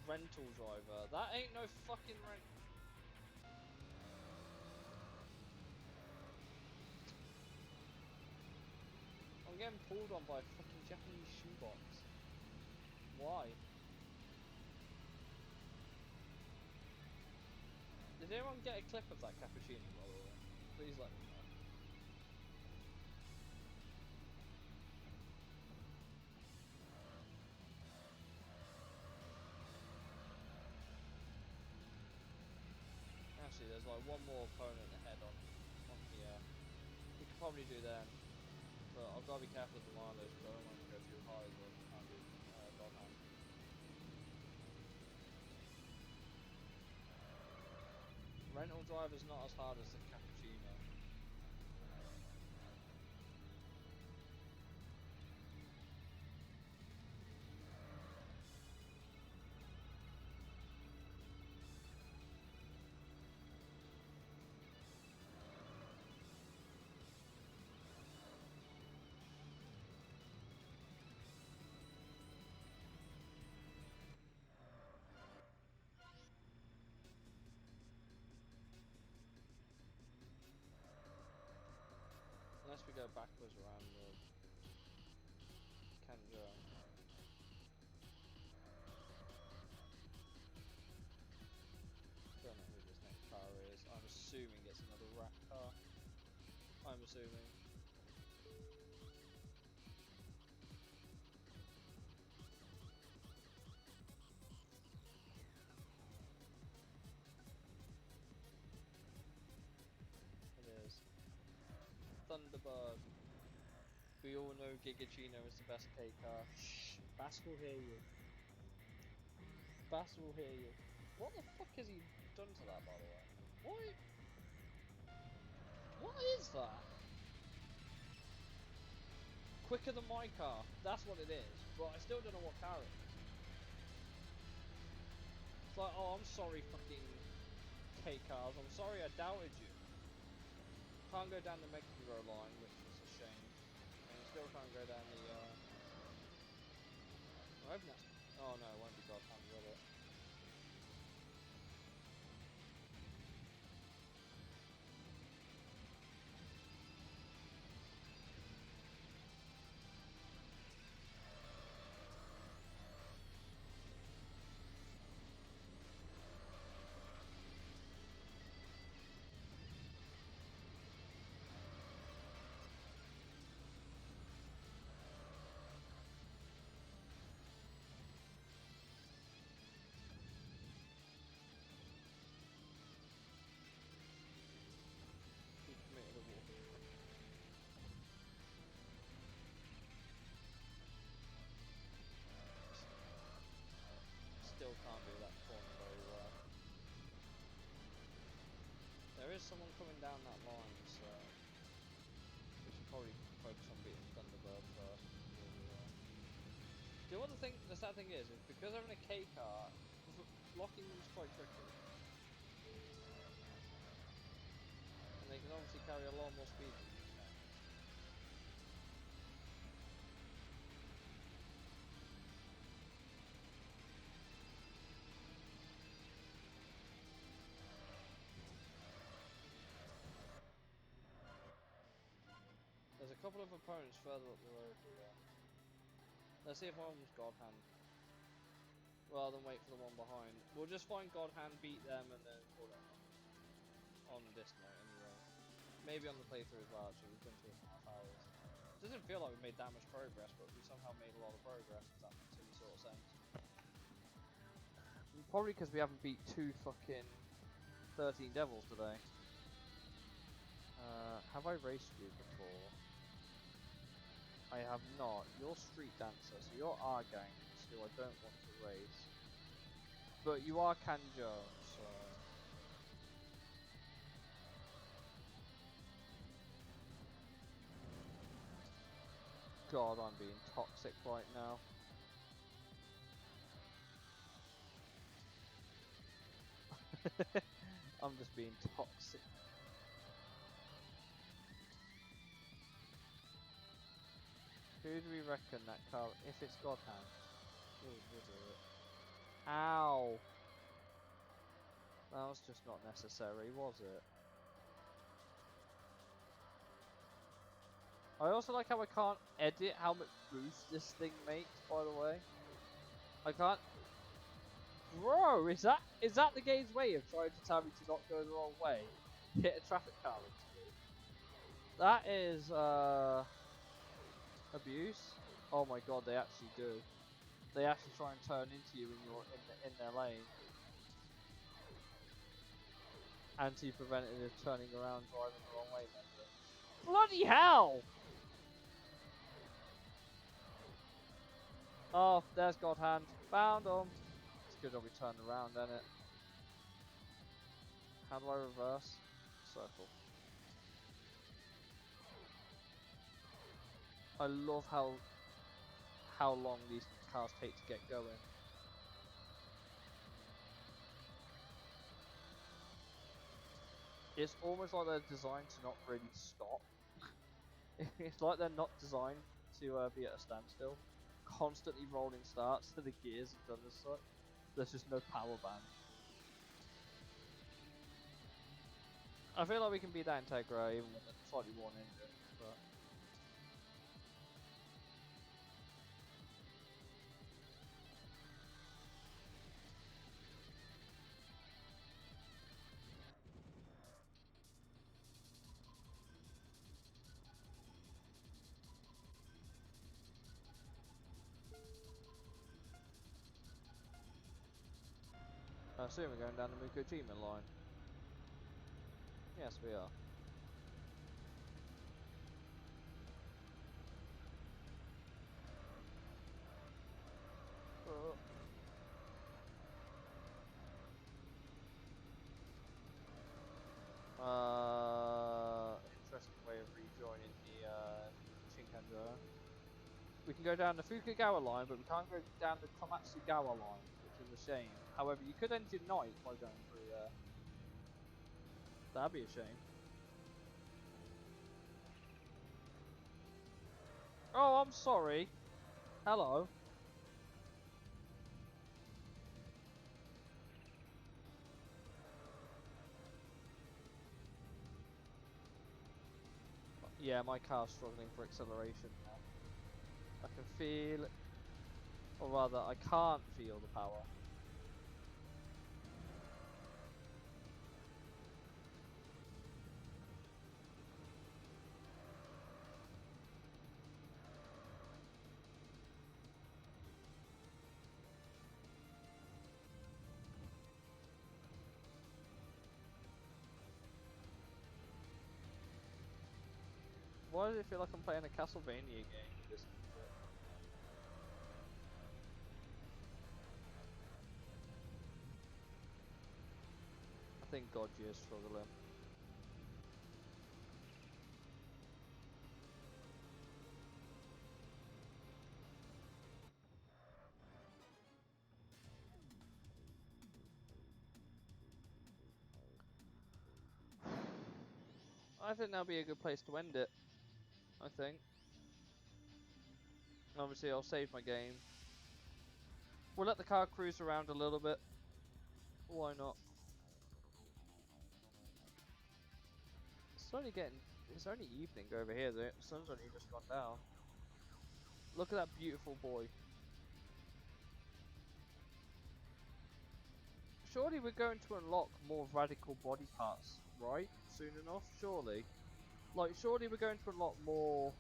Rental driver. That ain't no fucking rent. I'm getting pulled on by a fucking Japanese shoebox. Why? Did anyone get a clip of that cappuccino, by the way? Please let me know. Actually, there's like one more opponent ahead on here. We could probably do them, but I've got to be careful with the mileage, because I don't want to go too high as well. Can't do God Hand. Rental driver's not as hard as the cappuccino. Unless we go backwards around the can't go. I'm assuming. It is. Thunderbird. We all know Gigachino is the best K car. Shh, Bass will hear you. Bass will hear you. What the fuck has he done to that, by the way? What? What is that? Quicker than my car. That's what it is. But I still don't know what car it is. It's like, oh, I'm sorry, fucking K cars. I'm sorry I doubted you. Can't go down the Mexico line, which is a shame. And you still can't go down the. I hope that's. Oh no, it won't be God hand, will it? He committed a walk. Still can't do that corner very well. There is someone coming down that line, so we should probably focus on beating Thunderbird first. Do you know what the sad thing is because having a K car, blocking them is quite tricky. And they can obviously carry a lot more speed than you can. There's a couple of opponents further up the road here. Let's see if one of them's God Hand. Rather than wait for the one behind. We'll just find God Hand, beat them, and then call it on this note anyway. Maybe on the playthrough as well, actually. We've done 2.5 hours. It doesn't feel like we made that much progress, but we somehow made a lot of progress, if that makes any sort of sense. Probably because we haven't beat 2 fucking 13 Devils today. Have I raced you before? I have not. You're Street Dancer, so you're our gang, who I don't want to race. But you are Kanjo, so... God, I'm being toxic right now. I'm just being toxic. Who do we reckon that car, if it's God Hand? We'll do it. Ow! That was just not necessary, was it? I also like how I can't edit how much boost this thing makes, by the way. I can't... Bro, is that the game's way of trying to tell me to not go the wrong way? Hit a traffic car into me? That is, abuse? Oh my god, they actually do. They actually try and turn into you when you're in their lane. Anti-preventative turning around, driving the wrong way. Bloody hell! Oh, there's God Hand. Found him. It's good that we turned around, isn't it? How do I reverse? Circle. I love how long these cars take to get going. It's almost like they're designed to not really stop. It's like they're not designed to be at a standstill. Constantly rolling starts to the gears have done as such. There's just no power band. I feel like we can beat that Integra even with a slightly worn engine, but... I assume we're going down the Mukojima line. Yes, we are. Interesting way of rejoining the Shinkansen. We can go down the Fukagawa line, but we can't go down the Komatsugawa line, which is a shame. However, you could enter night by going through there. That'd be a shame. Oh, I'm sorry. Hello. Yeah, my car's struggling for acceleration now. I can feel, or rather, I can't feel the power. Why does it feel like I'm playing a Castlevania game with this music? I think Gojira is struggling. I think that'll be a good place to end it. I think. Obviously, I'll save my game. We'll let the car cruise around a little bit. Why not? It's only evening over here. The sun's only just gone down. Look at that beautiful boy. Surely we're going to unlock more radical body parts, right? Soon enough, surely. Like, surely we're going to unlock more,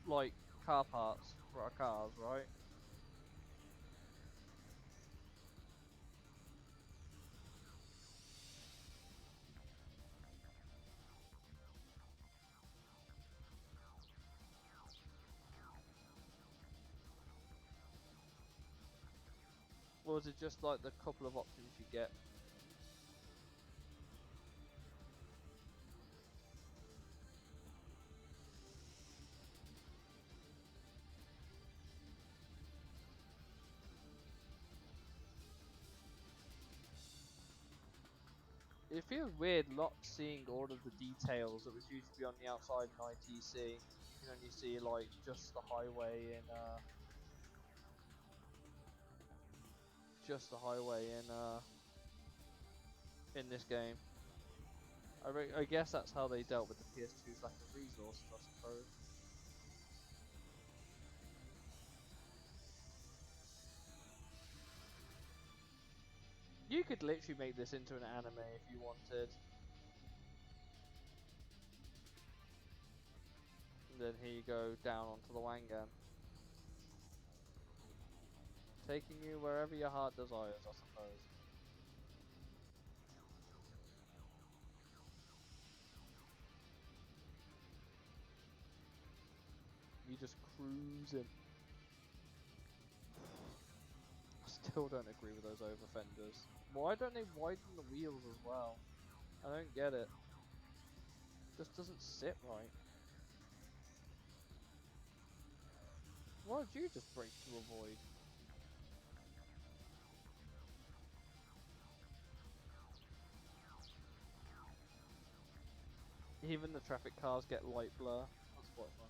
like, car parts for our cars, right? Or is it just like the couple of options you get? It feels weird not seeing all of the details that was used to be on the outside in ITC. You can only see like just the highway in this game. I guess that's how they dealt with the PS2's lack of resources, I suppose. You could literally make this into an anime if you wanted. And then here you go down onto the Wangan. Taking you wherever your heart desires, I suppose. You just cruising. I still don't agree with those over fenders. Why don't they widen the wheels as well? I don't get it. Just doesn't sit right. Why don't you just brake to avoid? Even the traffic cars get light blur. That's quite fun.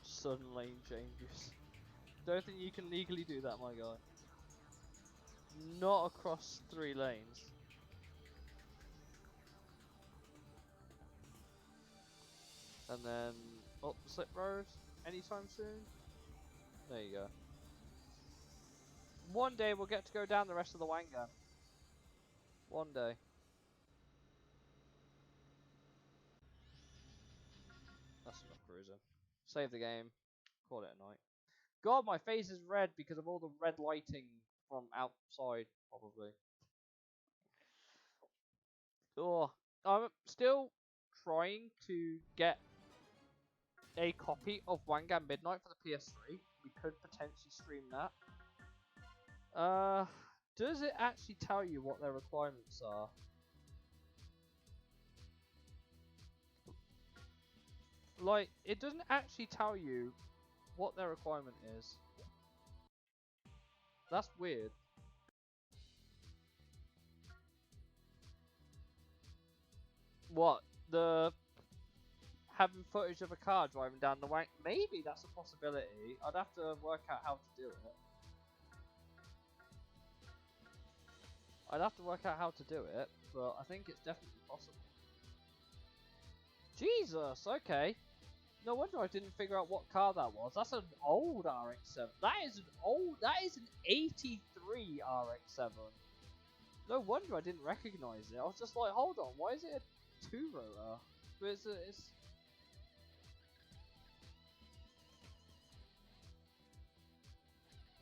Sudden lane changes. Don't think you can legally do that, my guy. Not across 3 lanes. And then up the slip road anytime soon. There you go. One day we'll get to go down the rest of the Wangan. One day. That's enough cruising. Save the game. Call it a night. God, my face is red because of all the red lighting from outside, probably. Oh, I'm still trying to get a copy of Wangan Midnight for the PS3. We could potentially stream that. Does it actually tell you what their requirements are? Like, it doesn't actually tell you what their requirement is. That's weird. What? The having footage of a car driving down the wank? Maybe that's a possibility. I'd have to work out how to do it. I'd have to work out how to do it, but I think it's definitely possible. Jesus, okay. No wonder I didn't figure out what car that was. That's an old RX-7. That is an 83 RX-7. No wonder I didn't recognize it. I was just like, hold on, why is it a two-rotor? But it's...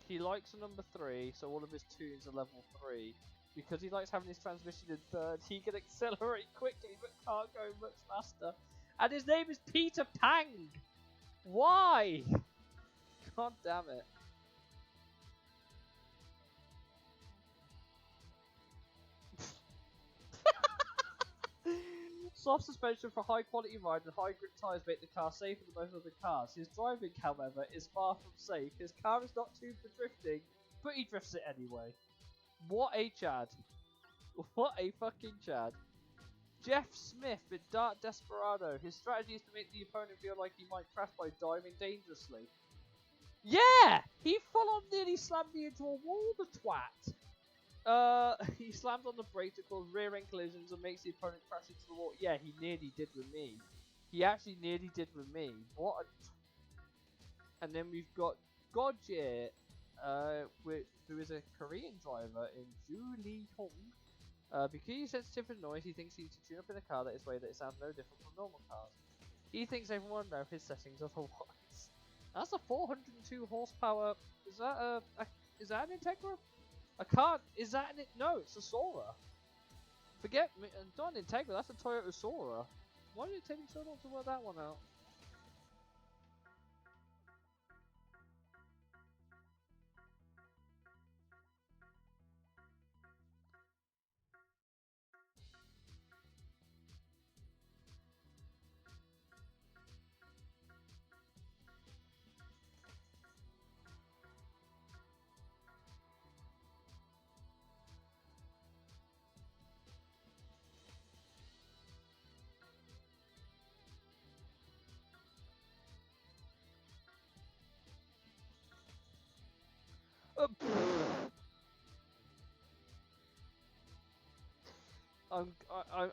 He likes a number 3, so all of his tunes are level 3. Because he likes having his transmission in third, he can accelerate quickly but can't go much faster. And his name is Peter Pang! Why? God damn it. Soft suspension for high quality ride and high grip tyres make the car safer than most other cars. His driving, however, is far from safe. His car is not tuned for drifting, but he drifts it anyway. What a Chad. What a fucking Chad. Jeff Smith in Dark Desperado. His strategy is to make the opponent feel like he might crash by diving dangerously. Yeah! He full on nearly slammed me into a wall, the twat. He slams on the brake to cause rear-end collisions and makes the opponent crash into the wall. Yeah, he nearly did with me. He actually nearly did with me. What a... And then we've got Gojir, who is a Korean driver in Ju Hong. Because he's sensitive to noise, he thinks he needs to tune up in a car that is way that it sounds no different from normal cars. He thinks everyone knows his settings otherwise. That's a 402 horsepower. Is that an Integra? I can't. Is that an? No, it's a Sora. Forget me. Not an Integra. That's a Toyota Sora. Why did it take me so long to work that one out?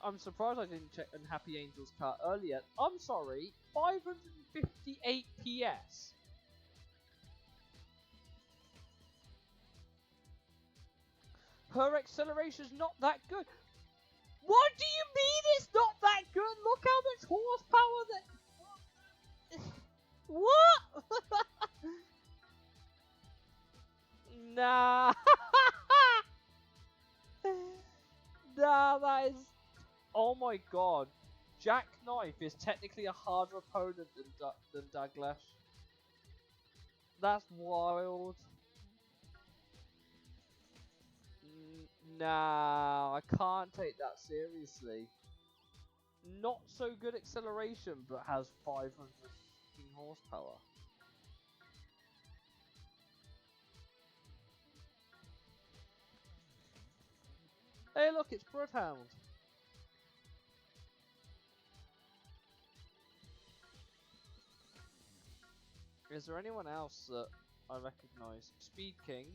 I'm surprised I didn't check Unhappy Angel's car earlier. I'm sorry, 558 PS. Her acceleration's not that good. What do you mean it's not that good? Look how much horsepower that... What? Nah. Nah, that is... Oh my god. Jackknife is technically a harder opponent than Douglas. That's wild. Nah, I can't take that seriously. Not so good acceleration, but has 500 horsepower. Hey look, it's Bloodhound. Is there anyone else that I recognise? Speed King.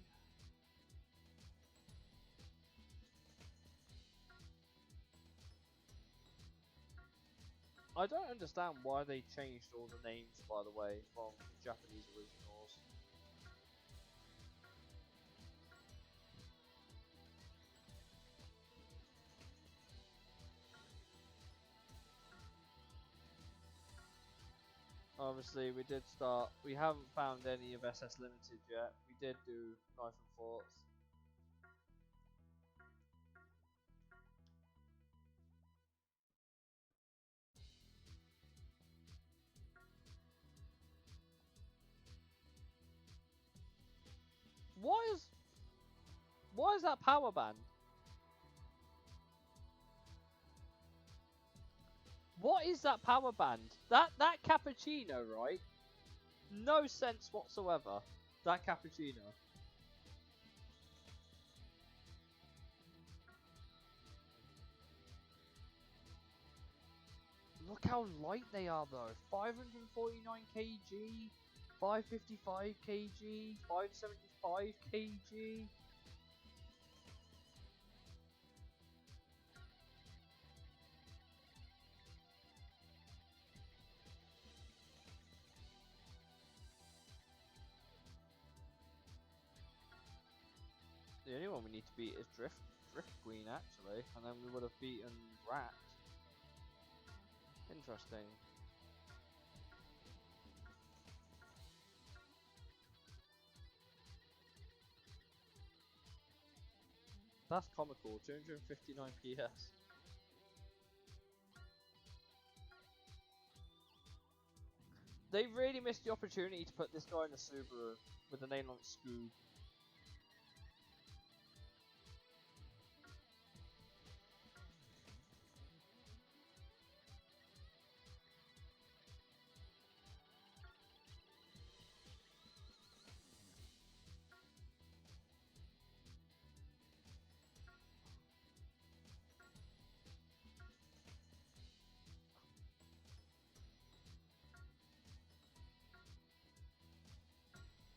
I don't understand why they changed all the names, by the way, from Japanese originals. Obviously, we did start. We haven't found any of SS Limited yet. We did do Knife and Forts. Why is that power band? What is that power band? That cappuccino, right? No sense whatsoever. That cappuccino. Look how light they are though. 549 kg, 555 kg, 575 kg. The only one we need to beat is Drift Queen actually, and then we would have beaten Rat. Interesting. That's comical. 259 PS. They really missed the opportunity to put this guy in a Subaru with a name like Scoob.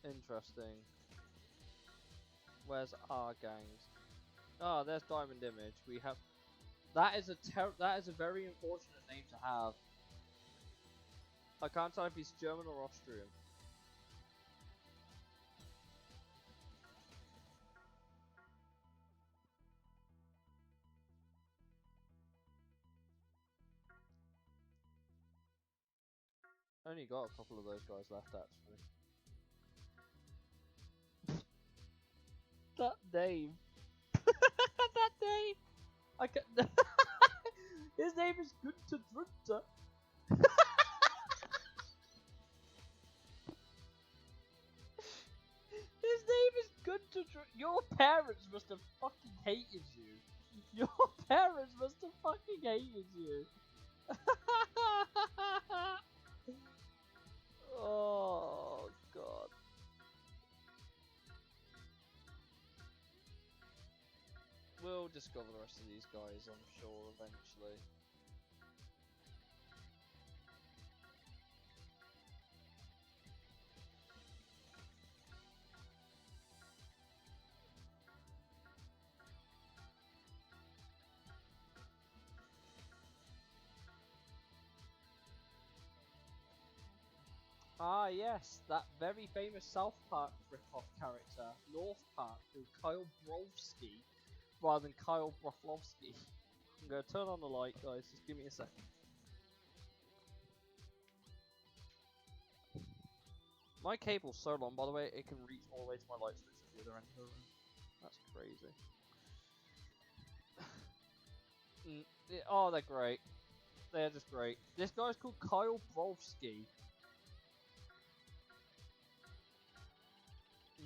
Interesting. Where's our gangs? Oh, there's Diamond Image. We have. That is a very unfortunate name to have. I can't tell if he's German or Austrian. Only got a couple of those guys left actually. That name. That name. I can. His name is Günther Drunter. His name is Günther Drunter. Your parents must have fucking hated you. Your parents must have fucking hated you. Oh god. We'll discover the rest of these guys, I'm sure, eventually. Ah yes, that very famous South Park rip-off character, North Park, who Kyle Brofsky, rather than Kyle Broflovsky. I'm gonna turn on the light, guys, just give me a second. My cable's so long, by the way, it can reach all the way to my light switch at the other end of the room. That's crazy. Oh, they're great. They're just great. This guy's called Kyle Brofsky.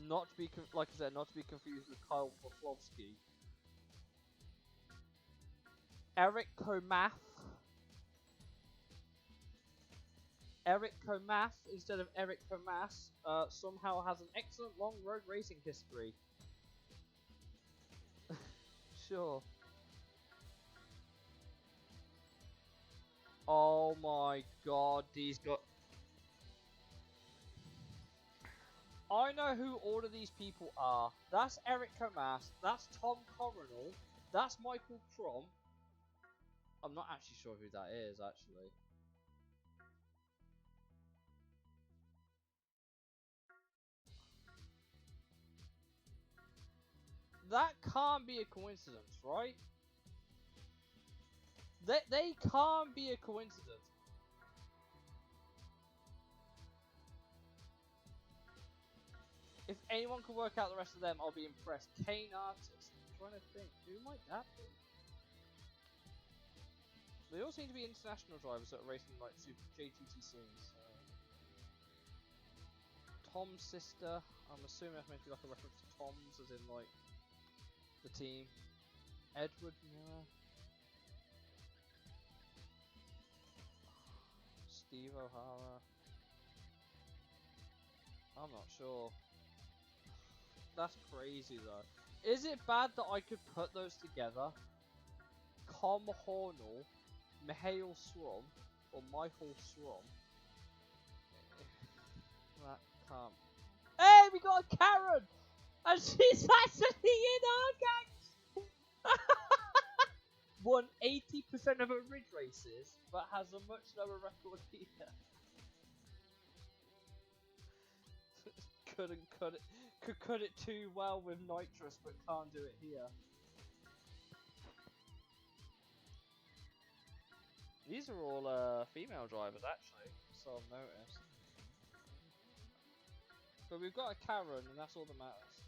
Not to be, like I said, not to be confused with Kyle Broflovsky. Eric Komath. Eric Komath instead of Eric Komas somehow has an excellent long road racing history. Sure. Oh my god, these got. I know who all of these people are. That's Eric Komas, that's Tom Coronel, that's Michael Crom. I'm not actually sure who that is, actually. That can't be a coincidence, right? They can't be a coincidence. If anyone can work out the rest of them, I'll be impressed. Kane Artist. I'm trying to think. Who might that be? They all seem to be international drivers that are racing like Super JTTCs. Tom's sister. I'm assuming that's meant to be like a reference to Tom's, as in like the team. Edward Miller. Steve O'Hara. I'm not sure. That's crazy though. Is it bad that I could put those together? Com Hornell, Mihail Swan, or Michael Swan? That can't. Hey, we got a Karen! And she's actually in our gang! Won 80% of her ridge races, but has a much lower record here. Couldn't cut it. Could cut it too well with nitrous, but can't do it here. These are all female drivers, actually, so I've noticed. But we've got a Karen, and that's all that matters.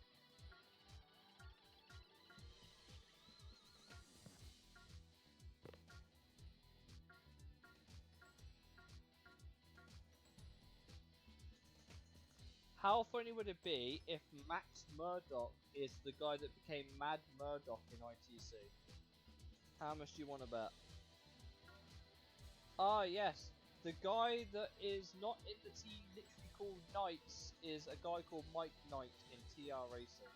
How funny would it be if Max Murdoch is the guy that became Mad Murdoch in ITC? How much do you want to bet? Ah, yes. The guy that is not in the team literally called Knights is a guy called Mike Knight in TR Racing.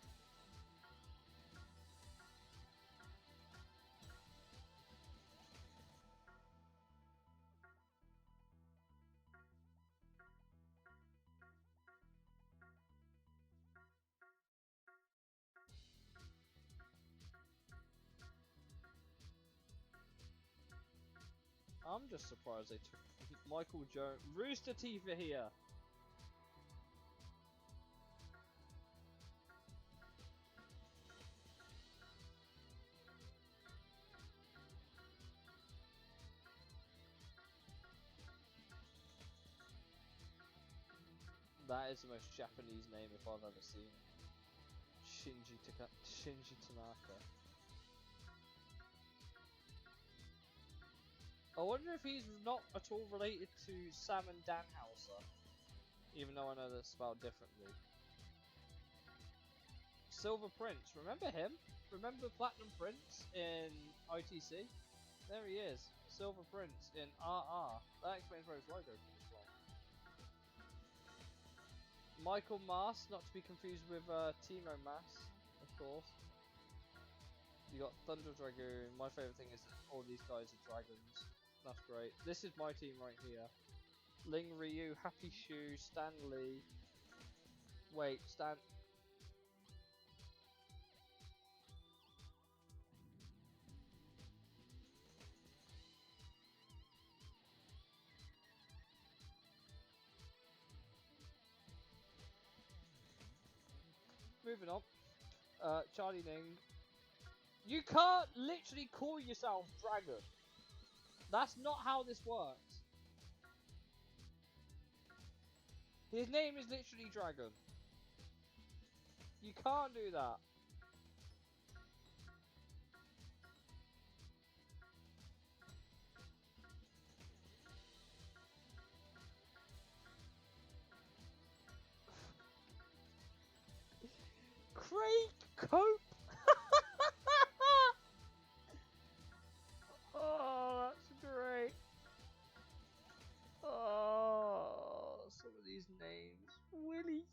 I'm just surprised they took Michael Jones. Rooster Teeth are here. That is the most Japanese name if I've ever seen. Shinji Tanaka. I wonder if he's not at all related to Sam and Dan Hauser, even though I know that's spelled differently. Silver Prince, remember him? Remember Platinum Prince in ITC? There he is, Silver Prince in RR. That explains where his logo comes from. Michael Mass, not to be confused with Timo Mass, of course. You got Thunder Dragoon. My favourite thing is that all these guys are dragons. That's great. This is my team right here. Ling Ryu, Happy Shoe, Stan Lee. Wait, Stan. Moving on. Charlie Ning. You can't literally call yourself Dragon. That's not how this works. His name is literally Dragon. You can't do that. Craig Cope. Oh, that's great. Oh, some of these names. Willie.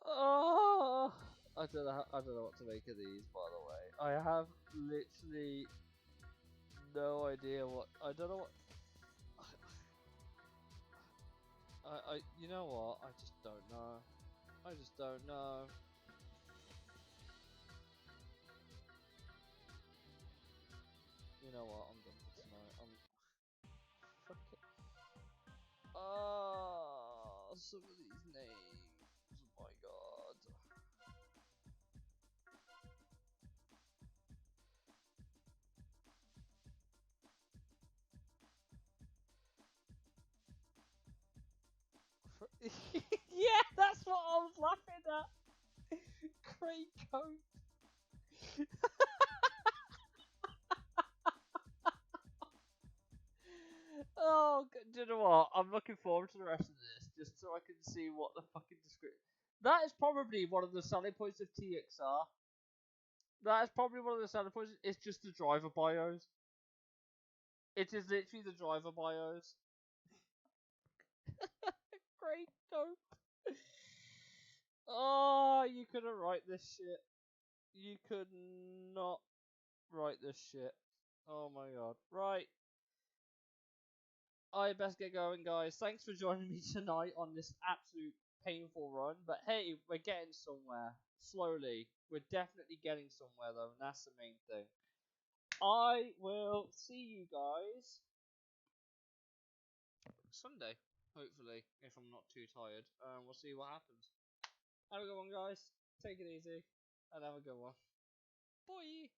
Oh, I don't know what to make of these. By the way, I have literally no idea what. I don't know what. You know what? I just don't know. I just don't know. You know what? I'm done for tonight. Fuck it. Oh, some of these names. Oh my god. Yeah, that's what I was laughing at. Great coat. Oh, do you know what? I'm looking forward to the rest of this, just so I can see what the fucking description. That is probably one of the selling points of TXR. That is probably one of the selling points. It's just the driver bios. It is literally the driver bios. Great coat. Oh, you couldn't write this shit. You could not write this shit. Oh my god. Right. I best get going, guys. Thanks for joining me tonight on this absolute painful run. But hey, we're getting somewhere. Slowly. We're definitely getting somewhere, though, and that's the main thing. I will see you guys Sunday, hopefully, if I'm not too tired. We'll see what happens. Have a good one, guys. Take it easy, and have a good one. Bye!